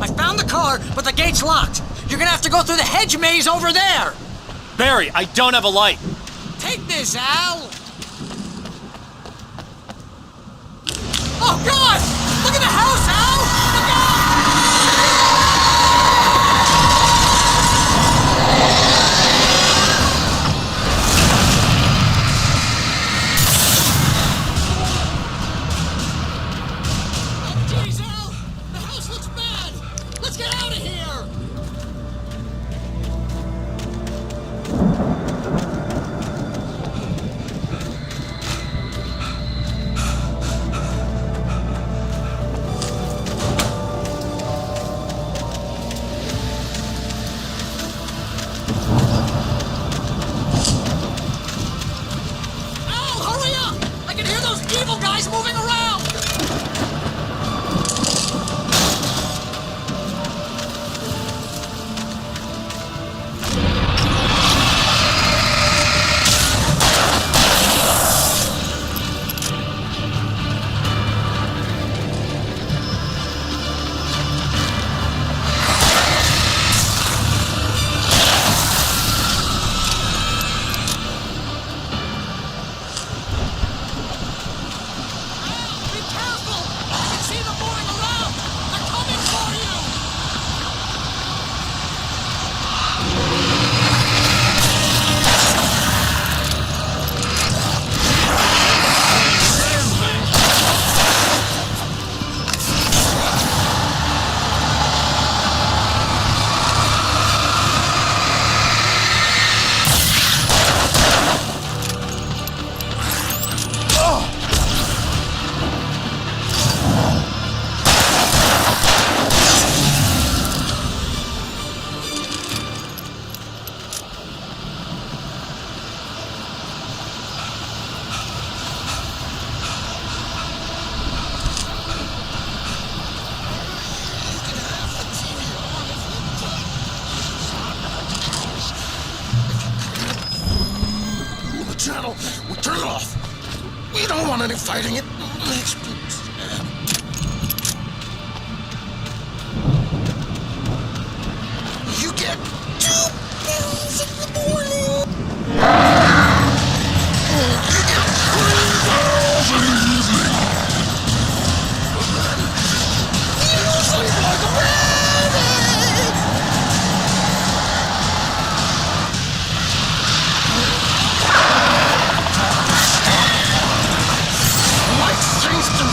I found the car, but the gate's locked. You're gonna have to go through the hedge maze over there. Barry, I don't have a light. Take this, Al. Oh, God! Look at the house, Al! Look out! Jeez, Al! The house looks bad! Let's get out of here! Evil guys moving around! Channel. We turn it off. We don't want any fighting. It makes me sad. You get 2 pills in the morning. You get 3 pills in the evening. You sleep like a baby. Seems to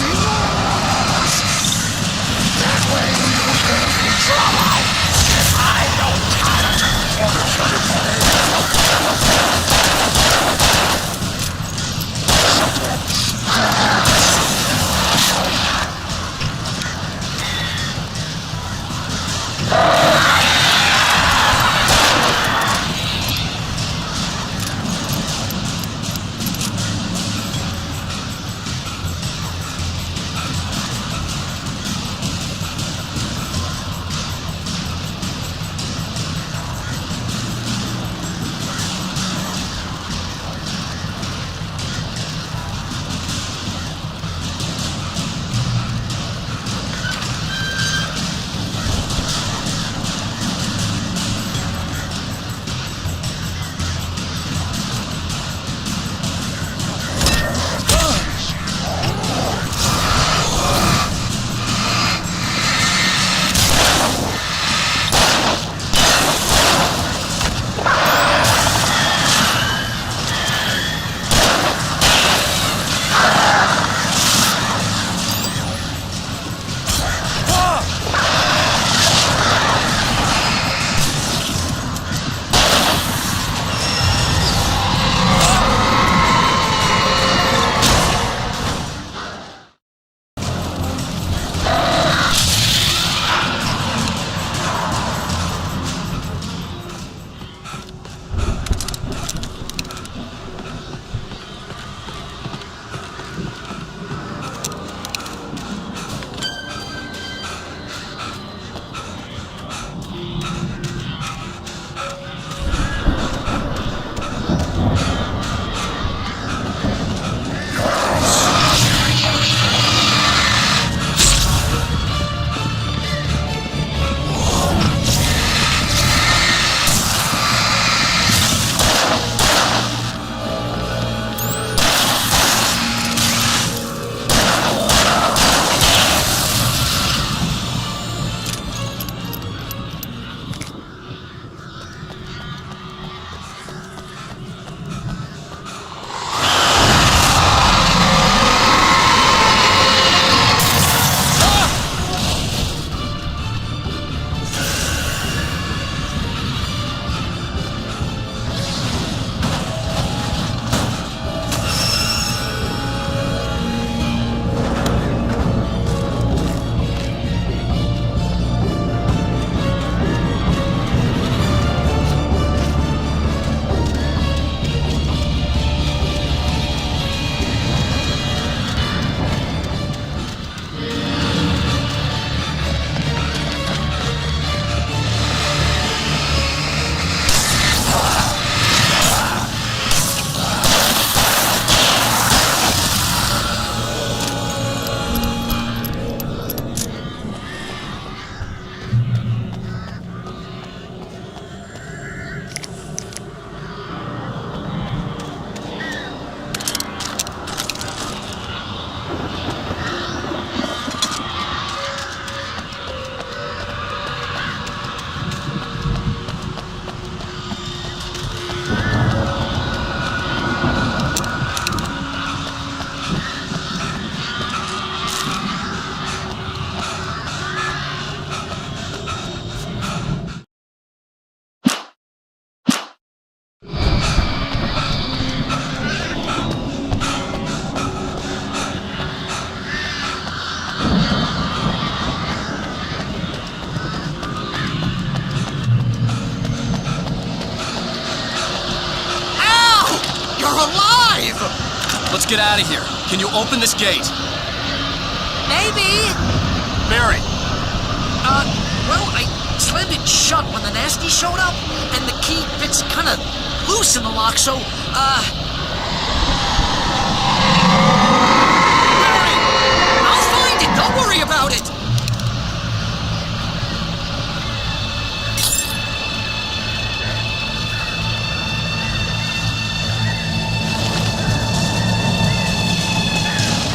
get out of here. Can you open this gate? Maybe. Barry! Well, I slammed it shut when the nasty showed up, and the key fits kind of loose in the lock, so, Barry! I'll find it, don't worry about it!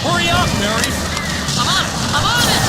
Hurry up, Barry! I'm on it!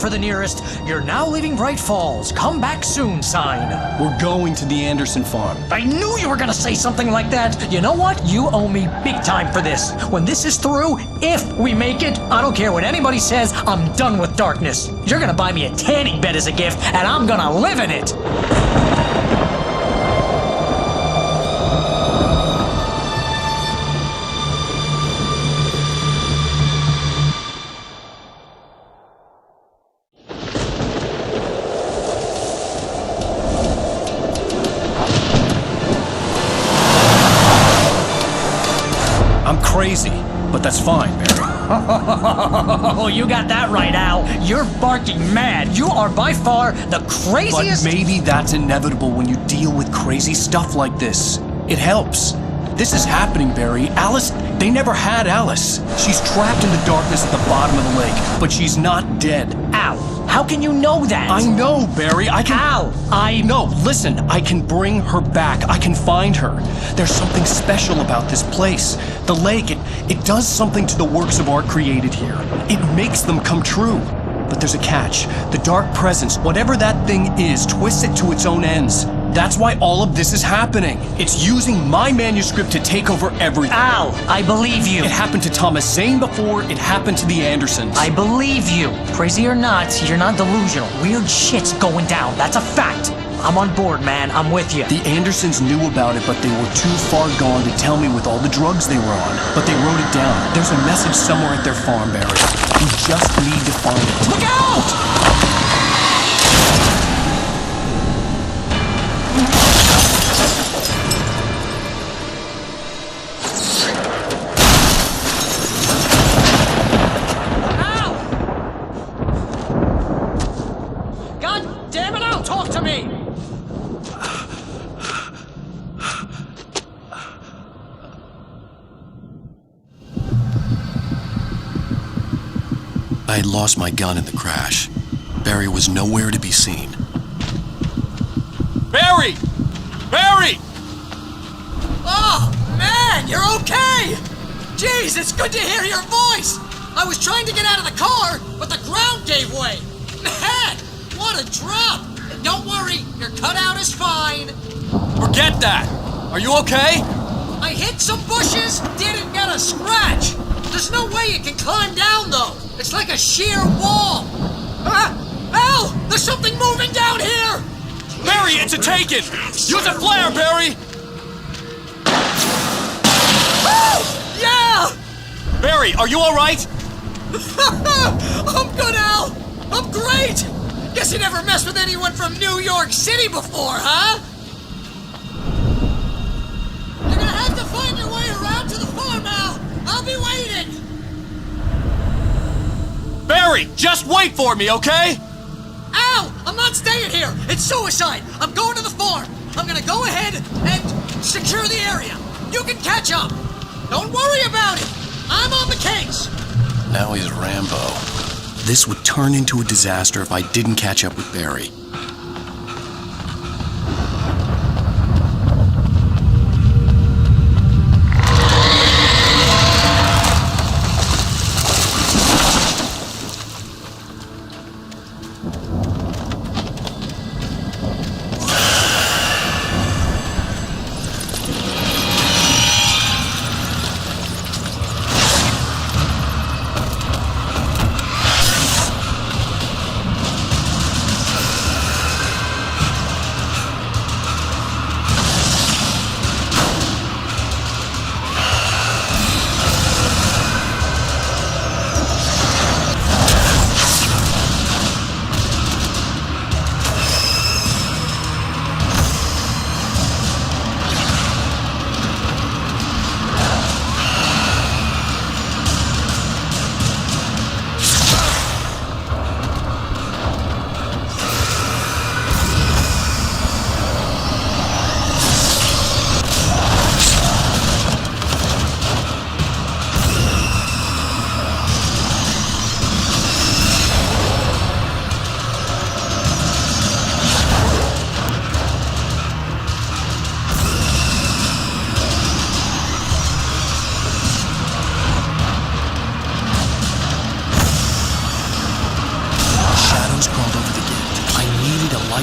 For the nearest, "You're now leaving Bright Falls. Come back soon" sign. We're going to the Anderson farm. I knew you were gonna say something like that. You know what? You owe me big time for this. When this is through, if we make it, I don't care what anybody says, I'm done with darkness. You're gonna buy me a tanning bed as a gift, and I'm gonna live in it. Crazy, but that's fine, Barry. Oh, you got that right, Al. You're barking mad. You are by far the craziest... But maybe that's inevitable when you deal with crazy stuff like this. It helps. This is happening, Barry. Alice, they never had Alice. She's trapped in the darkness at the bottom of the lake, but she's not dead. Al, how can you know that? I know, Barry. I can... Al, No, listen. I can bring her back. I can find her. There's something special about this place. The lake, it does something to the works of art created here. It makes them come true. But there's a catch. The dark presence, whatever that thing is, twists it to its own ends. That's why all of this is happening. It's using my manuscript to take over everything. Al, I believe you. It happened to Thomas Zane before, it happened to the Andersons. I believe you. Crazy or not, you're not delusional. Weird shit's going down. That's a fact. I'm on board, man. I'm with you. The Andersons knew about it, but they were too far gone to tell me with all the drugs they were on. But they wrote it down. There's a message somewhere at their farm, Barry. We just need to find it. Look out! I had lost my gun in the crash. Barry was nowhere to be seen. Barry! Barry! Oh, man, you're okay! Jeez, it's good to hear your voice! I was trying to get out of the car, but the ground gave way! Man, what a drop! Don't worry, your cutout is fine. Forget that! Are you okay? I hit some bushes, didn't get a scratch! There's no way you can climb down, though! It's like a sheer wall! Al! There's something moving down here! Barry, it's a take-it! Use a flare, Barry! Oh! Yeah! Barry, are you alright? I'm good, Al! I'm great! Guess you never messed with anyone from New York City before, huh? You're gonna have to be waiting! Barry, just wait for me, okay? Al! I'm not staying here! It's suicide! I'm going to the farm! I'm gonna go ahead and secure the area! You can catch up! Don't worry about it! I'm on the case! Now he's Rambo. This would turn into a disaster if I didn't catch up with Barry.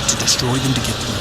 To destroy them to get through.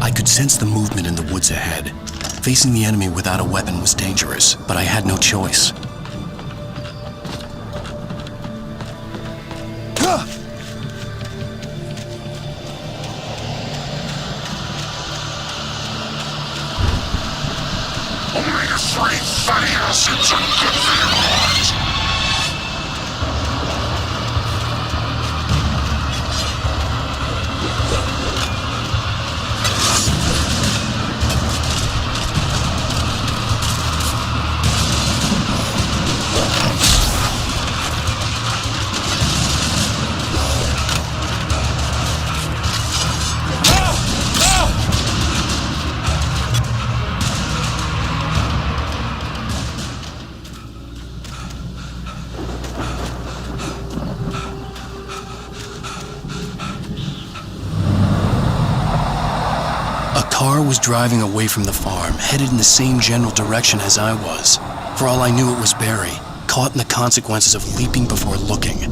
I could sense the movement in the woods ahead. Facing the enemy without a weapon was dangerous, but I had no choice. Only a sweet, sunny essence and good for your heart. A car was driving away from the farm, headed in the same general direction as I was. For all I knew, it was Barry, caught in the consequences of leaping before looking.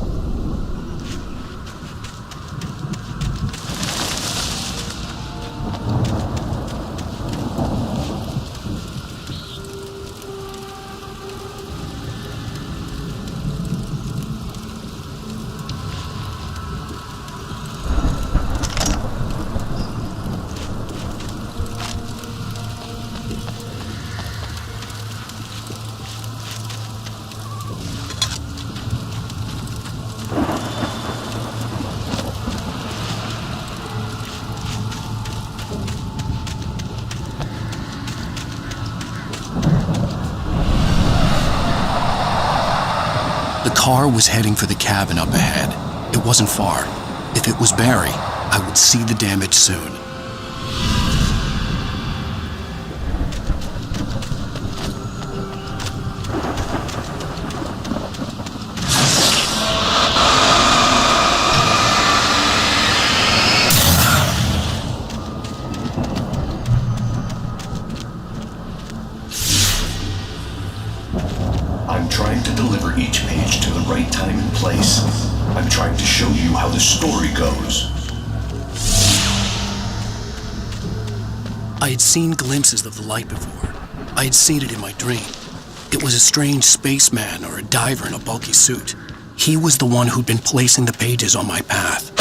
The car was heading for the cabin up ahead. It wasn't far. If it was Barry, I would see the damage soon. each page to the right time and place. I'm trying to show you how the story goes. I had seen glimpses of the light before. I had seen it in my dream. It was a strange spaceman or a diver in a bulky suit. He was the one who'd been placing the pages on my path.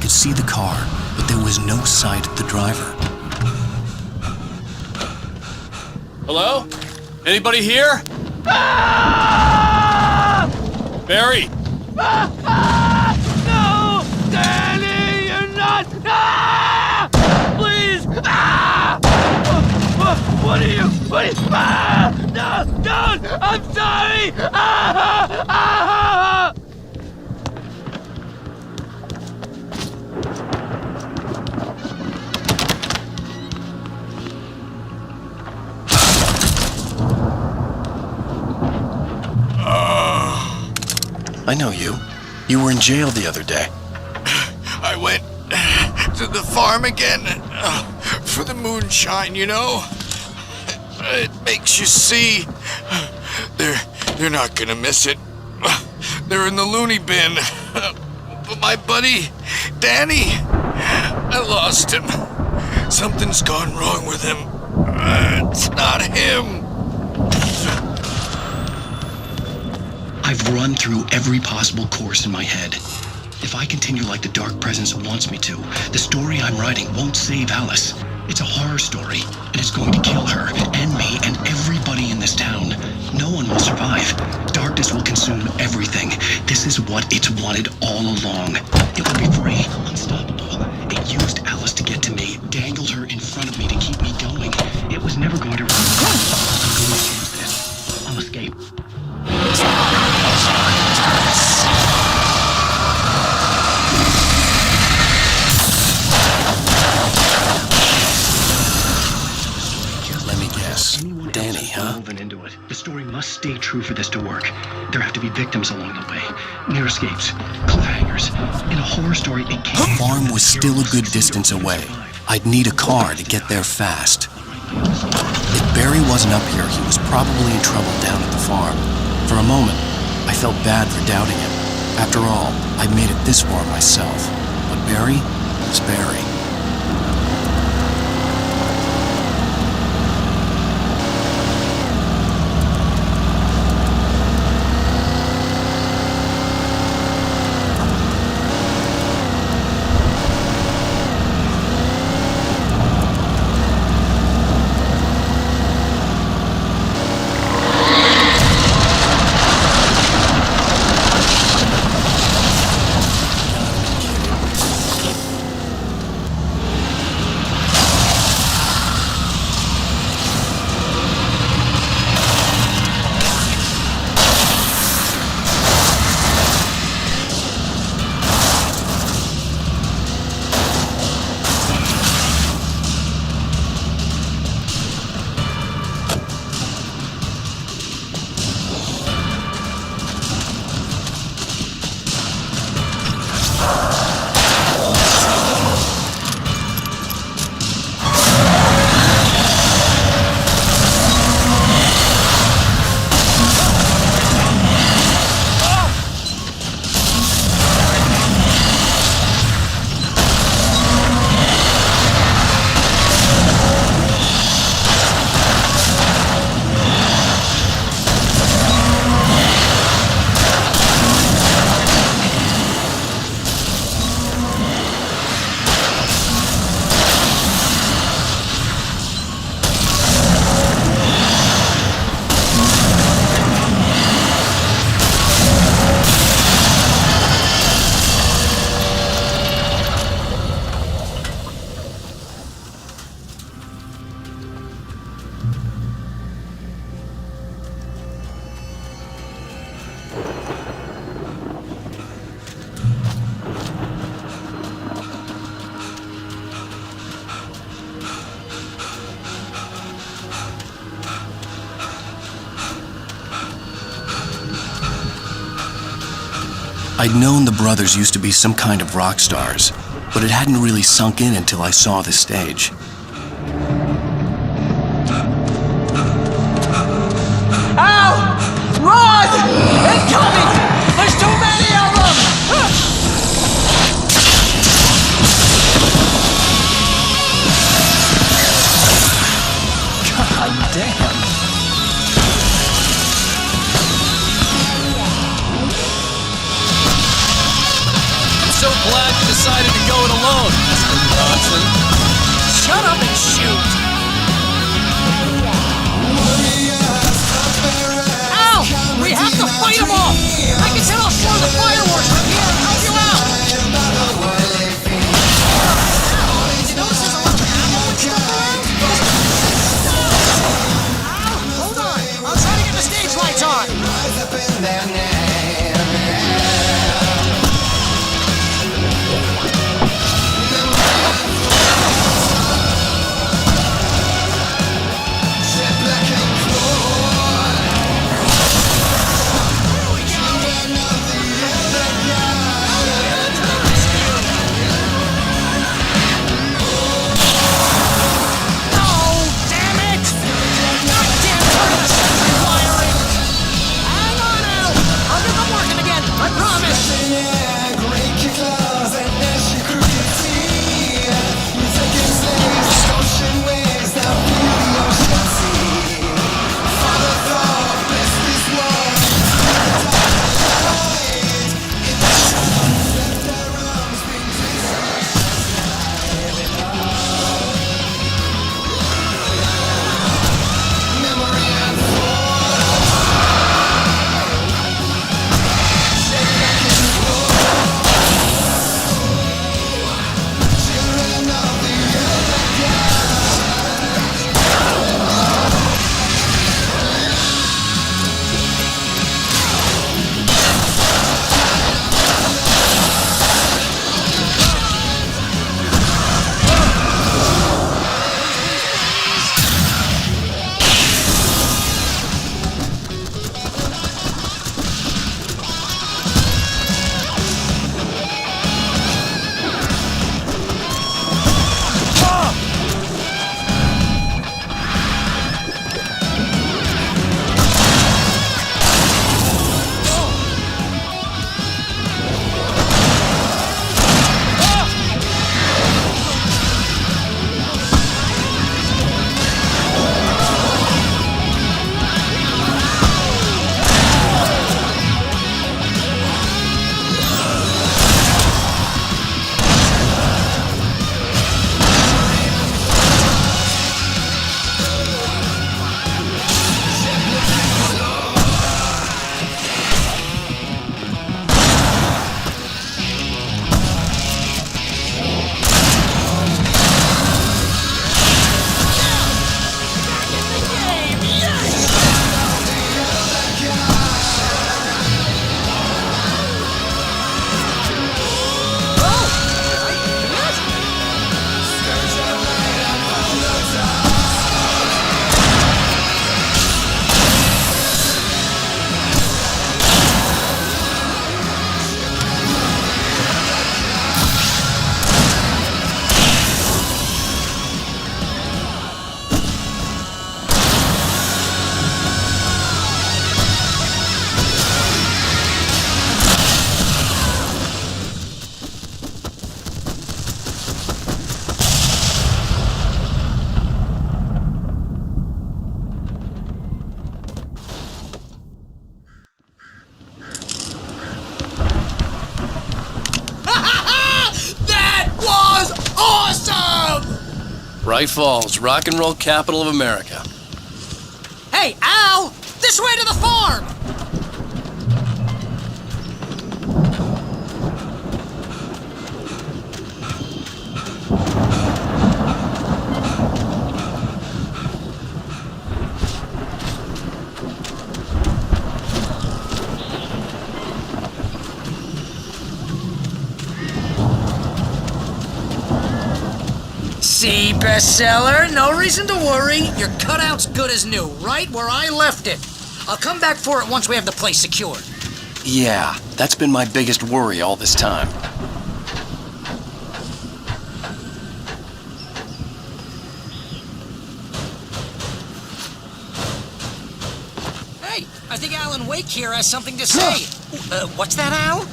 See the car, but there was no sight of the driver. Hello? Anybody here? Barry! No! Danny, you're not! Please! What are you? No! Don't! I'm sorry! I know you. You were in jail the other day. I went to the farm again for the moonshine, you know? It makes you see. They're not gonna miss it. They're in the loony bin. But my buddy, Danny, I lost him. Something's gone wrong with him. It's not him. I've run through every possible course in my head. If I continue like the Dark Presence wants me to, the story I'm writing won't save Alice. It's a horror story, and it's going to kill her, and me, and everybody in this town. No one will survive. Darkness will consume everything. This is what it's wanted all along. It will be free, unstoppable. It used Alice to get to me, dangled her in front of me to keep me going. It was never going to run. I'm going to change this. I'll escape. Let me guess. Danny, huh? Woven into it. The story must stay true for this to work. There have to be victims along the way. Near escapes. Cliffhangers. In a horror story, it can't... The farm was still a good distance away. I'd need a car to get there fast. If Barry wasn't up here, he was probably in trouble down at the farm. For a moment, I felt bad for doubting him. After all, I'd made it this far myself. But Barry was Barry. I'd known the brothers used to be some kind of rock stars, but it hadn't really sunk in until I saw the stage. Ow! Run! Incoming! There's too many of them! God damn. I'm so glad you decided to go it alone, Mr. Johnson. Shut up and shoot! Ow! We have to fight them all! I can set off more of the fireworks from here and help you out! Did you notice there's a lot of ammo and stuff around? Ow! Hold on! I'll try to get the stage lights on! Bright Falls, rock and roll capital of America. Hey, Al! This way to the farm! See, bestseller, no reason to worry. Your cutout's good as new, right where I left it. I'll come back for it once we have the place secured. Yeah, that's been my biggest worry all this time. Hey, I think Alan Wake here has something to say. What's that, Al?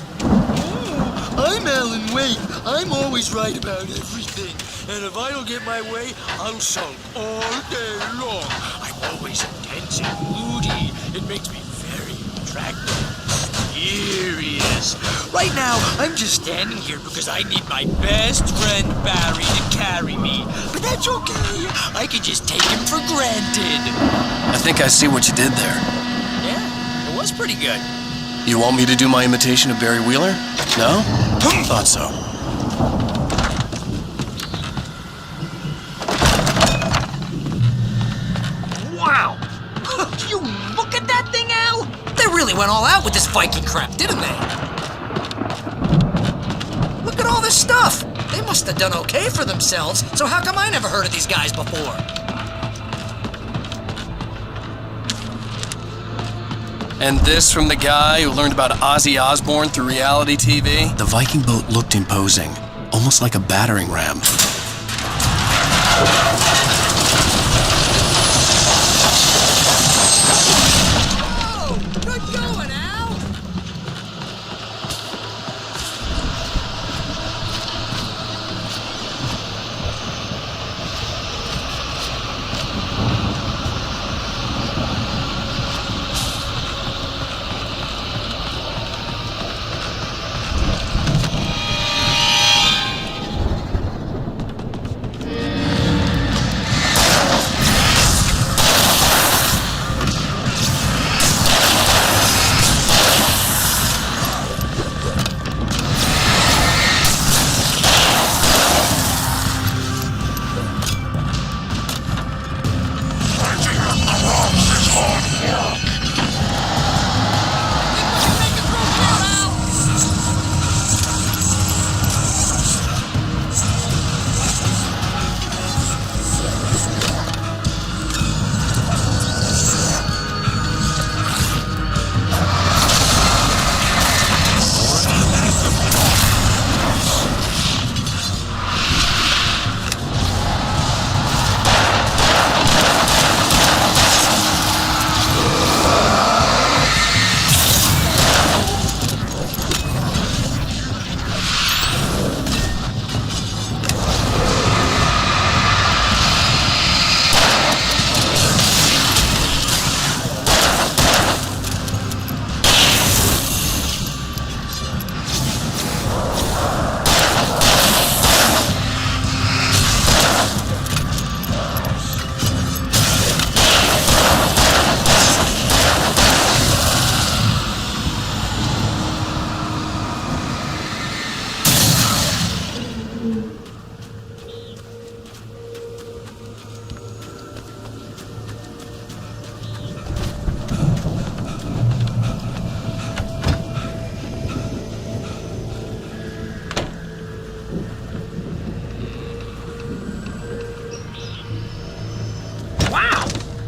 I'm Alan Wake. I'm always right about everything. And if I don't get my way, I'll sulk all day long. I'm always intense and moody. It makes me very attractive and mysterious. Right now, I'm just standing here because I need my best friend Barry to carry me. But that's okay. I can just take him for granted. I think I see what you did there. Yeah, it was pretty good. You want me to do my imitation of Barry Wheeler? No? Thought so. Wow! You look at that thing, Al! They really went all out with this Viking crap, didn't they? Look at all this stuff! They must have done okay for themselves, so how come I never heard of these guys before? And this from the guy who learned about Ozzy Osbourne through reality TV? The Viking boat looked imposing, almost like a battering ram. Good going, Al!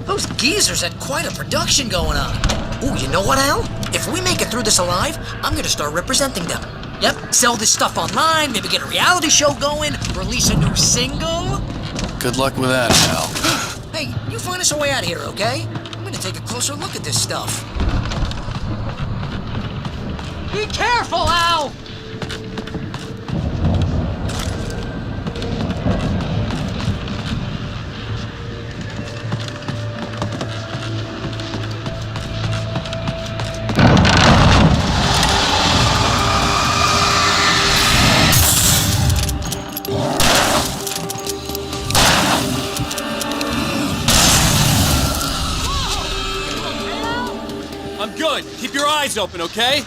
Those geezers had quite a production going on. Ooh, you know what, Al? If we make it through this alive, I'm gonna start representing them. Yep, sell this stuff online, maybe get a reality show going, release a new single. Good luck with that, Al. Hey, you find us a way out of here, okay? I'm gonna take a closer look at this stuff. Be careful, Al! I'm good. Keep your eyes open, okay?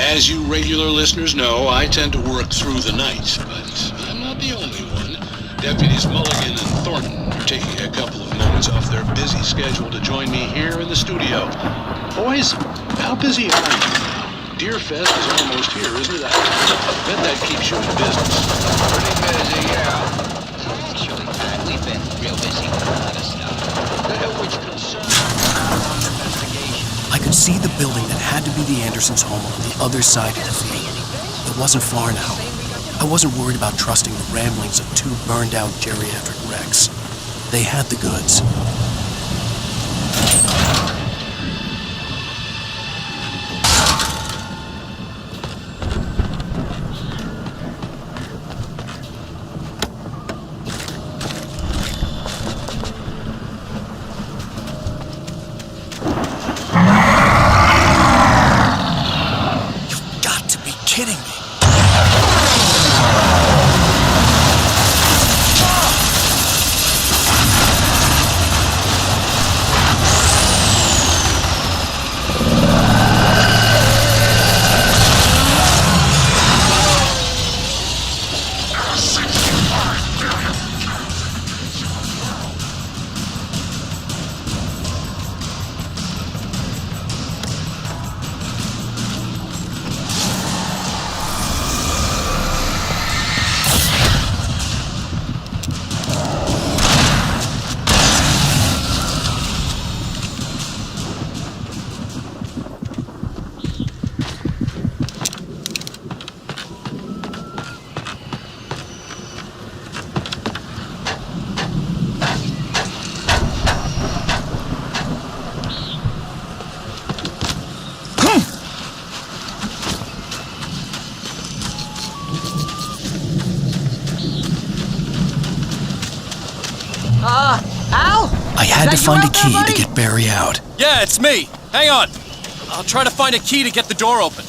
As you regular listeners know, I tend to work through the night, but I'm not the only one. Deputies Mulligan and Thornton are taking a couple of moments off their busy schedule to join me here in the studio. Boys, how busy are you now? Deerfest is almost here, isn't it? I bet that keeps you in business. Pretty busy, yeah. Actually, Pat, we've been real busy with a lot of stuff. Which concerns our investigation. I could see the building that had to be the Andersons' home on the other side of the field. It wasn't far now. I wasn't worried about trusting the ramblings of two burned-out geriatric wrecks. They had the goods. You've got to be kidding me. Al? I had to find a key to get Barry out. Yeah, it's me. Hang on. I'll try to find a key to get the door open.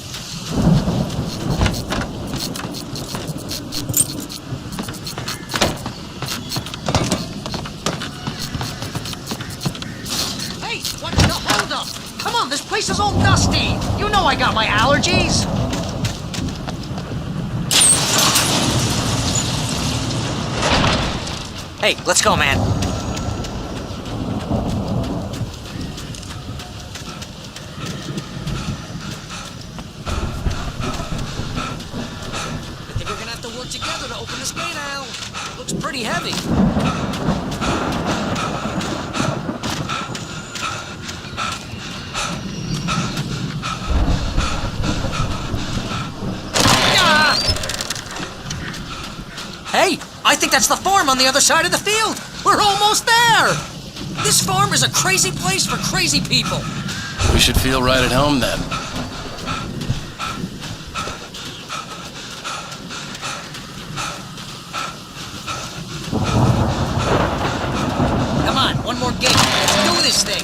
Hey, what the hold up? Come on, this place is all dusty. You know I got my allergies. Hey, let's go, man. I think we're gonna have to work together to open this gate, Al. It looks pretty heavy. Hey, I think that's the farm on the other side of the field. We're almost there. This farm is a crazy place for crazy people. We should feel right at home then. Come on, one more gate. Let's do this thing.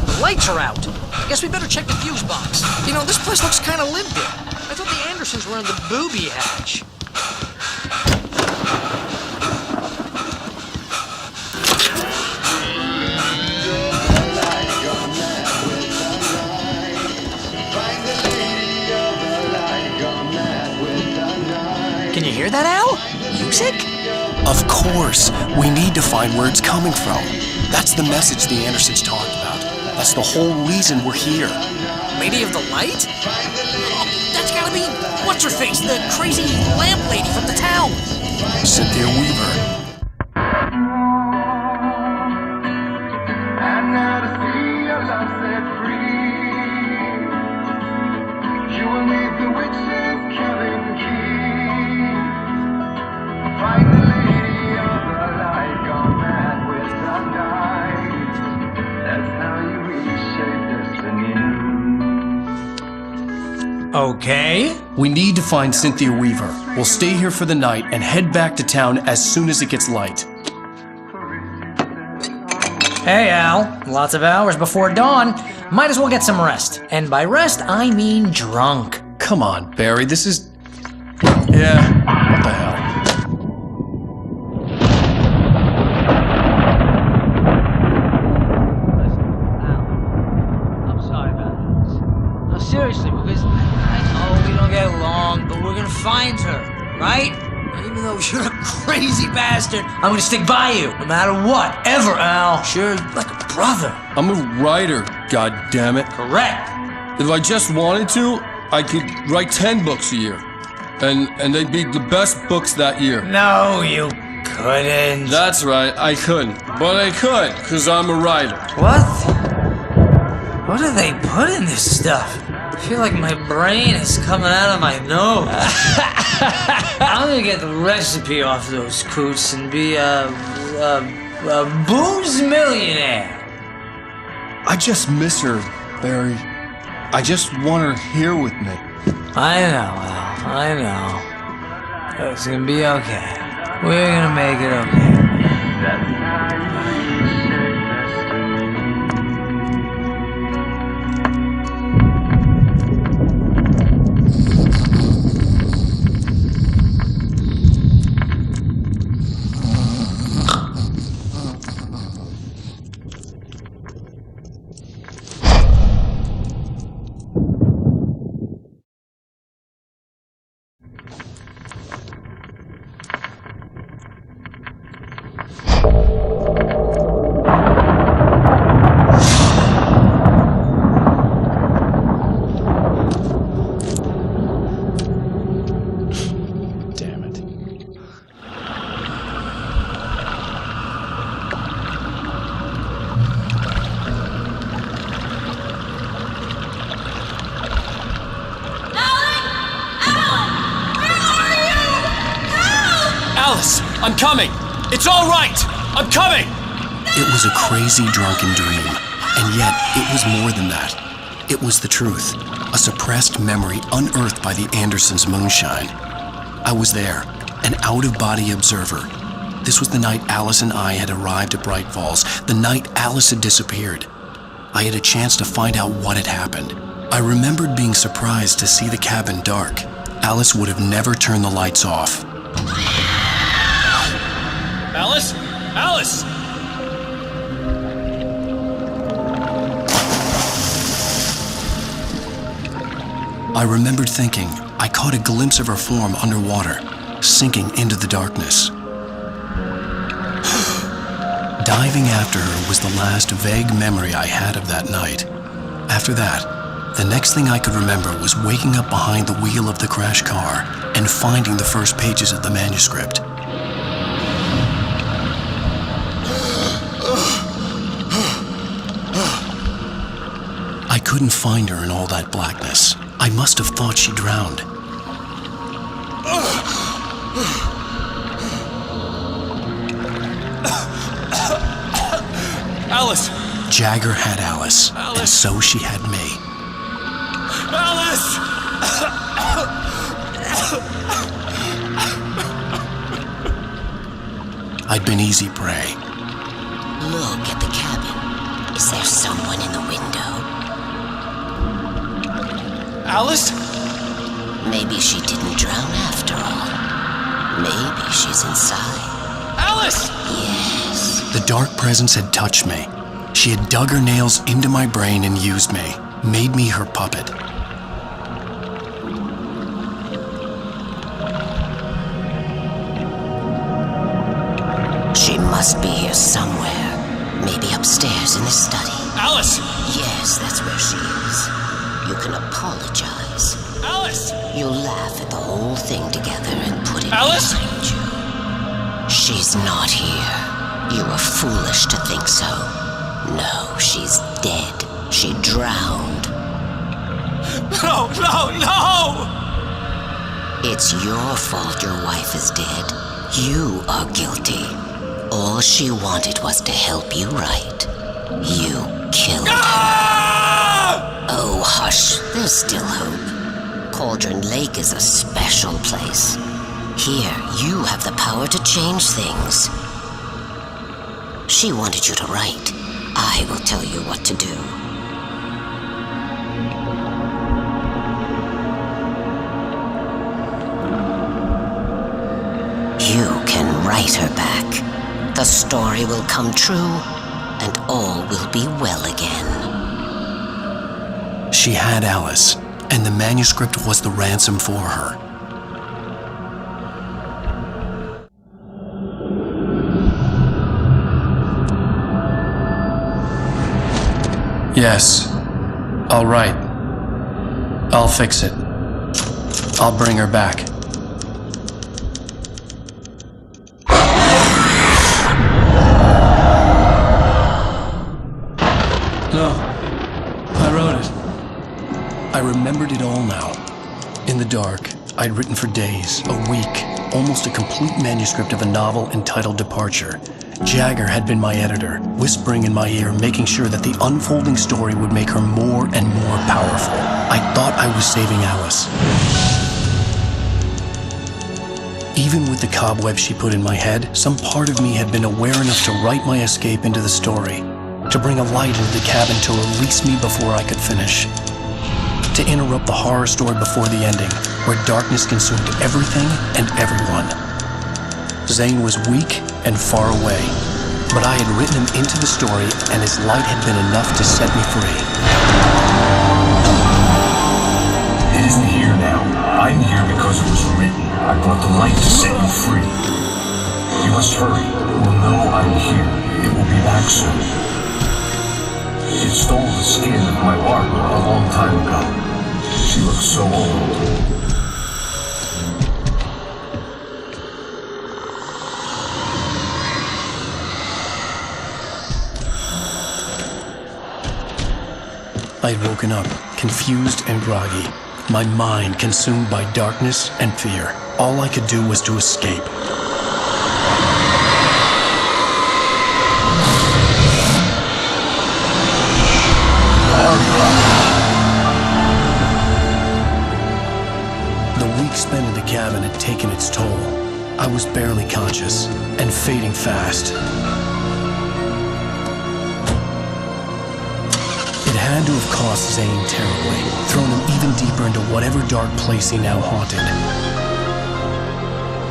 The lights are out. I guess we better check the fuse box. You know, this place looks kind of lived in. I thought the Andersons were in the booby hatch. Can you hear that, Al? Music? Of course. We need to find where it's coming from. That's the message the Andersons talked about. That's the whole reason we're here. Lady of the Light? Oh, that's gotta be what's-her-face, the crazy lamp lady from the town. Cynthia Weaver. Okay. We need to find Cynthia Weaver. We'll stay here for the night and head back to town as soon as it gets light. Hey, Al. Lots of hours before dawn. Might as well get some rest. And by rest, I mean drunk. Come on, Barry, this is... Yeah, what the hell? You're a crazy bastard. I'm gonna stick by you, no matter what, ever, Al. Sure, like a brother. I'm a writer, goddammit. Correct. If I just wanted to, I could write 10 books a year. And they'd be the best books that year. No, you couldn't. That's right, I couldn't. But I could, because I'm a writer. What? What do they put in this stuff? I feel like my brain is coming out of my nose. I'm gonna get the recipe off those coots and be a booze millionaire. I just miss her, Barry. I just want her here with me. I know, Al. I know. It's gonna be okay. We're gonna make it okay. Alice, I'm coming! It's all right! I'm coming! It was a crazy, drunken dream, and yet it was more than that. It was the truth, a suppressed memory unearthed by the Andersons' moonshine. I was there, an out-of-body observer. This was the night Alice and I had arrived at Bright Falls, the night Alice had disappeared. I had a chance to find out what had happened. I remembered being surprised to see the cabin dark. Alice would have never turned the lights off. Alice? Alice! I remembered thinking I caught a glimpse of her form underwater, sinking into the darkness. Diving after her was the last vague memory I had of that night. After that, the next thing I could remember was waking up behind the wheel of the crash car and finding the first pages of the manuscript. I couldn't find her in all that blackness. I must have thought she drowned. Alice! Jagger had Alice, and so she had me. Alice! I'd been easy prey. Look at the cabin. Is there someone in the window? Alice? Maybe she didn't drown after all. Maybe she's inside. Alice! Yes. The dark presence had touched me. She had dug her nails into my brain and used me, made me her puppet. She must be here somewhere. Maybe upstairs in the study. Alice! Yes, that's where she is. You can apologize. Alice! You'll laugh at the whole thing together and put it Alice? behind you. She's not here. You were foolish to think so. No, she's dead. She drowned. No, no, no! It's your fault your wife is dead. You are guilty. All she wanted was to help you right. You killed her. Oh, hush. There's still hope. Cauldron Lake is a special place. Here, you have the power to change things. She wanted you to write. I will tell you what to do. You can write her back. The story will come true, and all will be well again. She had Alice, and the manuscript was the ransom for her. Yes. All right. I'll fix it. I'll bring her back. No. I wrote it. I remembered it all now. In the dark, I'd written for days, a week, almost a complete manuscript of a novel entitled Departure. Jagger had been my editor, whispering in my ear, making sure that the unfolding story would make her more and more powerful. I thought I was saving Alice. Even with the cobwebs she put in my head, some part of me had been aware enough to write my escape into the story, to bring a light into the cabin to release me before I could finish, to interrupt the horror story before the ending, where darkness consumed everything and everyone. Zane was weak and far away, but I had written him into the story, and his light had been enough to set me free. It isn't here now. I'm here because it was written. I brought the light to set you free. You must hurry. It will know I'm here. It will be back soon. It stole the skin of my heart a long time ago. She looks so old. I'd woken up, confused and groggy, my mind consumed by darkness and fear. All I could do was to escape. The week spent in the cabin had taken its toll. I was barely conscious and fading fast. It had to have cost Zane terribly, thrown him even deeper into whatever dark place he now haunted.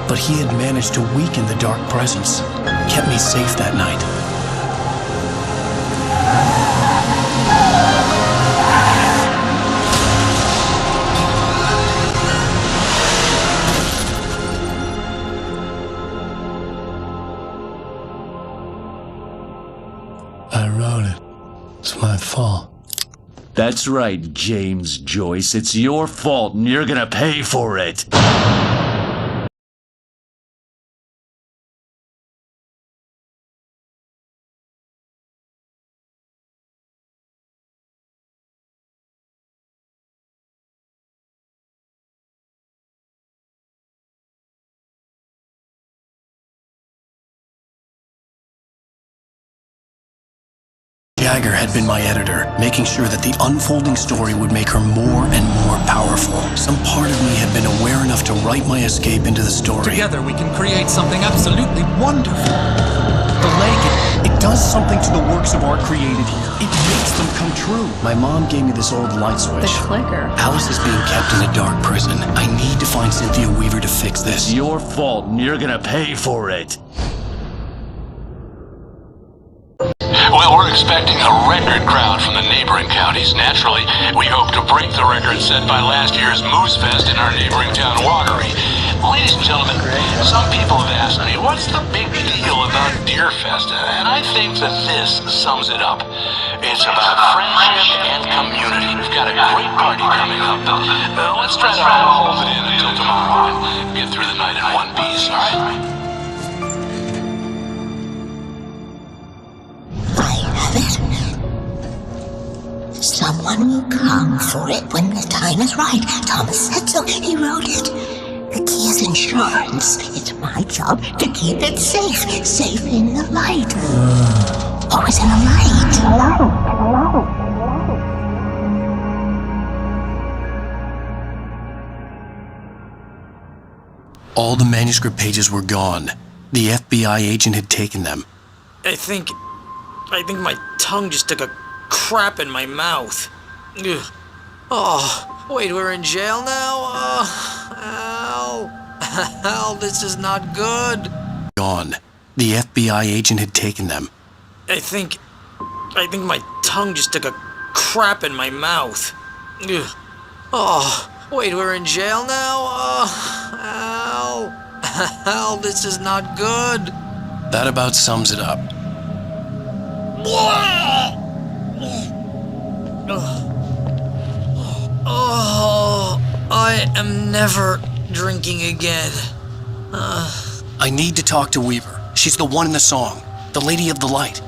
But he had managed to weaken the dark presence, kept me safe that night. I wrote it. It's my fault. That's right, James Joyce. It's your fault, and you're gonna pay for it. Jagger had been my editor, making sure that the unfolding story would make her more and more powerful. Some part of me had been aware enough to write my escape into the story. Together we can create something absolutely wonderful. The lake, it does something to the works of art created here. It makes them come true. My mom gave me this old light switch. The clicker. Alice is being kept in a dark prison. I need to find Cynthia Weaver to fix this. It's your fault, and you're gonna pay for it. Well, we're expecting a record crowd from the neighboring counties. Naturally, we hope to break the record set by last year's Moose Fest in our neighboring town, Watery. Ladies and gentlemen, some people have asked me, what's the big deal about Deer Fest? And I think that this sums it up. It's about friendship and community. We've got a great party coming up. Let's try to hold it in until tomorrow and get through the night in one piece, all right? Someone will come for it when the time is right. Thomas said so. He wrote it. The key is insurance. It's my job to keep it safe. Safe in the light. Always in the light. Hello. All the manuscript pages were gone. The FBI agent had taken them. I think my tongue just took a crap in my mouth. Ugh. Oh, wait, we're in jail now? Al, this is not good. Gone. The FBI agent had taken them. I think my tongue just took a crap in my mouth. Ugh. Oh, wait, we're in jail now? Al, this is not good. That about sums it up. Oh, I am never drinking again. I need to talk to Weaver. She's the one in the song, the Lady of the Light.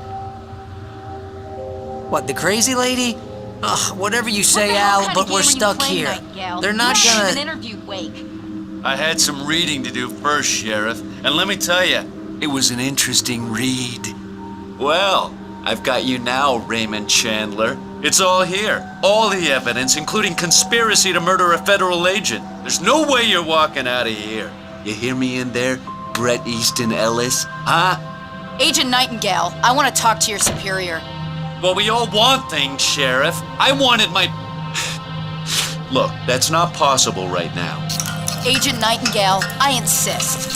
What, the crazy lady? Ugh, whatever you say, Al, but we're stuck here. They're not gonna... interviewed Wake. I had some reading to do first, Sheriff, and let me tell you, it was an interesting read. Well, I've got you now, Raymond Chandler. It's all here. All the evidence, including conspiracy to murder a federal agent. There's no way you're walking out of here. You hear me in there, Bret Easton Ellis? Huh? Agent Nightingale, I want to talk to your superior. Well, we all want things, Sheriff. I wanted my... Look, that's not possible right now. Agent Nightingale, I insist.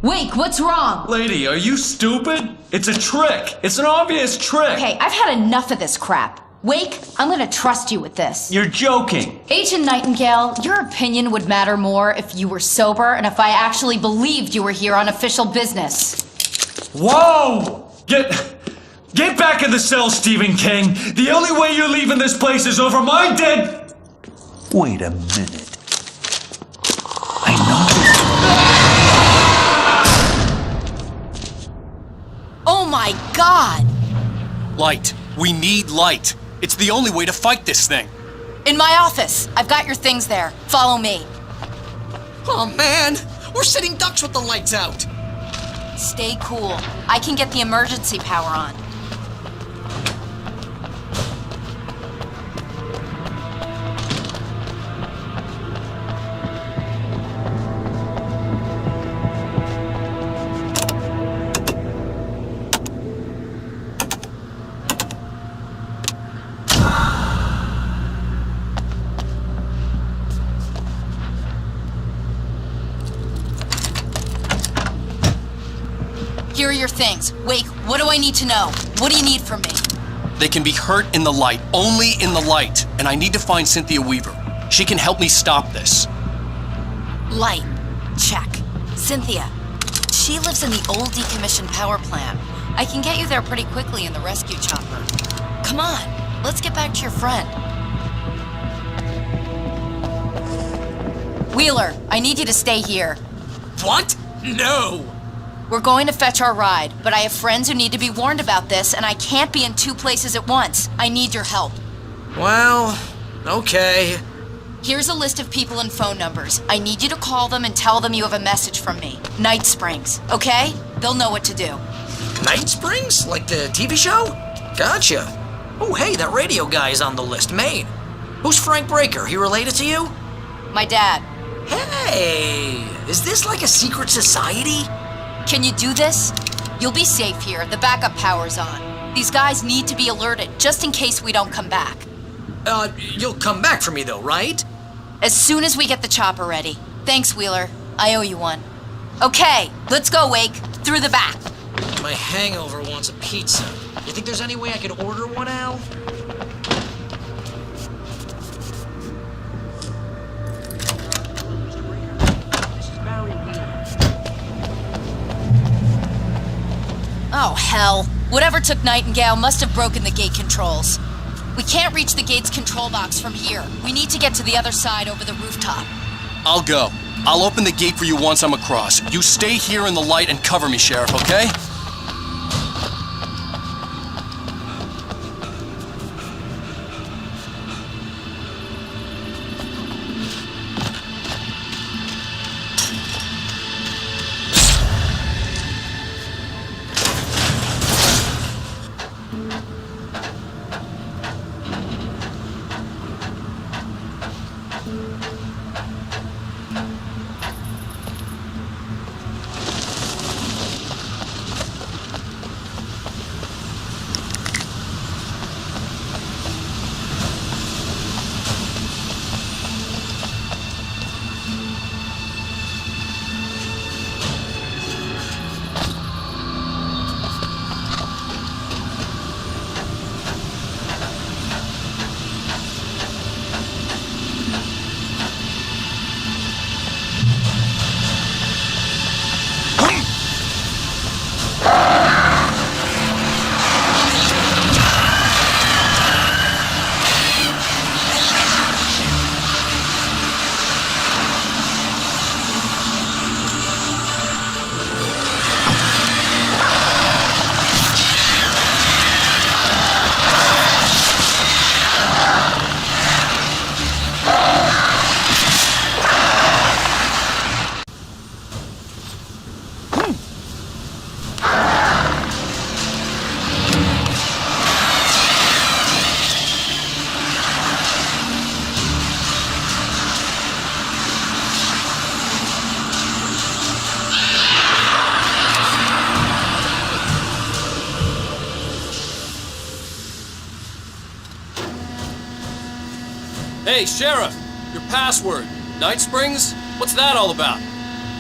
Wake, what's wrong? Lady, are you stupid? It's a trick. It's an obvious trick. Okay, I've had enough of this crap. Wake, I'm gonna trust you with this. You're joking. Agent Nightingale, your opinion would matter more if you were sober and if I actually believed you were here on official business. Whoa! Get back in the cell, Stephen King. The only way you're leaving this place is over my dead... Wait a minute. Oh my God! Light. We need light. It's the only way to fight this thing. In my office. I've got your things there. Follow me. Oh man, we're sitting ducks with the lights out. Stay cool. I can get the emergency power on. Here are your things. Wake, what do I need to know? What do you need from me? They can be hurt in the light, only in the light. And I need to find Cynthia Weaver. She can help me stop this. Light. Check. Cynthia. She lives in the old decommissioned power plant. I can get you there pretty quickly in the rescue chopper. Come on, let's get back to your friend. Wheeler, I need you to stay here. What? No! We're going to fetch our ride, but I have friends who need to be warned about this, and I can't be in two places at once. I need your help. Well, okay. Here's a list of people and phone numbers. I need you to call them and tell them you have a message from me. Night Springs, okay? They'll know what to do. Night Springs? Like the TV show? Gotcha. Oh, hey, that radio guy is on the list, Maine. Who's Frank Breaker? He related to you? My dad. Hey, is this like a secret society? Can you do this? You'll be safe here. The backup power's on. These guys need to be alerted, just in case we don't come back. You'll come back for me though, right? As soon as we get the chopper ready. Thanks, Wheeler. I owe you one. Okay, let's go, Wake. Through the back. My hangover wants a pizza. You think there's any way I could order one, Al? Oh, hell. Whatever took Nightingale must have broken the gate controls. We can't reach the gate's control box from here. We need to get to the other side over the rooftop. I'll go. I'll open the gate for you once I'm across. You stay here in the light and cover me, Sheriff, okay? Hey, Sheriff! Your password. Night Springs? What's that all about?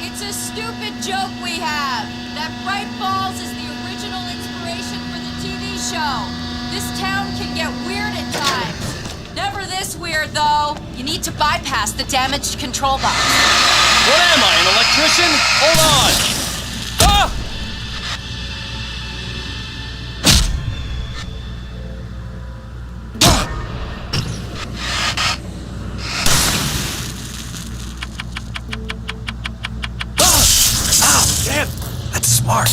It's a stupid joke we have. That Bright Falls is the original inspiration for the TV show. This town can get weird at times. Never this weird, though. You need to bypass the damaged control box. What am I, an electrician? Hold on! Ah! That's smart.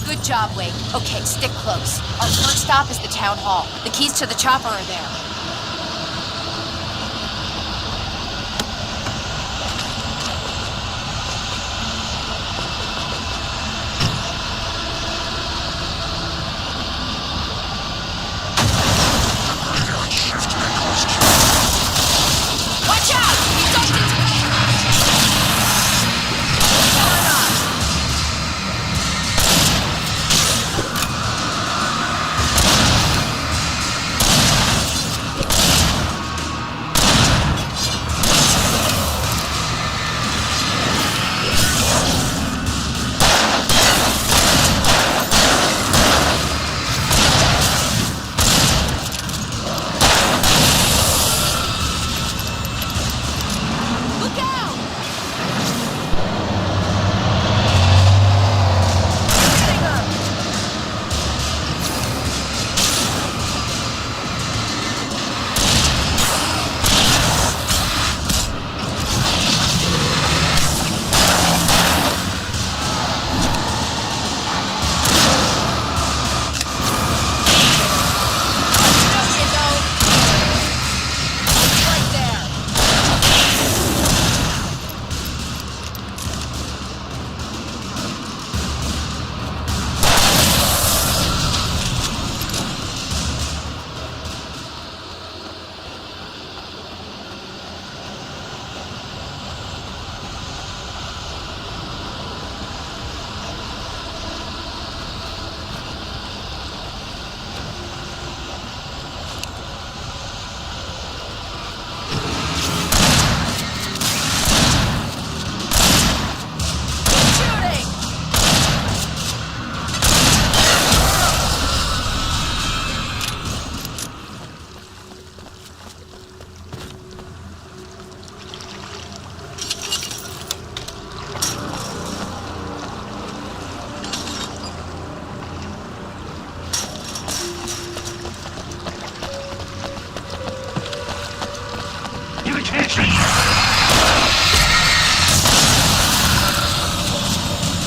Good job, Wake. Okay, stick close. Our first stop is the town hall. The keys to the chopper are there. Watch out! He's dumped into the...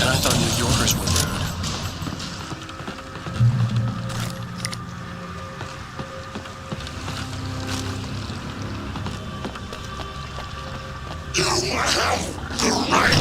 And I thought New Yorkers were rude. You have the right.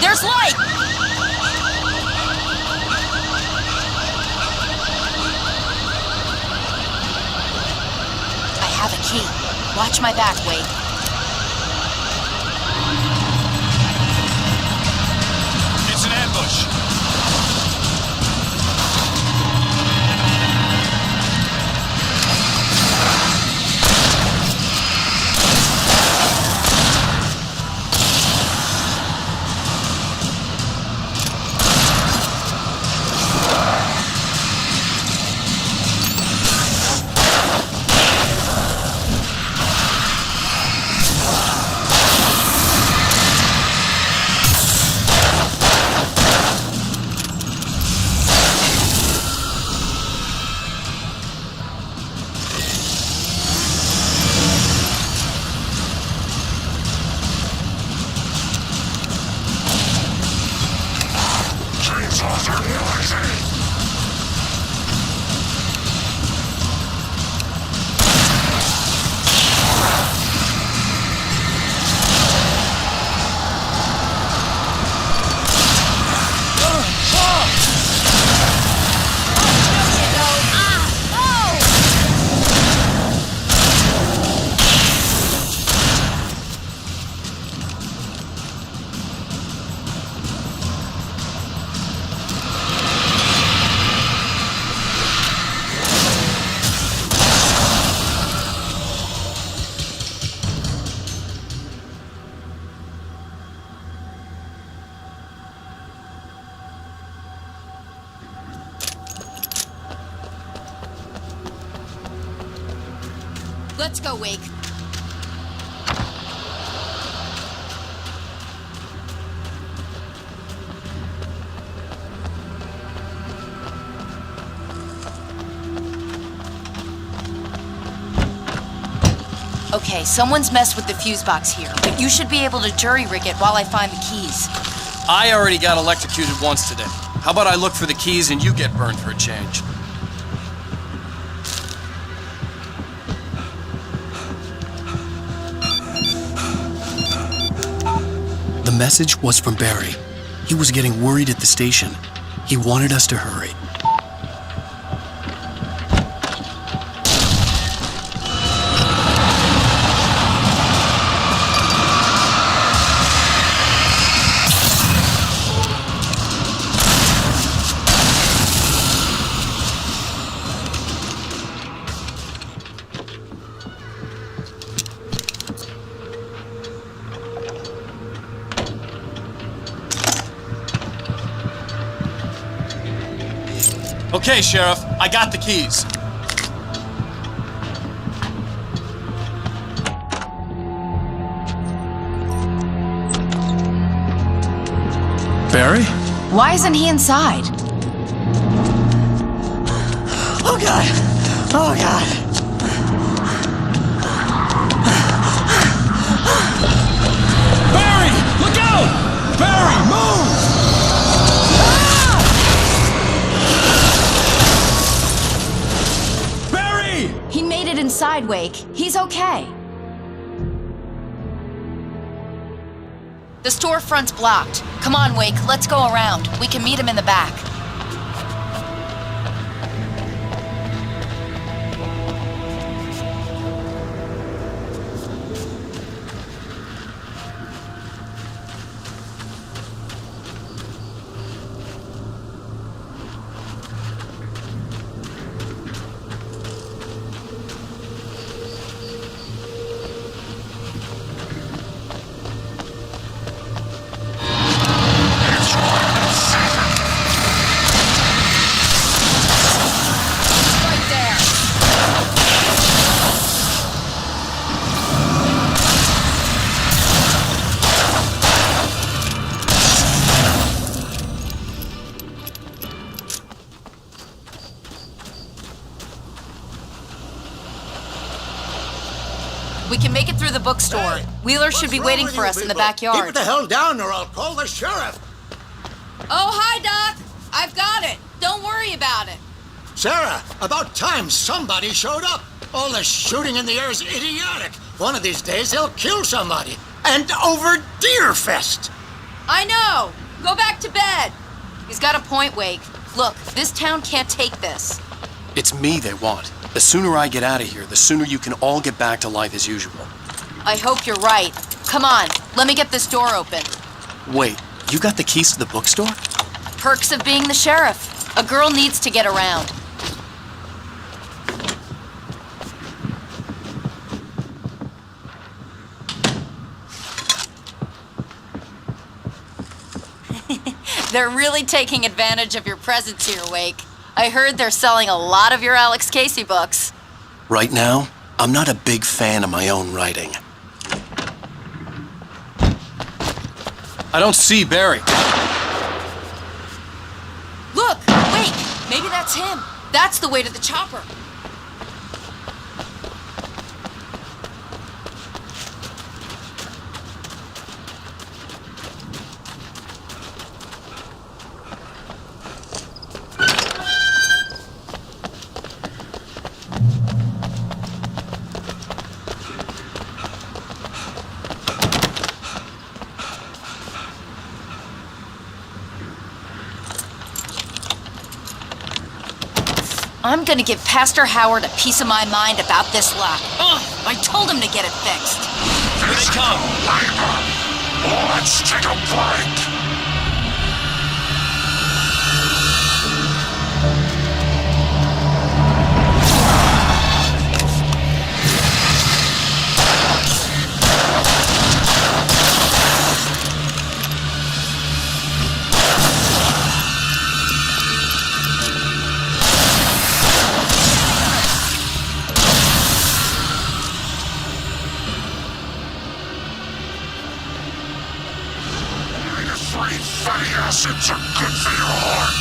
There's light! I have a key. Watch my back, Wade. It's an ambush. Let's go, Wake. Okay, someone's messed with the fuse box here, but you should be able to jury-rig it while I find the keys. I already got electrocuted once today. How about I look for the keys and you get burned for a change? The message was from Barry. He was getting worried at the station. He wanted us to hurry. Okay, Sheriff, I got the keys. Barry? Why isn't he inside? Oh God! Oh God! Barry! Look out! Barry, move! He made it inside, Wake. He's okay. The storefront's blocked. Come on, Wake, let's go around. We can meet him in the back. We can make it through the bookstore. Hey, Wheeler should be waiting for us in the backyard. Keep it the hell down or I'll call the sheriff. Oh, hi, Doc. I've got it. Don't worry about it. Sarah, about time somebody showed up. All the shooting in the air is idiotic. One of these days they'll kill somebody. And over Deerfest. I know. Go back to bed. He's got a point, Wake. Look, this town can't take this. It's me they want. The sooner I get out of here, the sooner you can all get back to life as usual. I hope you're right. Come on, let me get this door open. Wait, you got the keys to the bookstore? Perks of being the sheriff. A girl needs to get around. They're really taking advantage of your presence here, Wake. I heard they're selling a lot of your Alex Casey books. Right now, I'm not a big fan of my own writing. I don't see Barry. Look, Wake, maybe that's him. That's the way to the chopper. I'm gonna give Pastor Howard a piece of my mind about this lock. Ugh, I told him to get it fixed. Here they come. Let's take a bite. Fatty acids are good for your heart.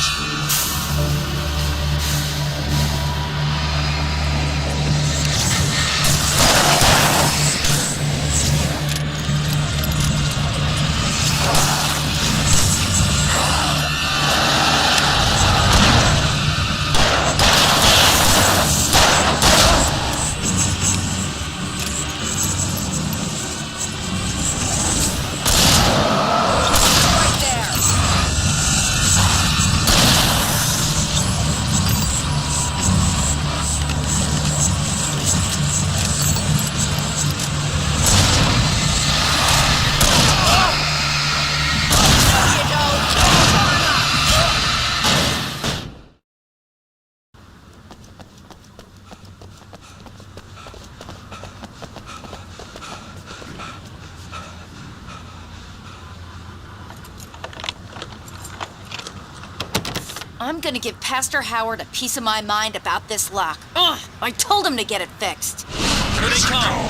I'm gonna give Pastor Howard a piece of my mind about this lock. Ugh, I told him to get it fixed. Here they come.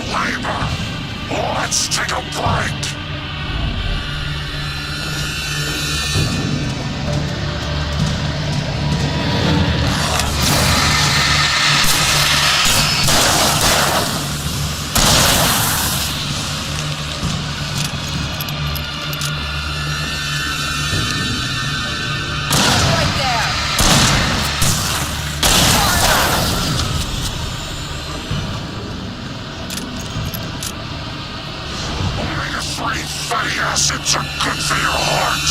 Let's take a bite. Fatty acids are good for your heart.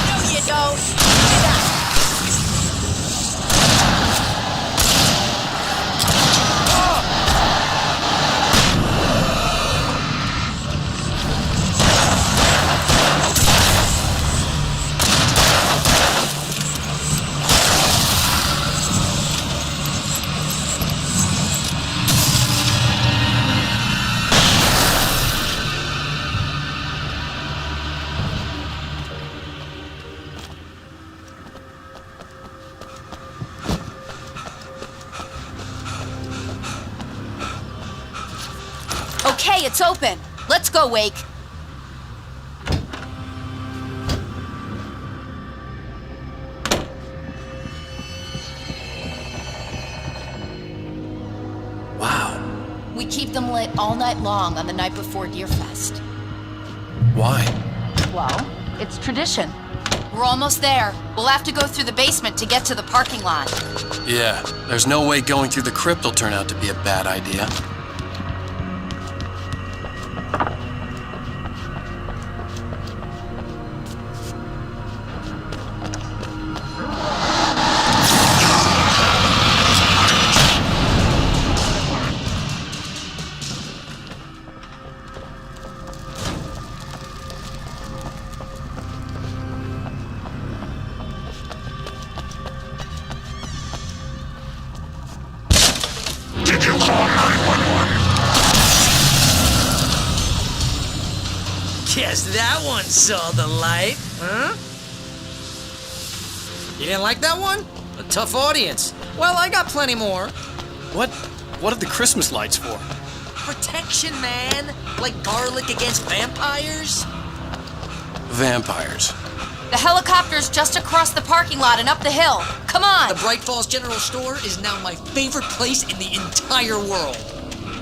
No, you don't. Okay, it's open. Let's go, Wake. Wow. We keep them lit all night long on the night before Deerfest. Why? Well, it's tradition. We're almost there. We'll have to go through the basement to get to the parking lot. Yeah, there's no way going through the crypt will turn out to be a bad idea. Did you call 911? Guess that one saw the light, huh? You didn't like that one? A tough audience. Well, I got plenty more. What are the Christmas lights for? Protection, man. Like garlic against vampires. Vampires. The helicopter's just across the parking lot and up the hill. Come on! The Bright Falls General Store is now my favorite place in the entire world.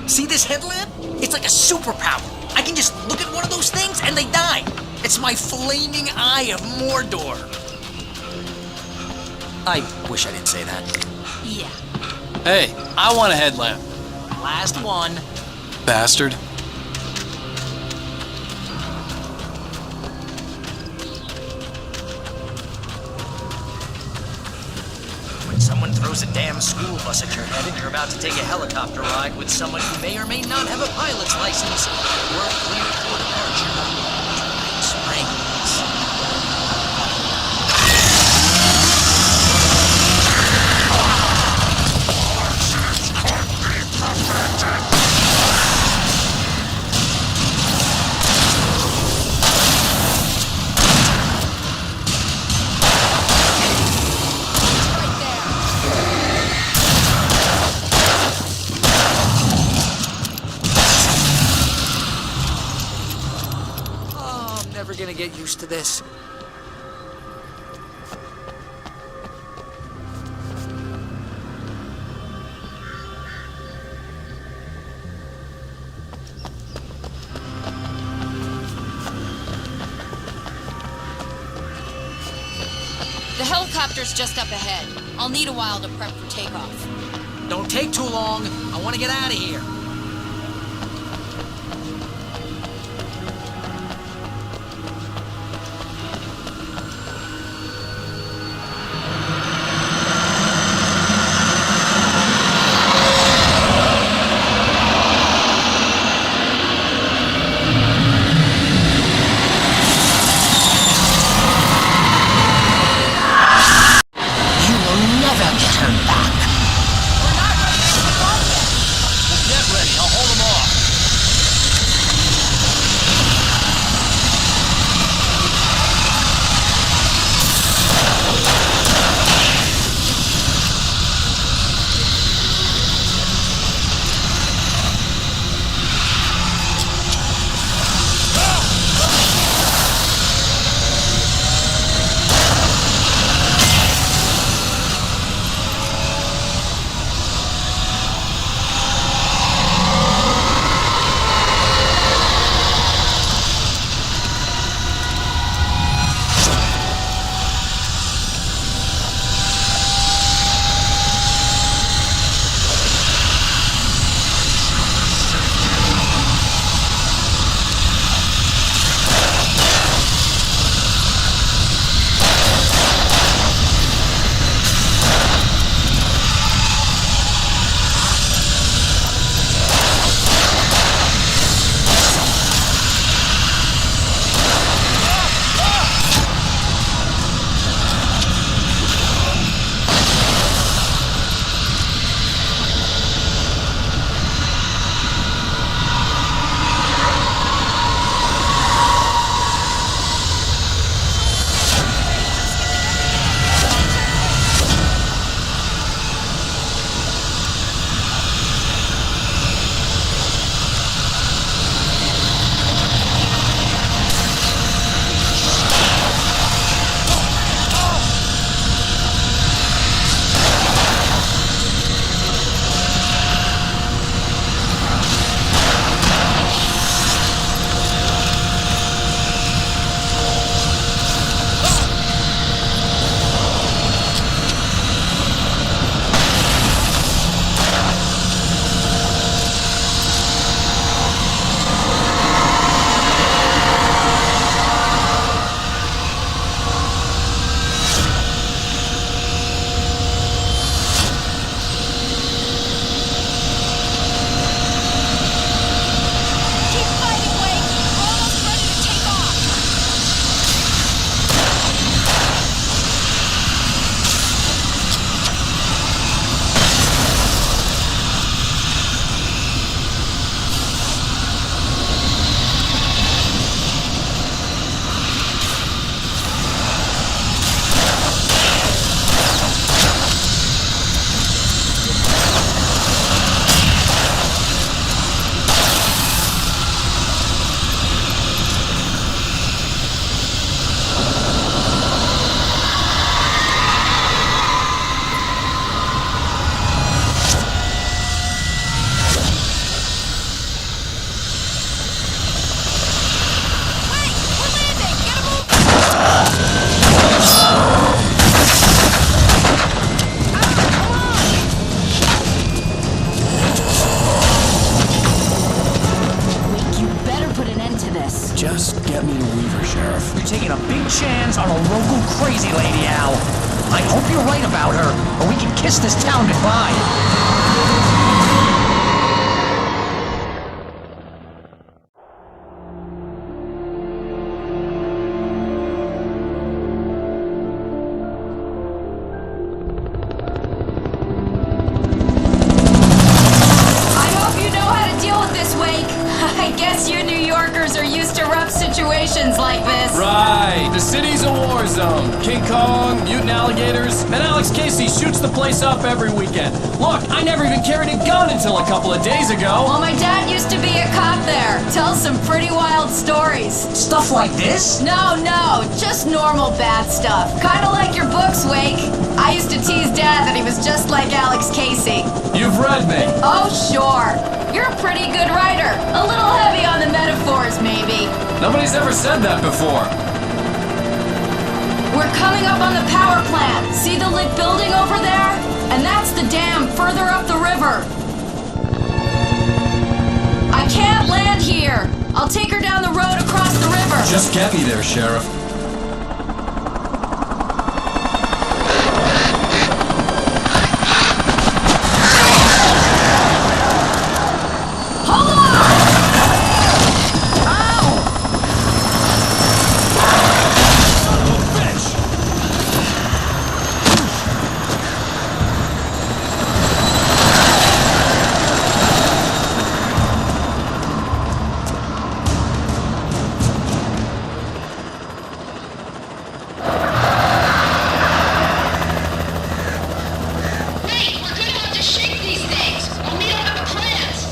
See this headlamp? It's like a superpower. I can just look at one of those things and they die. It's my flaming eye of Mordor. I wish I didn't say that. Yeah. Hey, I want a headlamp. Last one. Bastard. When someone throws a damn school bus at your head and you're about to take a helicopter ride with someone who may or may not have a pilot's license, we're clear for departure. Springs. Never gonna get used to this. The helicopter's just up ahead. I'll need a while to prep for takeoff. Don't take too long. I want to get out of here. You will never get her back. We'll get believe her, Sheriff. You're taking a big chance on a local crazy lady, Al. I hope you're right about her, or we can kiss this town goodbye. I hope you know how to deal with this, Wake. I guess you New Yorkers are used to rough situations like this. Right, the city's a war zone. King Kong, mutant alligators, and Alex Casey shoots the place up every weekend. Look, I never even carried a gun until a couple of days ago. Well, my dad used to be a cop there. Tells some pretty wild stories. Stuff like this? No, just normal bad stuff. Kinda like your books, Wake. I used to tease Dad that he was just like Alex Casey. You've read me. Oh, sure. You're a pretty good writer. A little heavy on the metaphors, maybe. Nobody's ever said that before. We're coming up on the power plant. See the lit building over there? And that's the dam further up the river. I can't land here. I'll take her down the road across the river. Just get me there, Sheriff. Hold on! Ow! Wait, we're gonna have to shake these things. I'll meet up at the plants.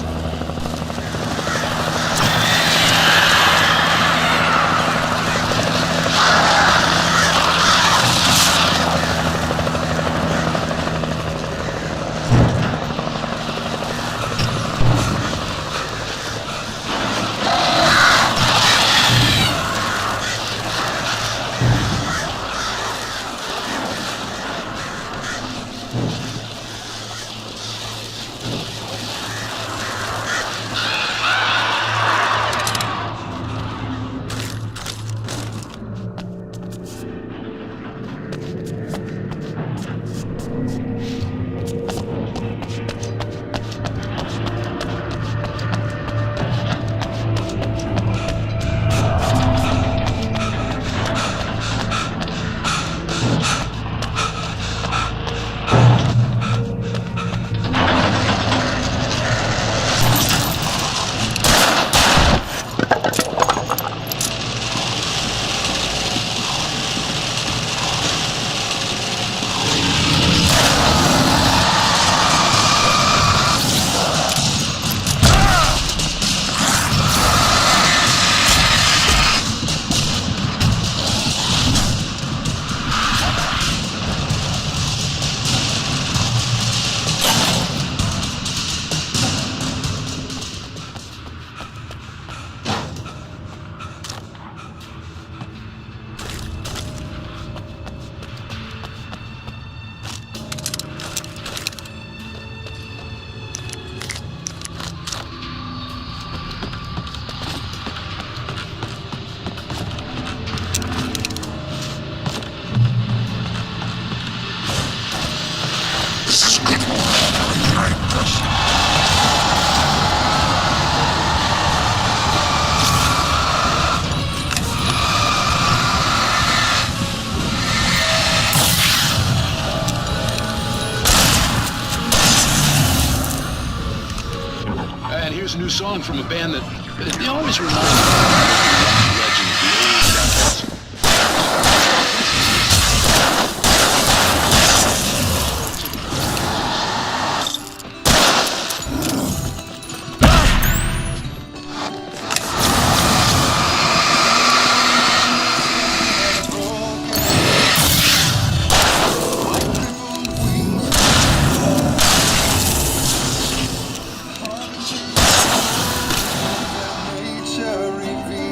And here's a new song from a band that they always remind me of legend of the old outlaws. Nature reveals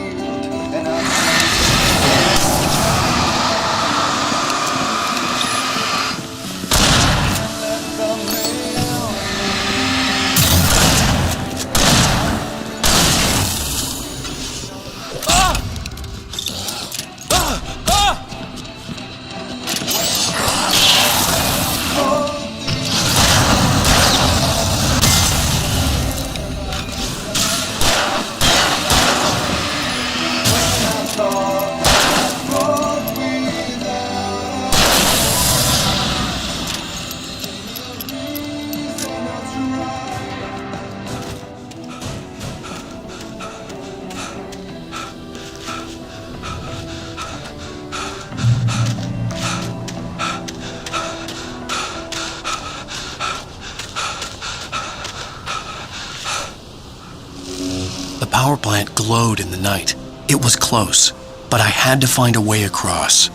power plant glowed in the night. It was close, but I had to find a way across.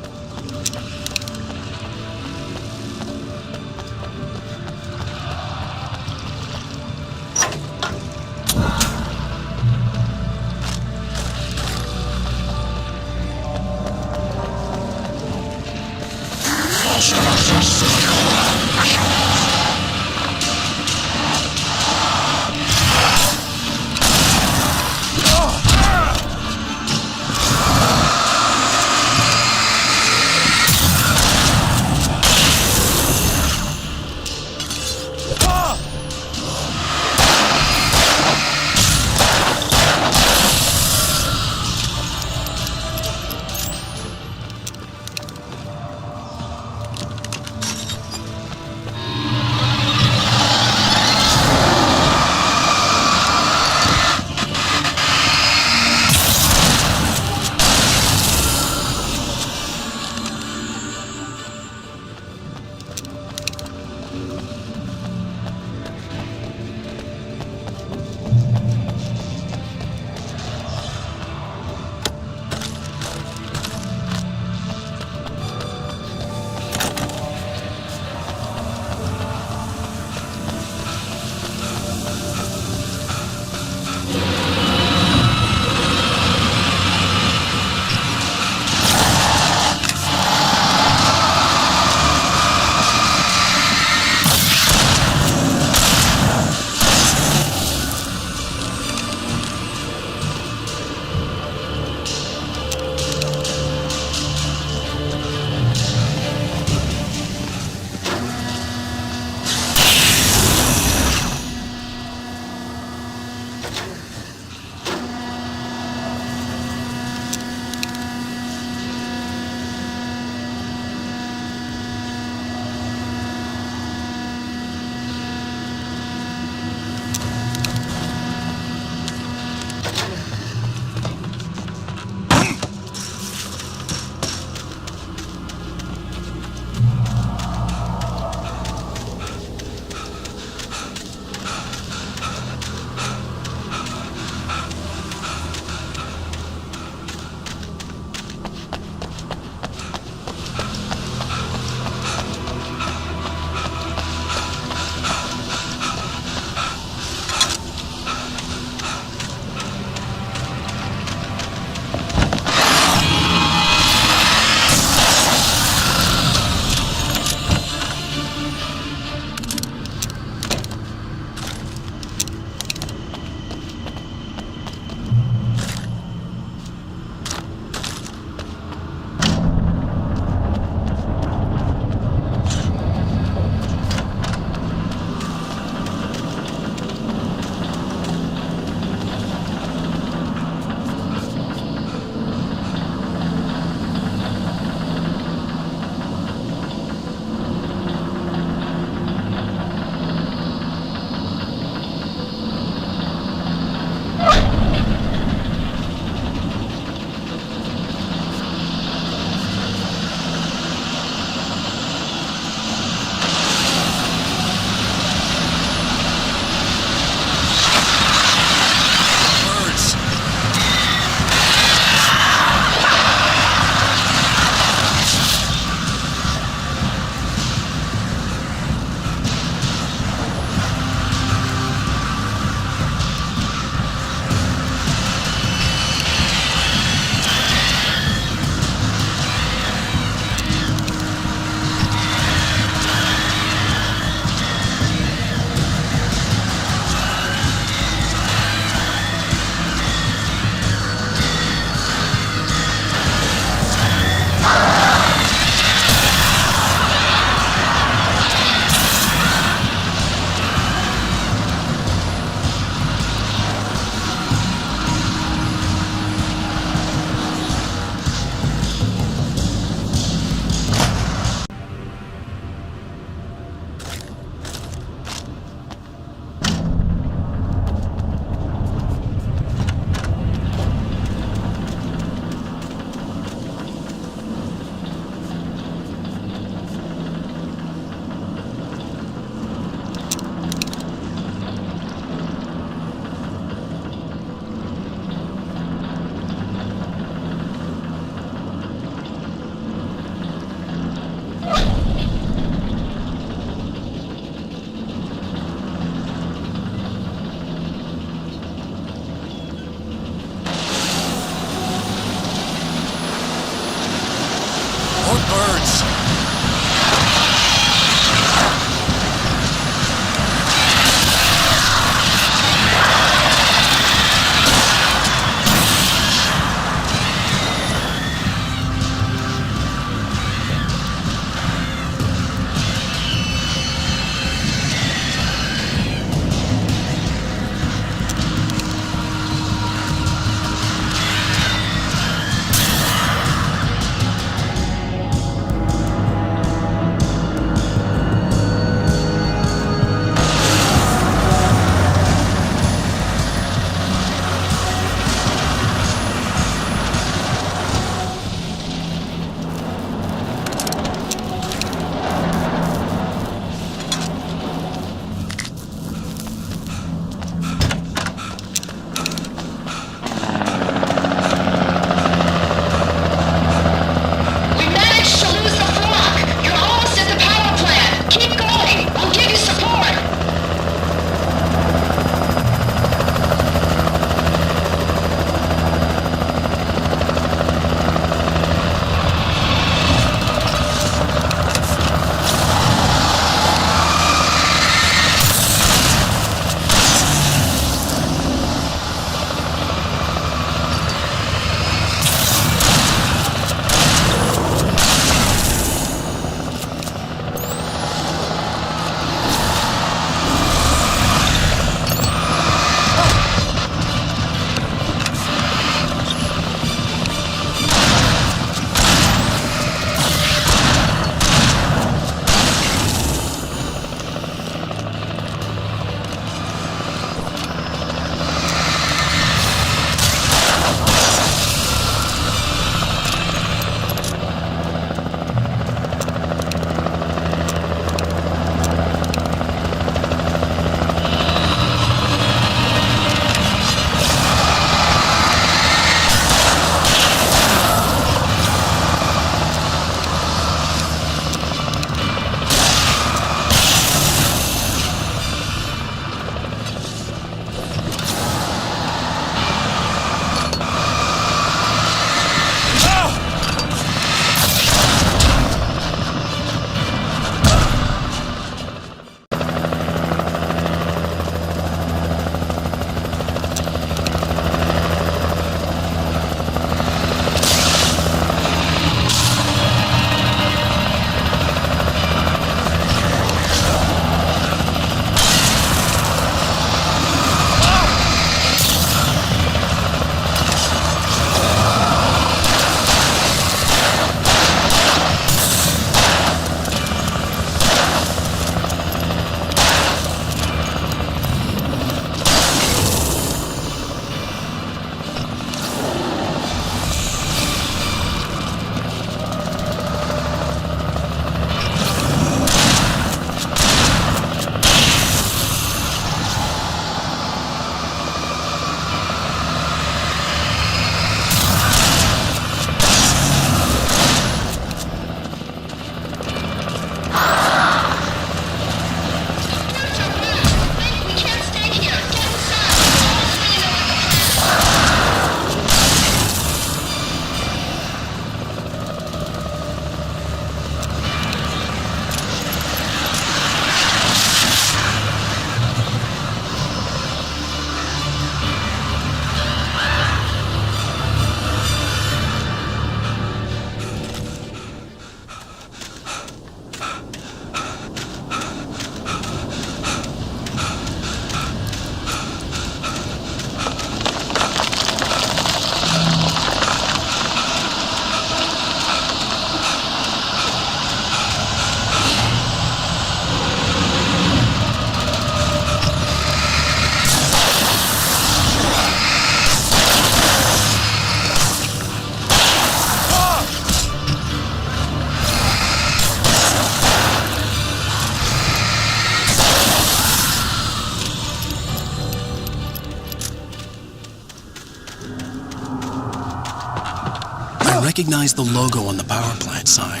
recognized the logo on the power plant sign.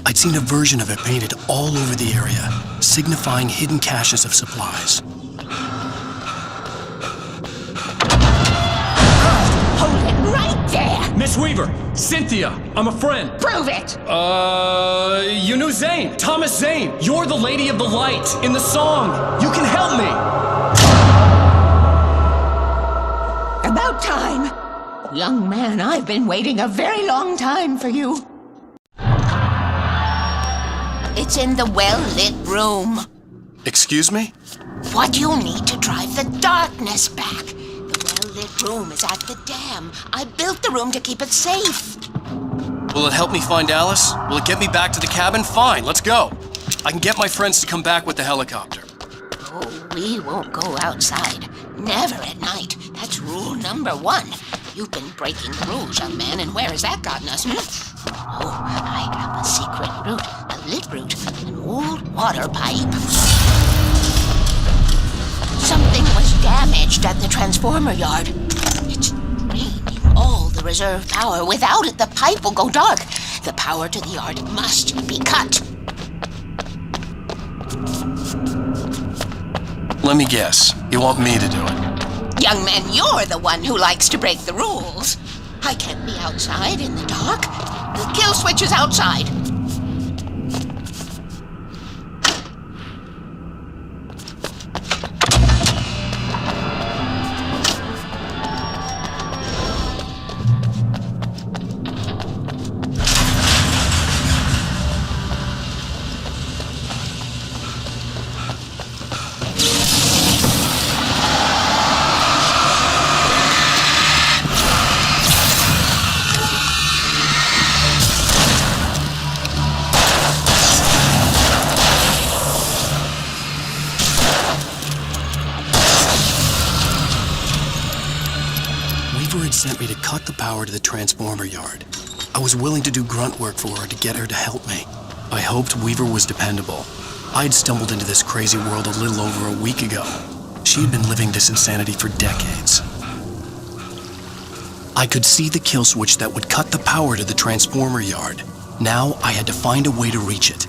I'd seen a version of it painted all over the area, signifying hidden caches of supplies. Hold it right there! Miss Weaver! Cynthia! I'm a friend! Prove it! You knew Zane! Thomas Zane! You're the Lady of the Light in the song! You can help me! About time! Young man, I've been waiting a very long time for you. It's in the well-lit room. Excuse me? What you need to drive the darkness back. The well-lit room is at the dam. I built the room to keep it safe. Will it help me find Alice? Will it get me back to the cabin? Fine, let's go. I can get my friends to come back with the helicopter. Oh, we won't go outside. Never at night. That's rule number 1. You've been breaking the rules, young man, and where has that gotten us, Oh, I have a secret route, a lit route, an old water pipe. Something was damaged at the transformer yard. It's draining all the reserve power. Without it, the pipe will go dark. The power to the yard must be cut. Let me guess. You want me to do it? Young man, you're the one who likes to break the rules. I can't be outside in the dark. The kill switch is outside. Sent me to cut the power to the transformer yard. I was willing to do grunt work for her to get her to help me. I hoped Weaver was dependable. I'd stumbled into this crazy world a little over a week ago. She had been living this insanity for decades. I could see the kill switch that would cut the power to the transformer yard. Now I had to find a way to reach it.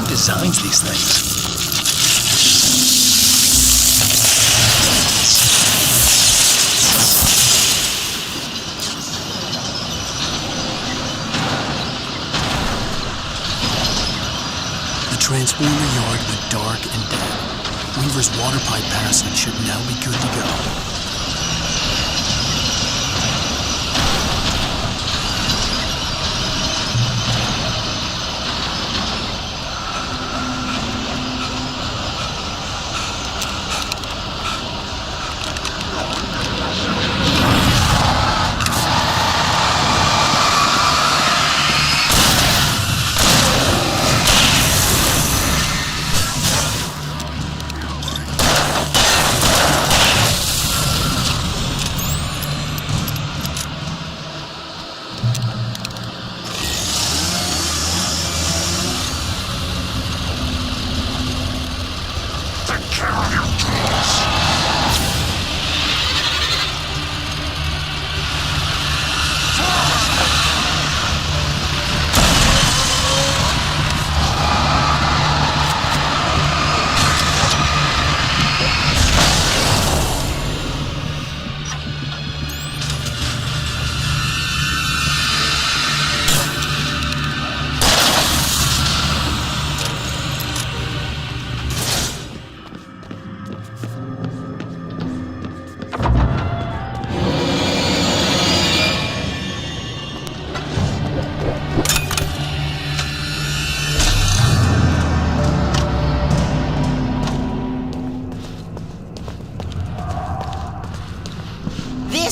Designs these things. The transformer yard went dark and dead. Weaver's water pipe passage should now be good to go.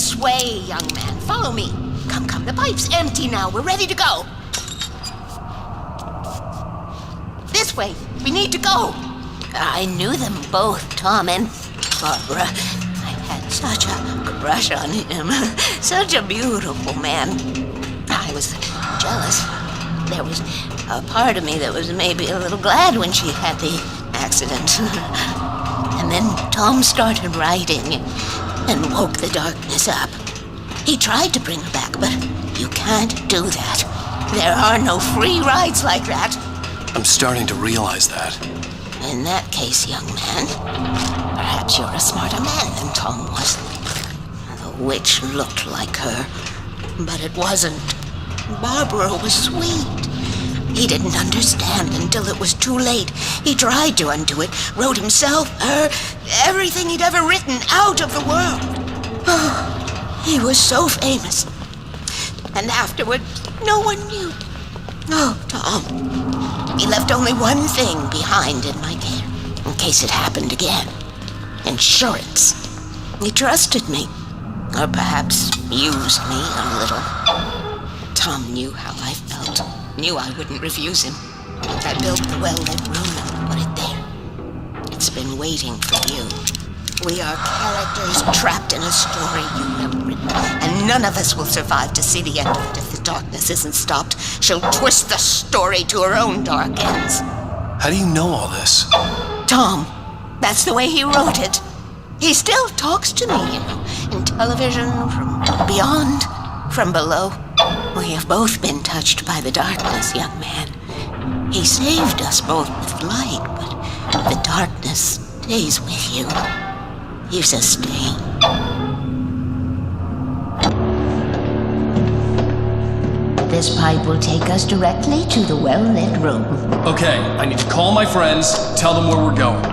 This way, young man. Follow me. Come, come. The pipe's empty now. We're ready to go. This way. We need to go. I knew them both, Tom and Barbara. I had such a crush on him. Such a beautiful man. I was jealous. There was a part of me that was maybe a little glad when she had the accident. And then Tom started writing and woke the darkness up. He tried to bring her back, but you can't do that. There are no free rides like that. I'm starting to realize that. In that case, young man, perhaps you're a smarter man than Tom was. The witch looked like her, but it wasn't. Barbara was sweet. He didn't understand until it was too late. He tried to undo it, wrote himself, her, everything he'd ever written out of the world. Oh, he was so famous. And afterward, no one knew. Oh, Tom. He left only one thing behind in my care, in case it happened again. Insurance. He trusted me. Or perhaps used me a little. Tom knew how I felt. Knew I wouldn't refuse him. I built the well-lit room and put it there. It's been waiting for you. We are characters trapped in a story you have written, and none of us will survive to see the end of it if the darkness isn't stopped. She'll twist the story to her own dark ends. How do you know all this? Tom, that's the way he wrote it. He still talks to me, in television, from beyond, from below. We have both been touched by the darkness, young man. He saved us both with light, but the darkness stays with you. You sustain. This pipe will take us directly to the well-lit room. Okay, I need to call my friends, tell them where we're going.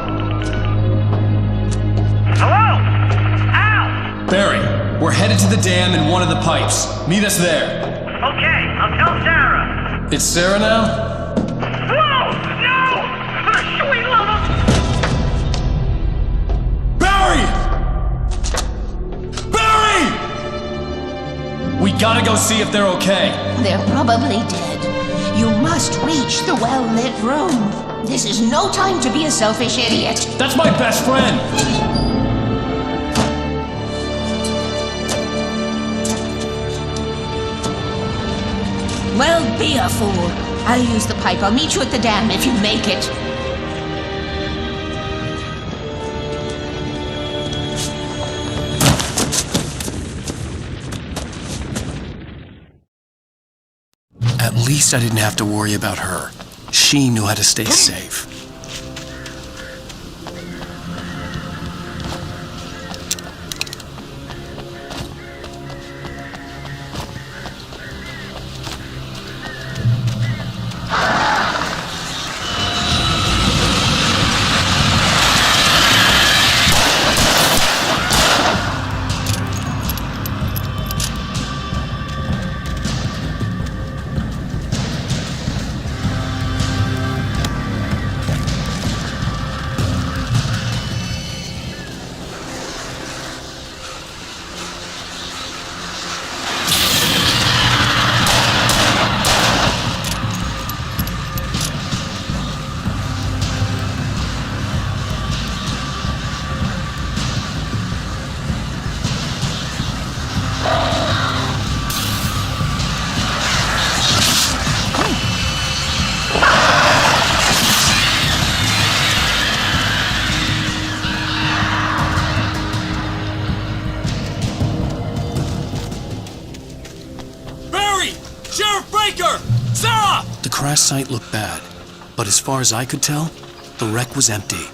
Hello? Al! Barry, we're headed to the dam in one of the pipes. Meet us there. Okay, I'll tell Sarah. It's Sarah now? Whoa! No! For the sweet love of... Barry! Barry! We gotta go see if they're okay. They're probably dead. You must reach the well-lit room. This is no time to be a selfish idiot. That's my best friend! Well, be a fool. I'll use the pipe. I'll meet you at the dam if you make it. At least I didn't have to worry about her. She knew how to stay safe. The crash site looked bad, but as far as I could tell, the wreck was empty.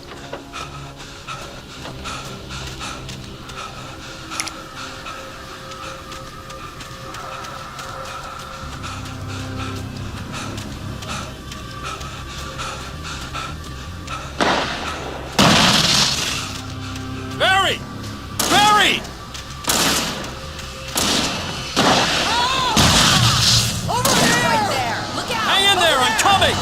Barry! Barry! Hang in there, I'm coming!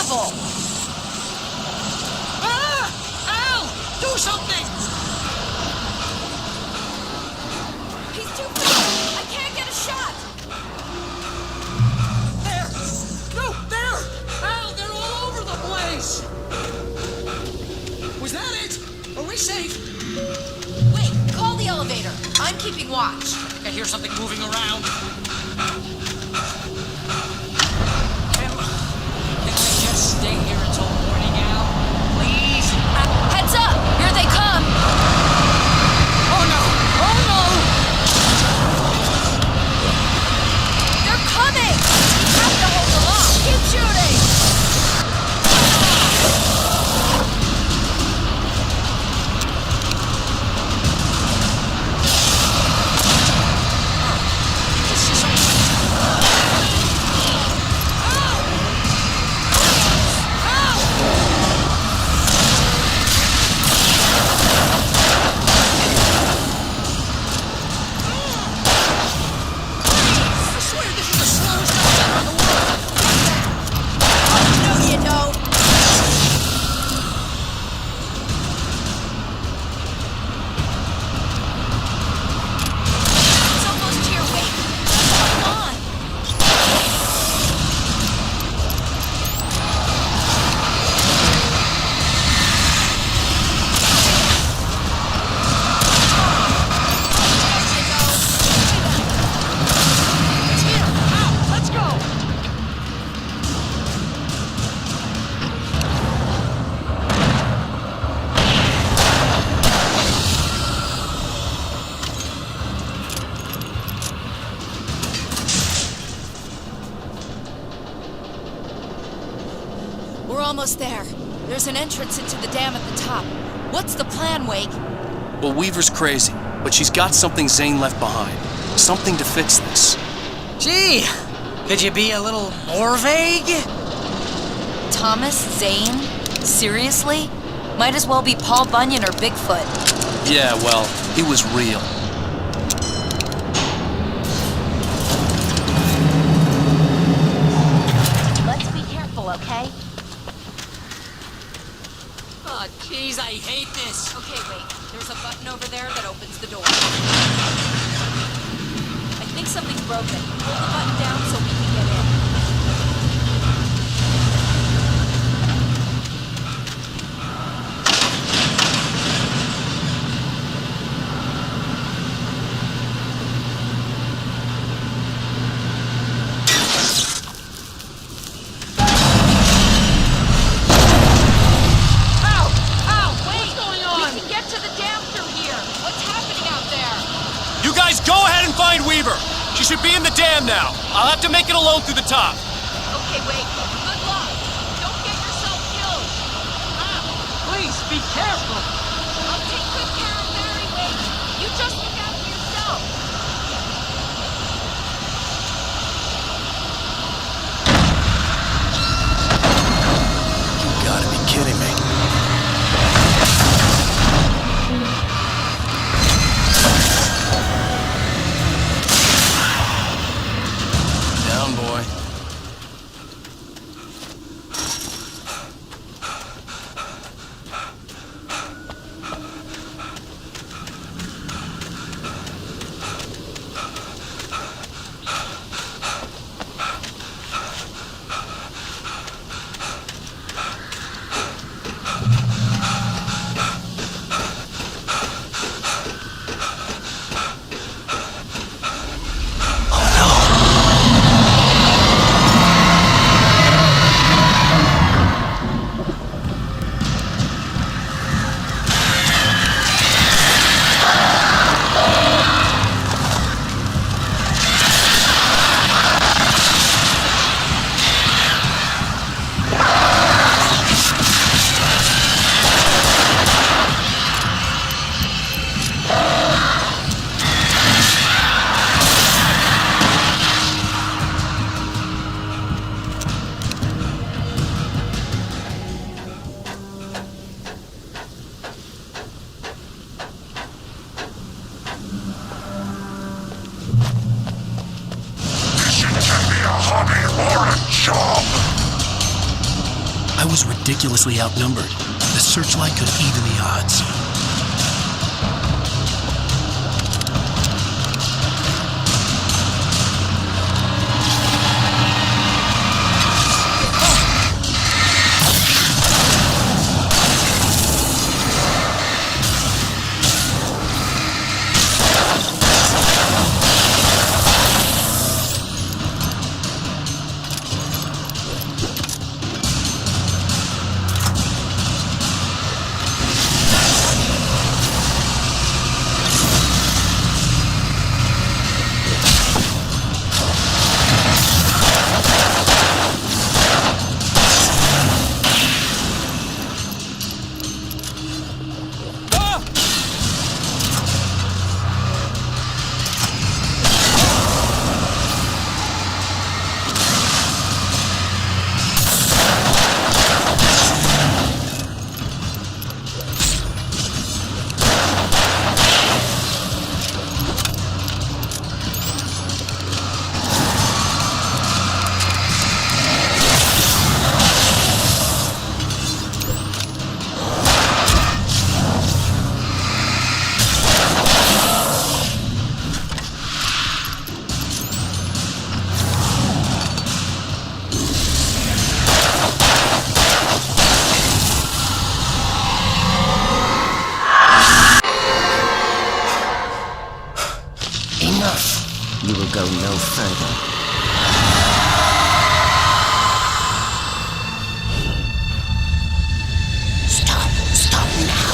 level! Ah! Al! Do something! He's too fast! I can't get a shot! There! No, there! Al, they're all over the place! Was that it? Are we safe? Wait, call the elevator. I'm keeping watch. I hear something moving around. Can we just stay here until morning, Al? Please? Heads up! Here they come! Oh no! Oh no! They're coming! We have to hold them off! Keep shooting! We're almost there. There's an entrance into the dam at the top. What's the plan, Wake? Well, Weaver's crazy, but she's got something Zane left behind. Something to fix this. Gee, could you be a little more vague? Thomas Zane? Seriously? Might as well be Paul Bunyan or Bigfoot. Yeah, well, he was real. Let's be careful, okay? Oh, jeez, I hate this. Okay, wait. There's a button over there that opens the door. I think something's broken. Hold the button down so we can get in. Go ahead and find Weaver. She should be in the dam now. I'll have to make it alone through the top. Okay, wait. Good luck. Don't get yourself killed. Please, be careful. I'll take good care of Mary, Wake. You just look out for yourself. You gotta be kidding me. ridiculously outnumbered. The searchlight could even the odds. You will go no further. Stop now.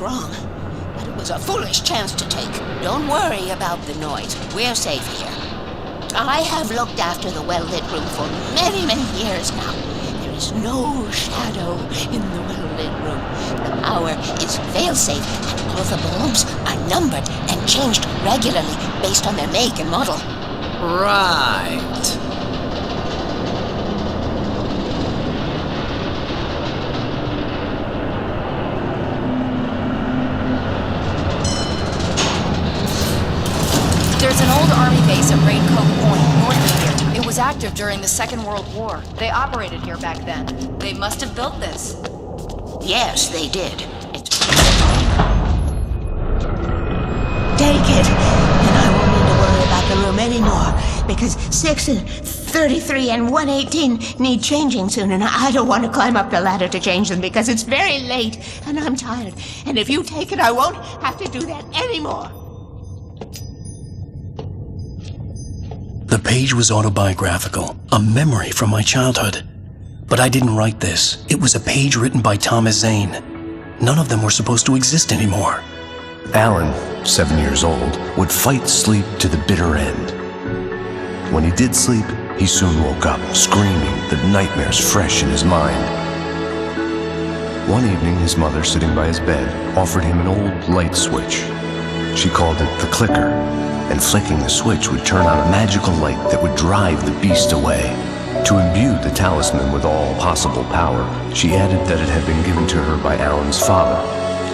Wrong. But it was a foolish chance to take. Don't worry about the noise. We're safe here. I have looked after the well-lit room for many, many years now. There is no shadow in the well-lit room. The power is fail-safe, and all the bulbs are numbered and changed regularly based on their make and model. Right. There's an old army base at Raincoat Point, north of here. It was active during the Second World War. They operated here back then. They must have built this. Yes, they did. Take it, and I won't need to worry about the room anymore, because 6 and 33 and 118 need changing soon, and I don't want to climb up the ladder to change them because it's very late, and I'm tired. And if you take it, I won't have to do that anymore. The page was autobiographical, a memory from my childhood. But I didn't write this. It was a page written by Thomas Zane. None of them were supposed to exist anymore. Alan, 7 years old, would fight sleep to the bitter end. When he did sleep, He soon woke up, screaming, the nightmares fresh in his mind. One evening, his mother, sitting by his bed, offered him an old light switch. She called it the clicker, and flicking the switch would turn on a magical light that would drive the beast away. To imbue the talisman with all possible power, she added that it had been given to her by Alan's father.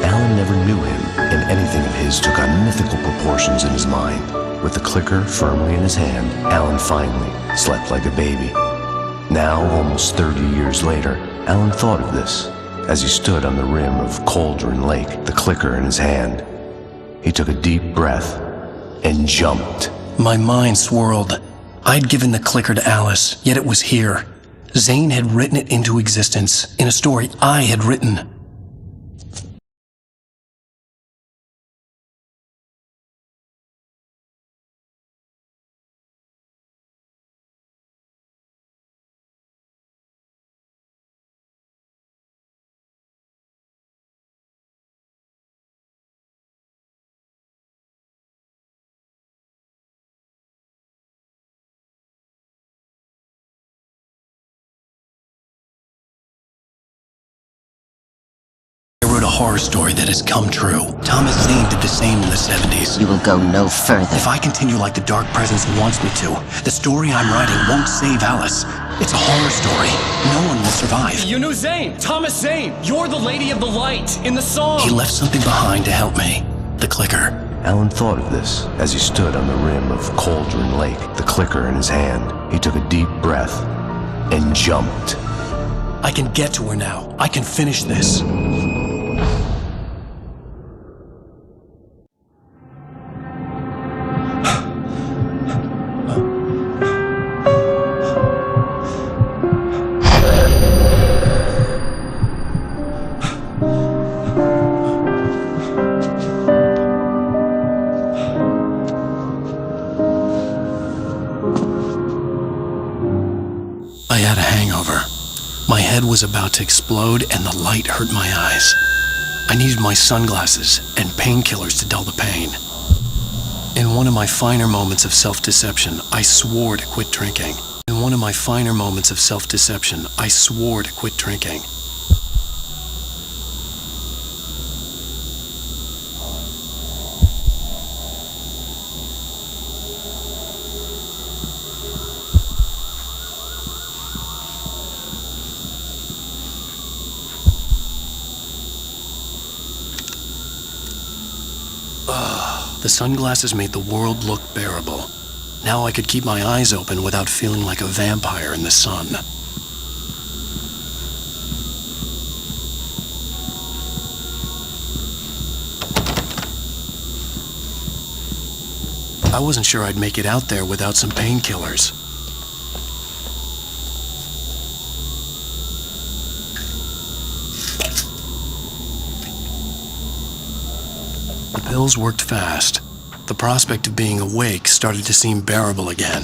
Alan never knew him, and anything of his took on mythical proportions in his mind. With the clicker firmly in his hand, Alan finally slept like a baby. Now, almost 30 years later, Alan thought of this as he stood on the rim of Cauldron Lake, the clicker in his hand. He took a deep breath and jumped. My mind swirled. I'd given the clicker to Alice, yet it was here. Zane had written it into existence in a story I had written. Horror story that has come true. Thomas Zane did the same in the 70s. You will go no further. If I continue like the Dark Presence wants me to, the story I'm writing won't save Alice. It's a horror story. No one will survive. You knew Zane! Thomas Zane! You're the Lady of the Light in the song! He left something behind to help me. The clicker. Alan thought of this as he stood on the rim of Cauldron Lake, the clicker in his hand. He took a deep breath and jumped. I can get to her now. I can finish this. I had a hangover. My head was about to explode and the light hurt my eyes. I needed my sunglasses and painkillers to dull the pain. In one of my finer moments of self-deception, I swore to quit drinking. In one of my finer moments of self-deception, I swore to quit drinking. The sunglasses made the world look bearable. Now I could keep my eyes open without feeling like a vampire in the sun. I wasn't sure I'd make it out there without some painkillers. The pills worked fast. The prospect of being awake started to seem bearable again.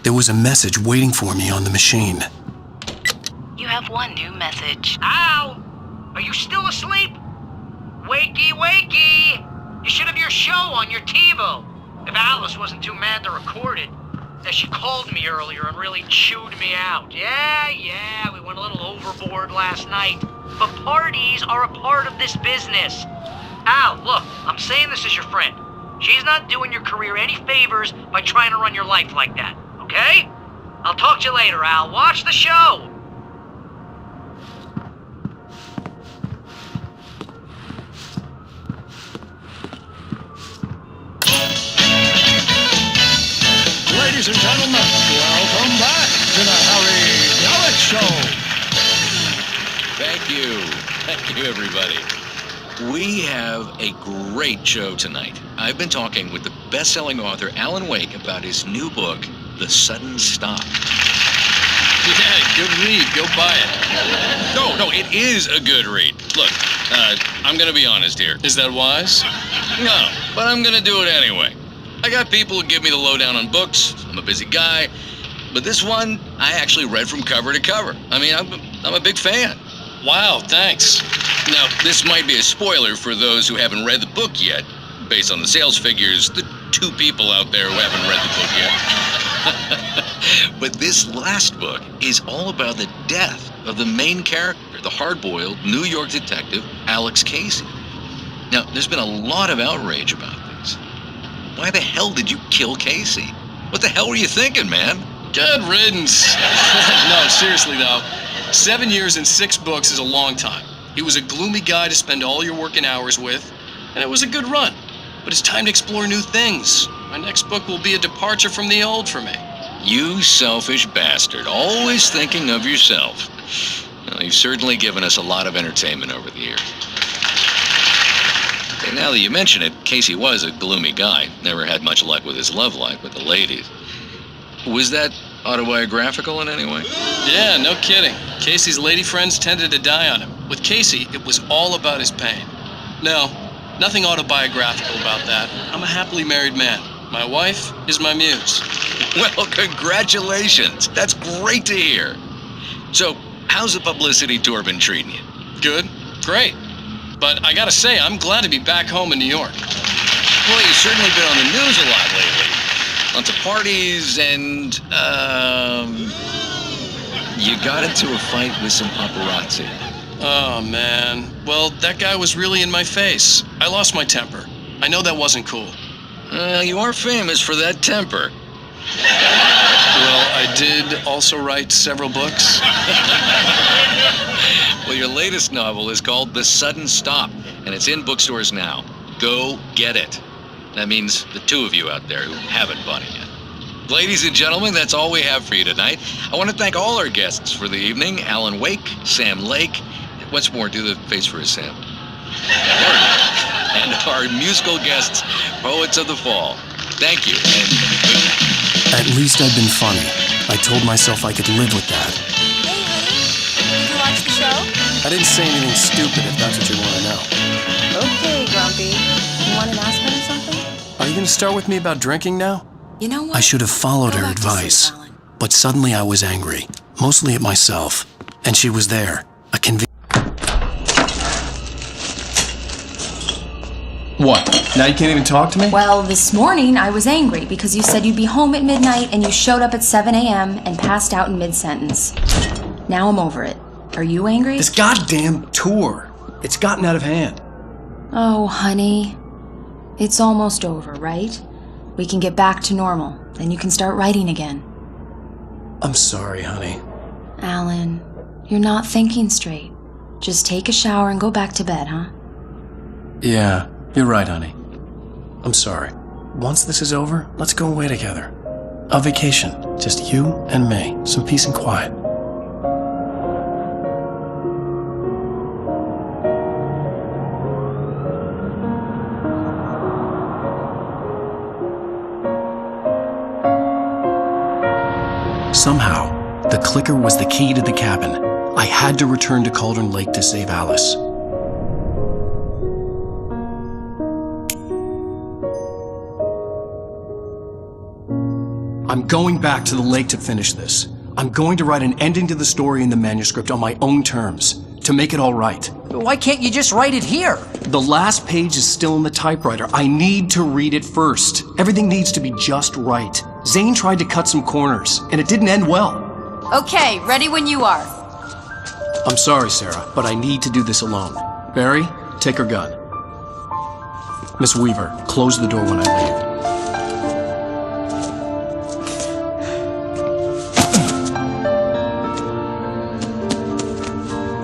There was a message waiting for me on the machine. You have one new message. Al! Are you still asleep? Wakey, wakey! You should have your show on your TiVo. If Alice wasn't too mad to record it. Now, she called me earlier and really chewed me out. Yeah, we went a little overboard last night. But parties are a part of this business. Al, look, I'm saying this as your friend. She's not doing your career any favors by trying to run your life like that, okay? I'll talk to you later, Al. Watch the show! Ladies and gentlemen, welcome back to the Harry Gallic Show. Thank you. Thank you, everybody. We have a great show tonight. I've been talking with the best-selling author Alan Wake about his new book, The Sudden Stop. Yeah, good read. Go buy it. No, it is a good read. Look, I'm gonna be honest here. Is that wise? No, but I'm gonna do it anyway. I got people who give me the lowdown on books. I'm a busy guy. But this one, I actually read from cover to cover. I mean, I'm a big fan. Wow, thanks. Now, this might be a spoiler for those who haven't read the book yet. Based on the sales figures, the 2 people out there who haven't read the book yet. But this last book is all about the death of the main character, the hard-boiled New York detective, Alex Casey. Now, there's been a lot of outrage about this. Why the hell did you kill Casey? What the hell were you thinking, man? Good riddance. No, seriously though, 7 years and 6 books is a long time. He was a gloomy guy to spend all your working hours with, and it was a good run. But it's time to explore new things. My next book will be a departure from the old for me. You selfish bastard, always thinking of yourself. Well, you've certainly given us a lot of entertainment over the years. And now that you mention it, Casey was a gloomy guy. Never had much luck with his love life with the ladies. Was that autobiographical in any way? Yeah, no kidding. Casey's lady friends tended to die on him. With Casey, it was all about his pain. No, nothing autobiographical about that. I'm a happily married man. My wife is my muse. Well, congratulations. That's great to hear. So, how's the publicity tour been treating you? Good. Great. But I gotta say, I'm glad to be back home in New York. Well, you've certainly been on the news a lot lately. Lots of parties and, you got into a fight with some paparazzi. Oh, man. Well, that guy was really in my face. I lost my temper. I know that wasn't cool. Well, you are famous for that temper. Well, I did also write several books. Well, your latest novel is called The Sudden Stop, and it's in bookstores now. Go get it. That means the two of you out there who haven't bought it yet. Ladies and gentlemen, that's all we have for you tonight. I want to thank all our guests for the evening. Alan Wake, Sam Lake. Once more, do the face for a Sam. And our musical guests, Poets of the Fall. Thank you. At least I've been funny. I told myself I could live with that. Hey, honey. Did you watch the show? I didn't say anything stupid if that's what you want to know. Okay, Grumpy. You want an aspirin or something? Are you going to start with me about drinking now? You know what? I should have followed Go her back to sleep, advice. Alan. But suddenly I was angry, mostly at myself. And she was there, a What? Now you can't even talk to me? Well, this morning I was angry because you said you'd be home at midnight and you showed up at 7 a.m. and passed out in mid-sentence. Now I'm over it. Are you angry? This goddamn tour. It's gotten out of hand. Oh, honey. It's almost over, right? We can get back to normal. Then you can start writing again. I'm sorry, honey. Alan, you're not thinking straight. Just take a shower and go back to bed, huh? Yeah, you're right, honey. I'm sorry. Once this is over, let's go away together. A vacation. Just you and me. Some peace and quiet. Somehow, the clicker was the key to the cabin. I had to return to Cauldron Lake to save Alice. I'm going back to the lake to finish this. I'm going to write an ending to the story in the manuscript on my own terms, to make it all right. Why can't you just write it here? The last page is still in the typewriter. I need to read it first. Everything needs to be just right. Zane tried to cut some corners, and it didn't end well. Okay, ready when you are. I'm sorry, Sarah, but I need to do this alone. Barry, take her gun. Miss Weaver, close the door when I leave.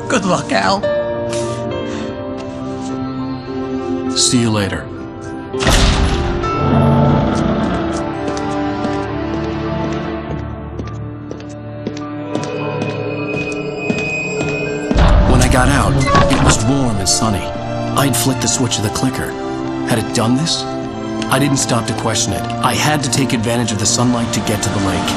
Good luck, Al. See you later. When I got out, it was warm and sunny. I'd flicked the switch of the clicker. Had it done this? I didn't stop to question it. I had to take advantage of the sunlight to get to the lake.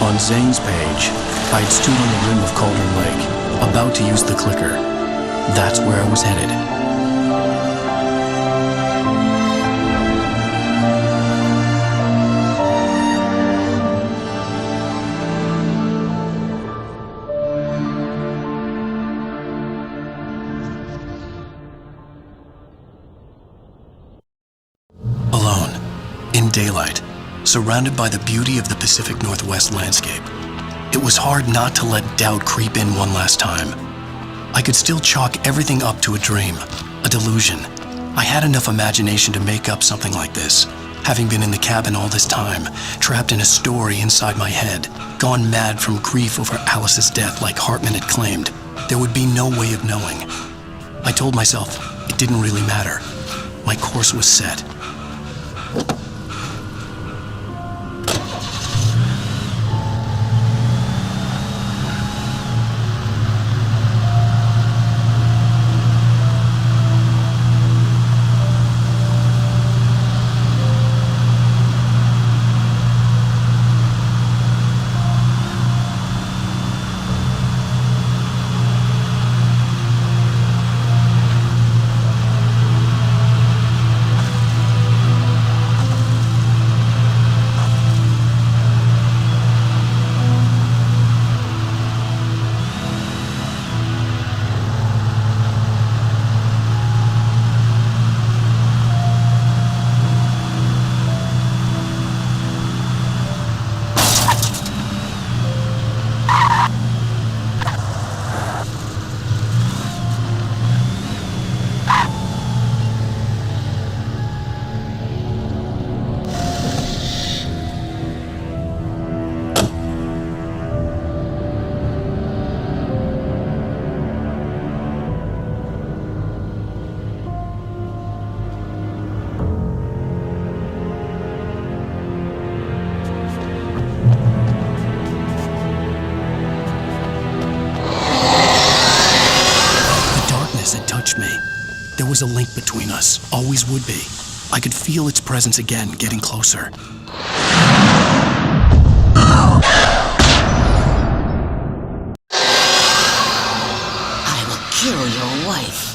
On Zane's page, I had stood on the rim of Cauldron Lake, about to use the clicker. That's where I was headed. Alone, in daylight, surrounded by the beauty of the Pacific Northwest landscape. It was hard not to let doubt creep in one last time. I could still chalk everything up to a dream, a delusion. I had enough imagination to make up something like this, having been in the cabin all this time, trapped in a story inside my head, gone mad from grief over Alice's death like Hartman had claimed. There would be no way of knowing. I told myself it didn't really matter. My course was set. There was a link between us, always would be. I could feel its presence again, getting closer. I will kill your wife.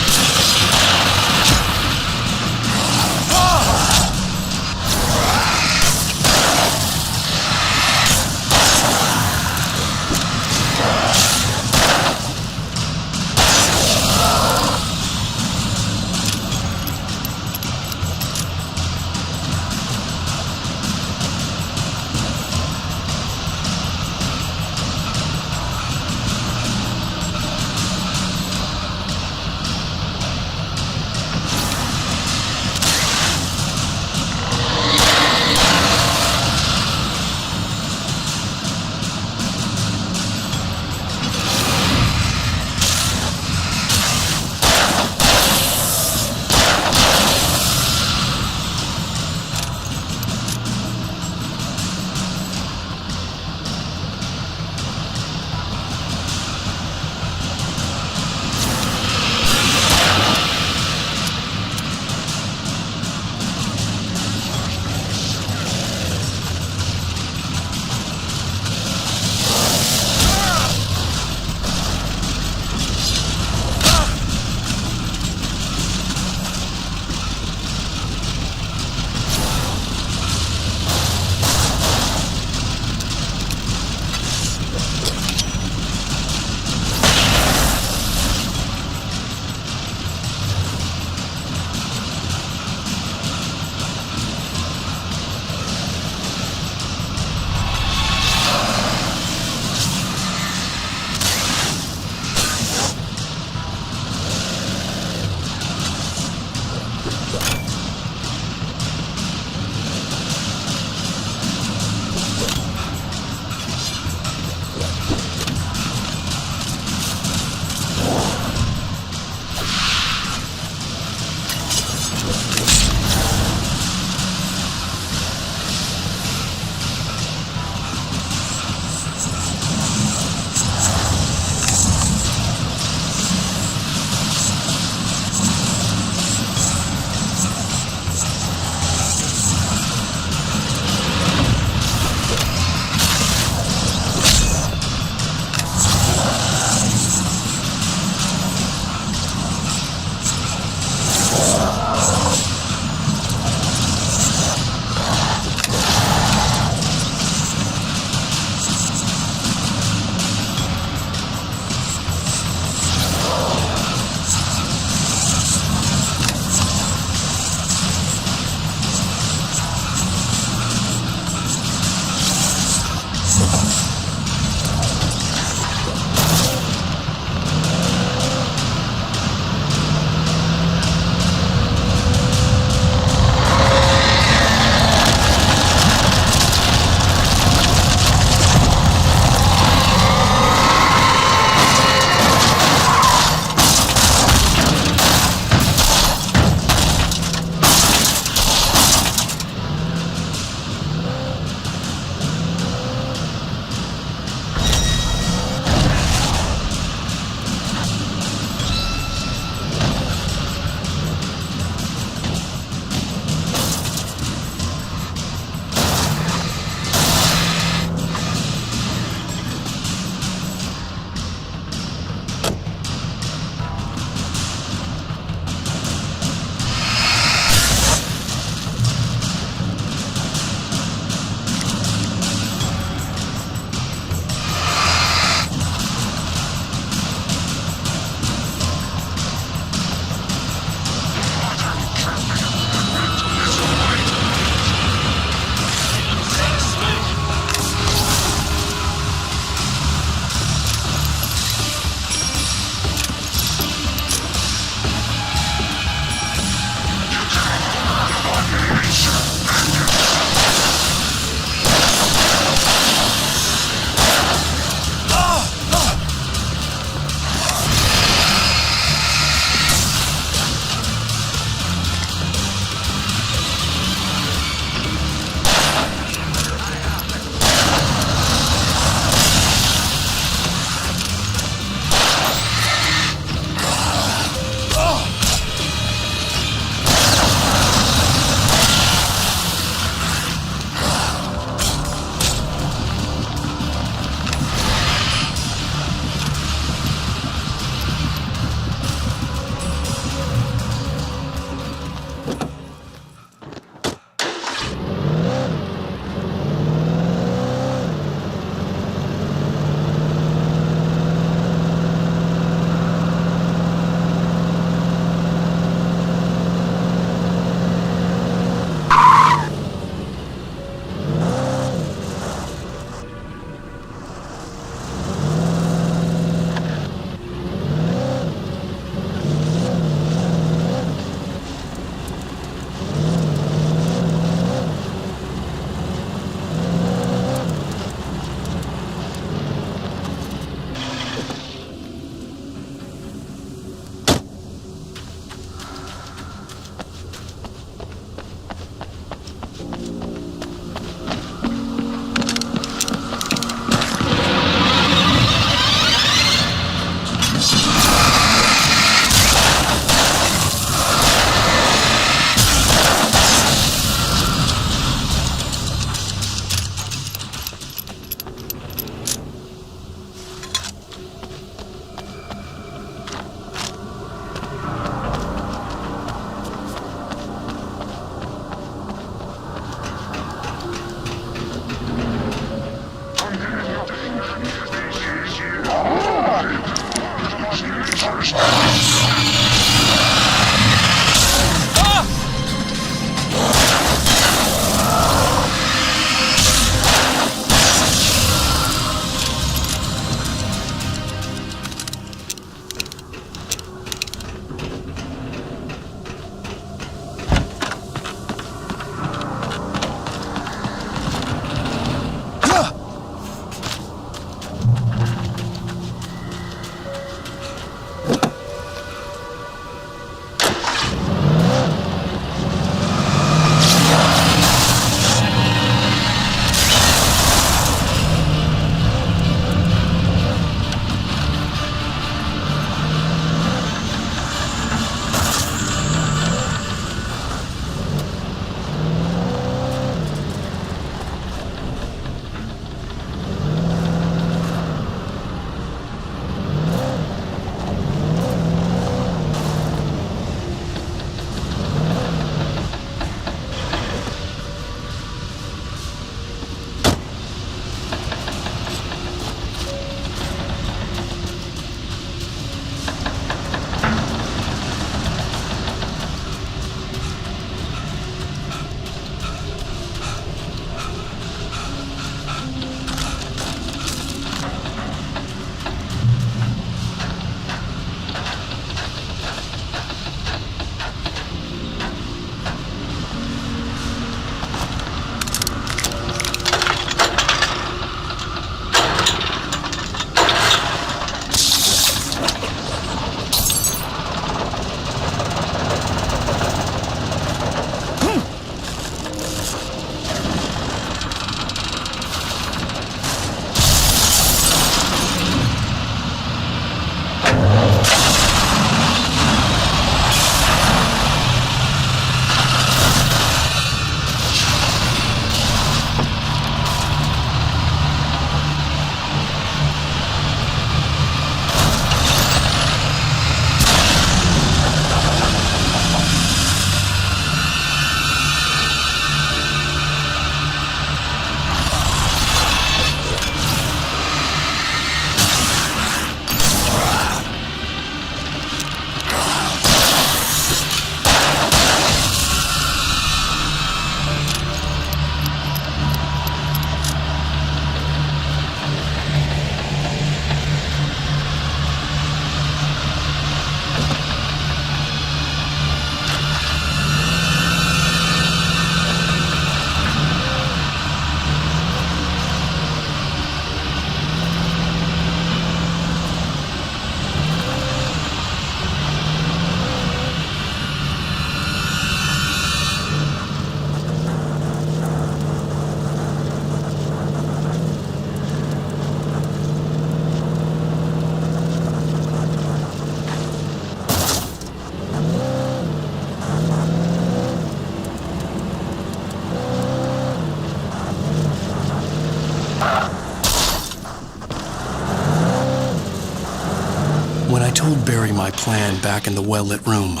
I told Barry my plan back in the well-lit room,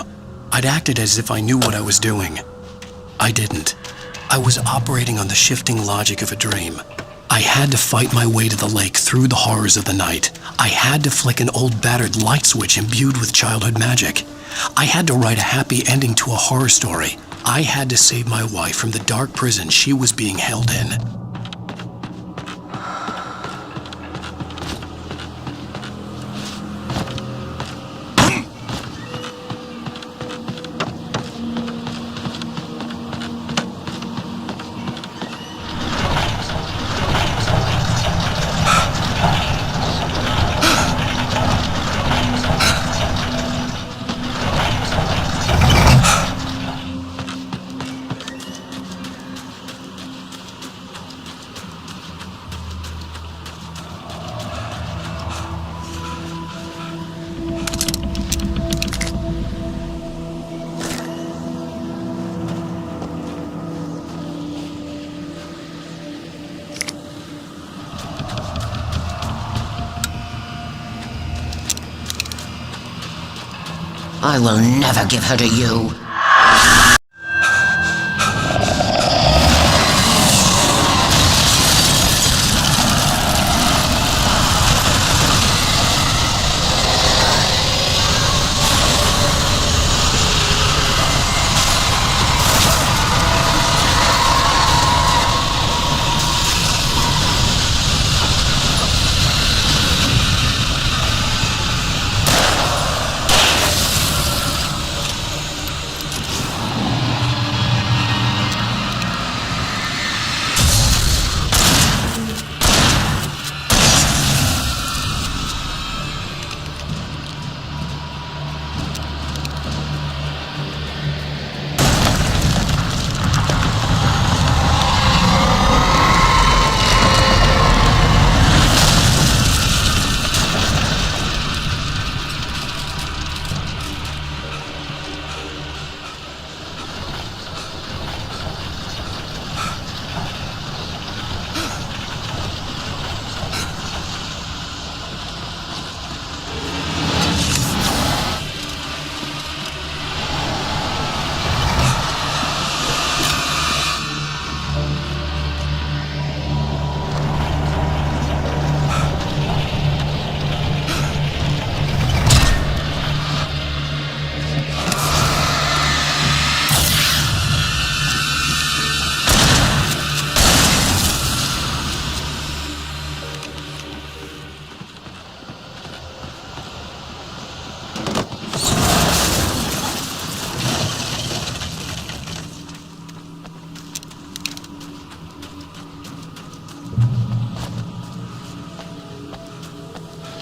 I'd acted as if I knew what I was doing. I didn't. I was operating on the shifting logic of a dream. I had to fight my way to the lake through the horrors of the night. I had to flick an old battered light switch imbued with childhood magic. I had to write a happy ending to a horror story. I had to save my wife from the dark prison she was being held in. I will never give her to you.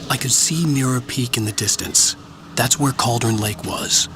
I could see Mirror Peak in the distance. That's where Cauldron Lake was.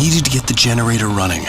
needed to get the generator running.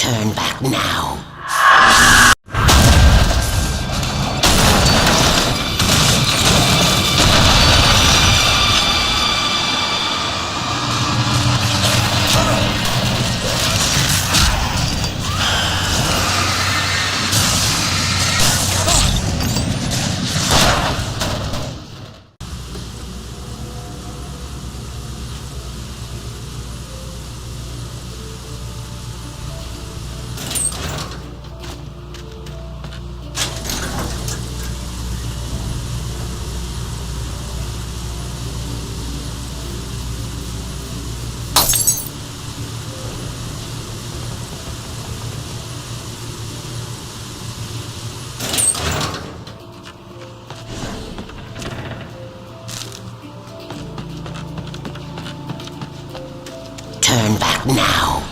Turn back now. Turn back now.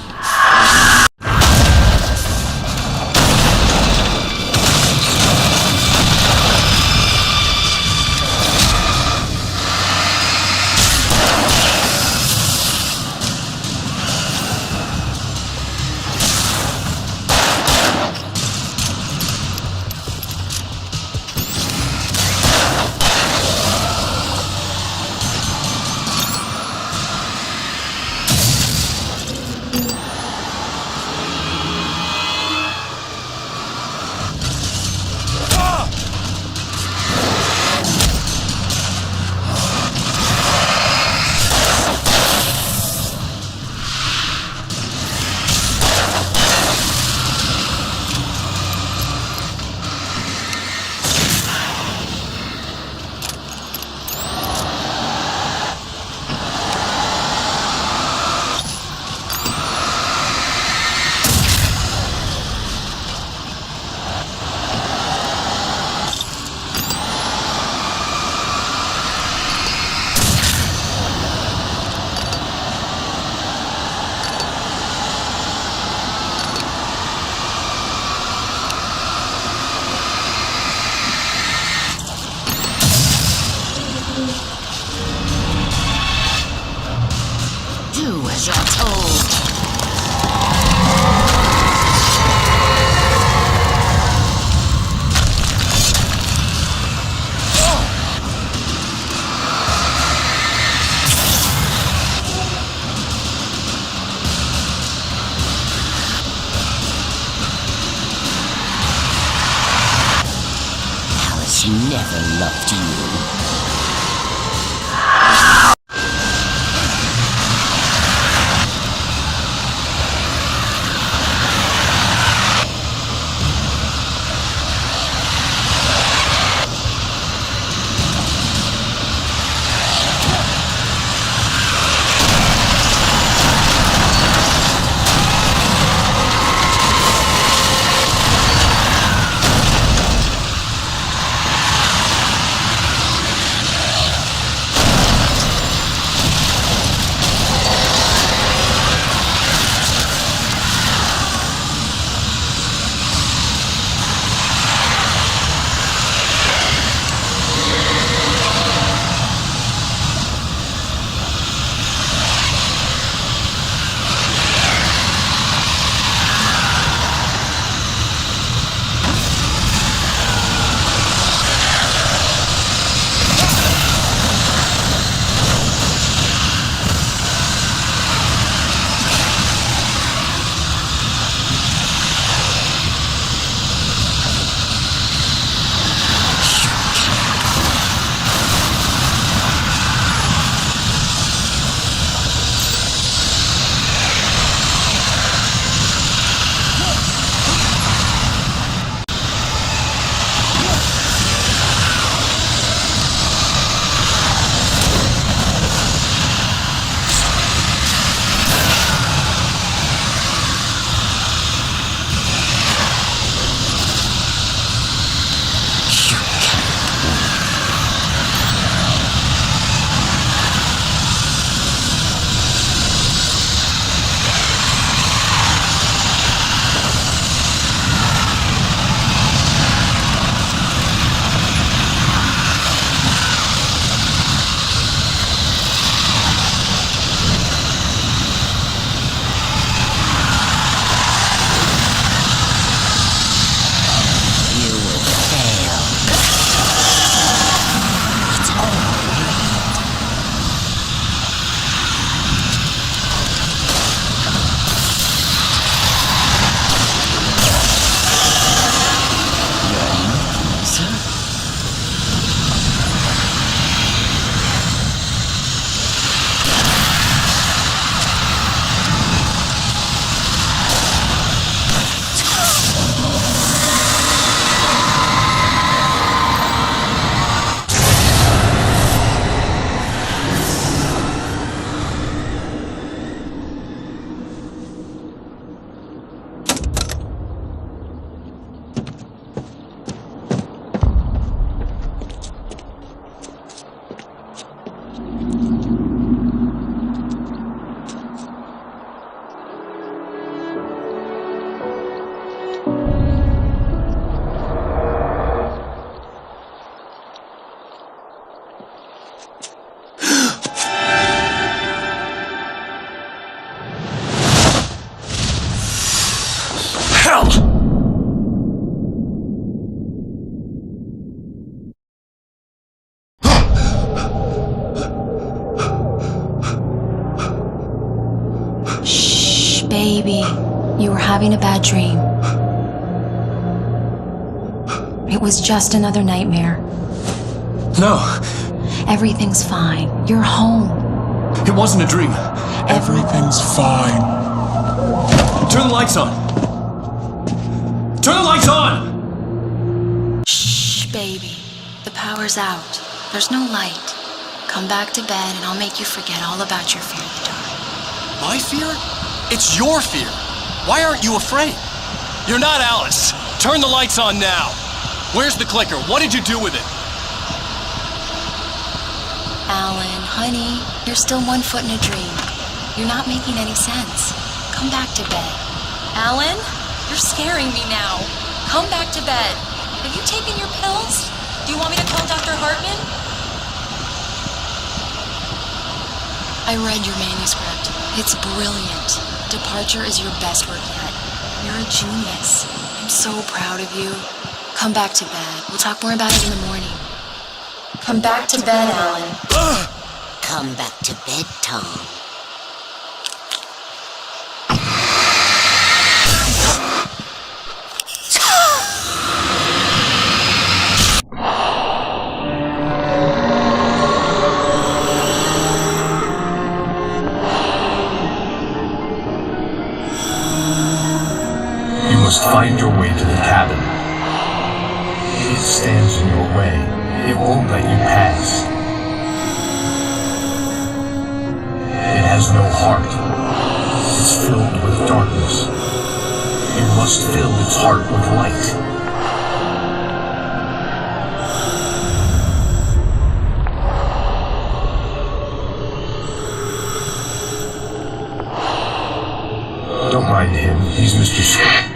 Alice never loved you. Baby, you were having a bad dream. It was just another nightmare. No. Everything's fine. You're home. It wasn't a dream. Everything's fine. Turn the lights on. Turn the lights on! Shh, baby. The power's out. There's no light. Come back to bed and I'll make you forget all about your fear of the dark. My fear? It's your fear. Why aren't you afraid? You're not Alice. Turn the lights on now. Where's the clicker? What did you do with it? Alan, honey, you're still 1 foot in a dream. You're not making any sense. Come back to bed. Alan, you're scaring me now. Come back to bed. Have you taken your pills? Do you want me to call Dr. Hartman? I read your manuscript. It's brilliant. Departure is your best work yet. You're a genius. I'm so proud of you. Come back to bed. We'll talk more about it in the morning. Come back to bed, Alan. Come back to bed, Tom. your way to the cabin. It stands in your way. It won't let you pass. It has no heart. It's filled with darkness. You must fill its heart with light. Don't mind him. He's Mr. Scott.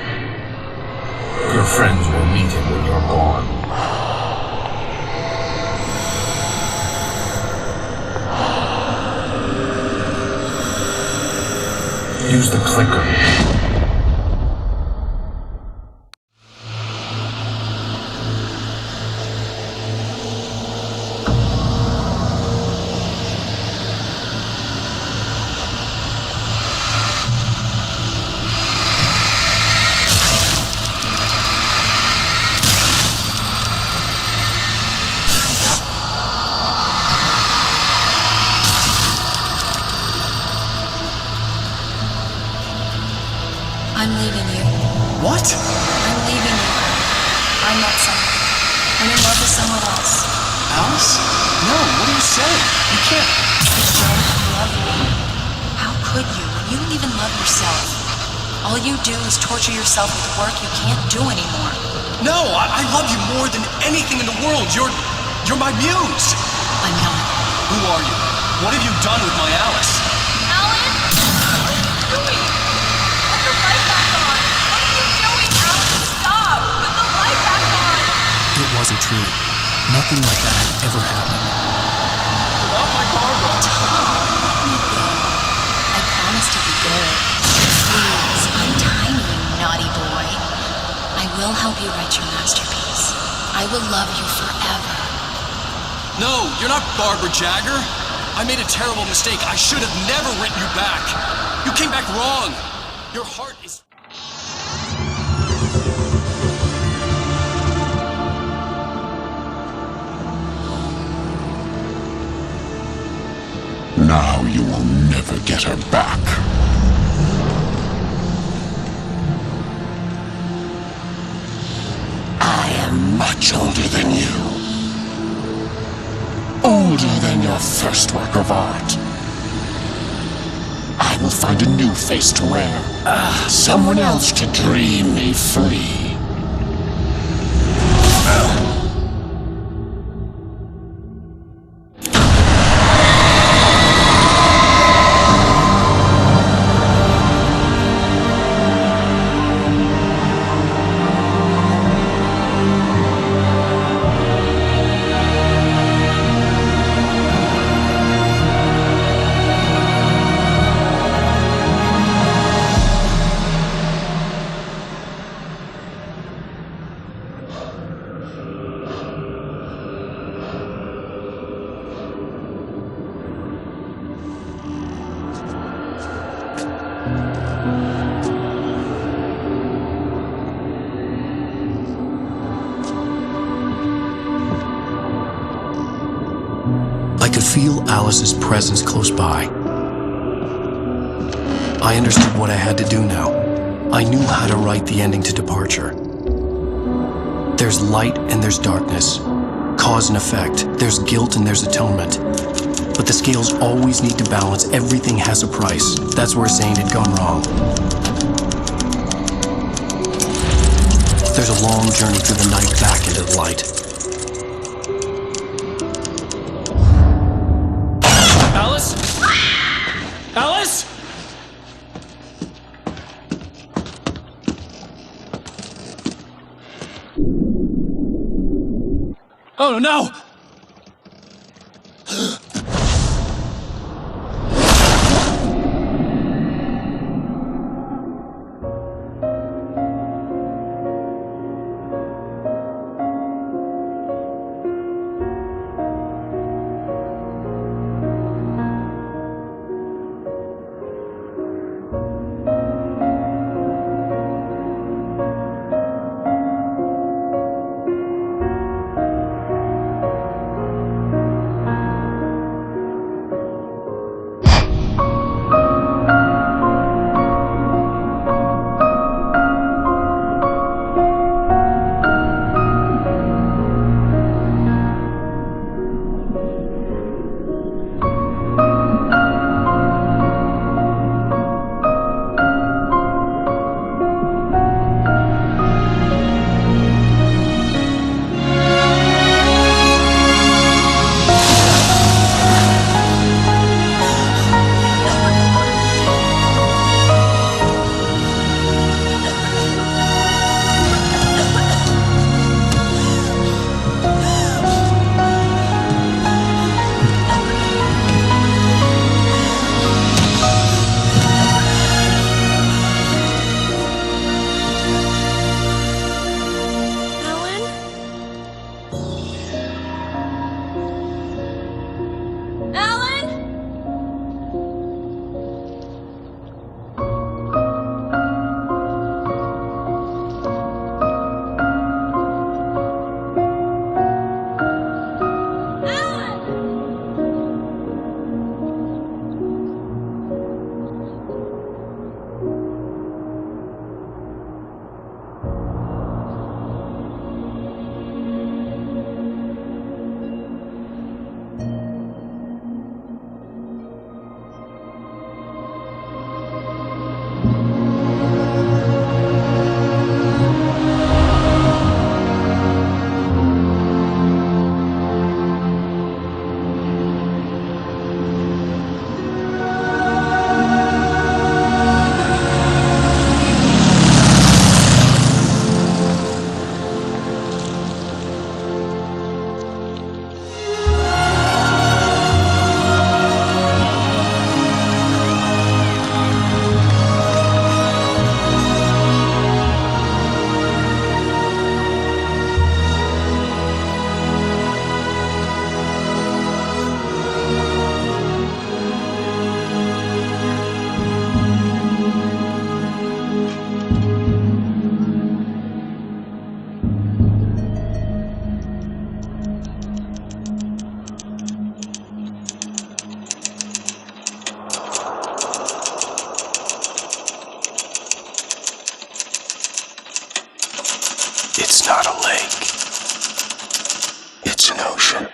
Your friends will meet him when you're gone. Use the clicker. I'm leaving you. What? I'm leaving you. I met someone. I'm in love with someone else. Alice? No, what are you saying? You can't. I don't love you. How could you when you don't even love yourself? All you do is torture yourself with work you can't do anymore. No, I love you more than anything in the world. You're my muse. I'm not. Who are you? What have you done with my Alice? Alan? What are you doing? Put the light back on! What are you doing, Alan? Stop! Put the light back on! It wasn't true. Nothing like that had ever happened. Without my Barbara. I promise to be good. Please, untie me, you naughty boy. I will help you write your masterpiece. I will love you forever. No, you're not Barbara Jagger. I made a terrible mistake. I should have never written you back. You came back wrong. Your heart is... Now you will never get her back. I am much older than you. Older than your first work of art. I will find a new face to wear. Someone else to dream me free. I could feel Alice's presence close by. I understood what I had to do now. I knew how to write the ending to Departure. There's light and there's darkness. Cause and effect. There's guilt and there's atonement. But the scales always need to balance. Everything has a price. That's where Zane had gone wrong. There's a long journey through the night back into the light. Alice? Alice? Oh no!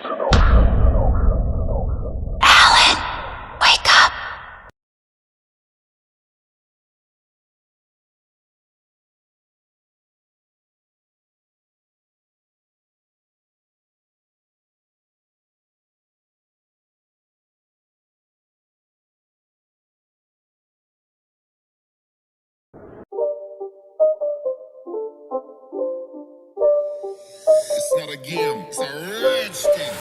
Wake up. It's not a game, it's a rage thing.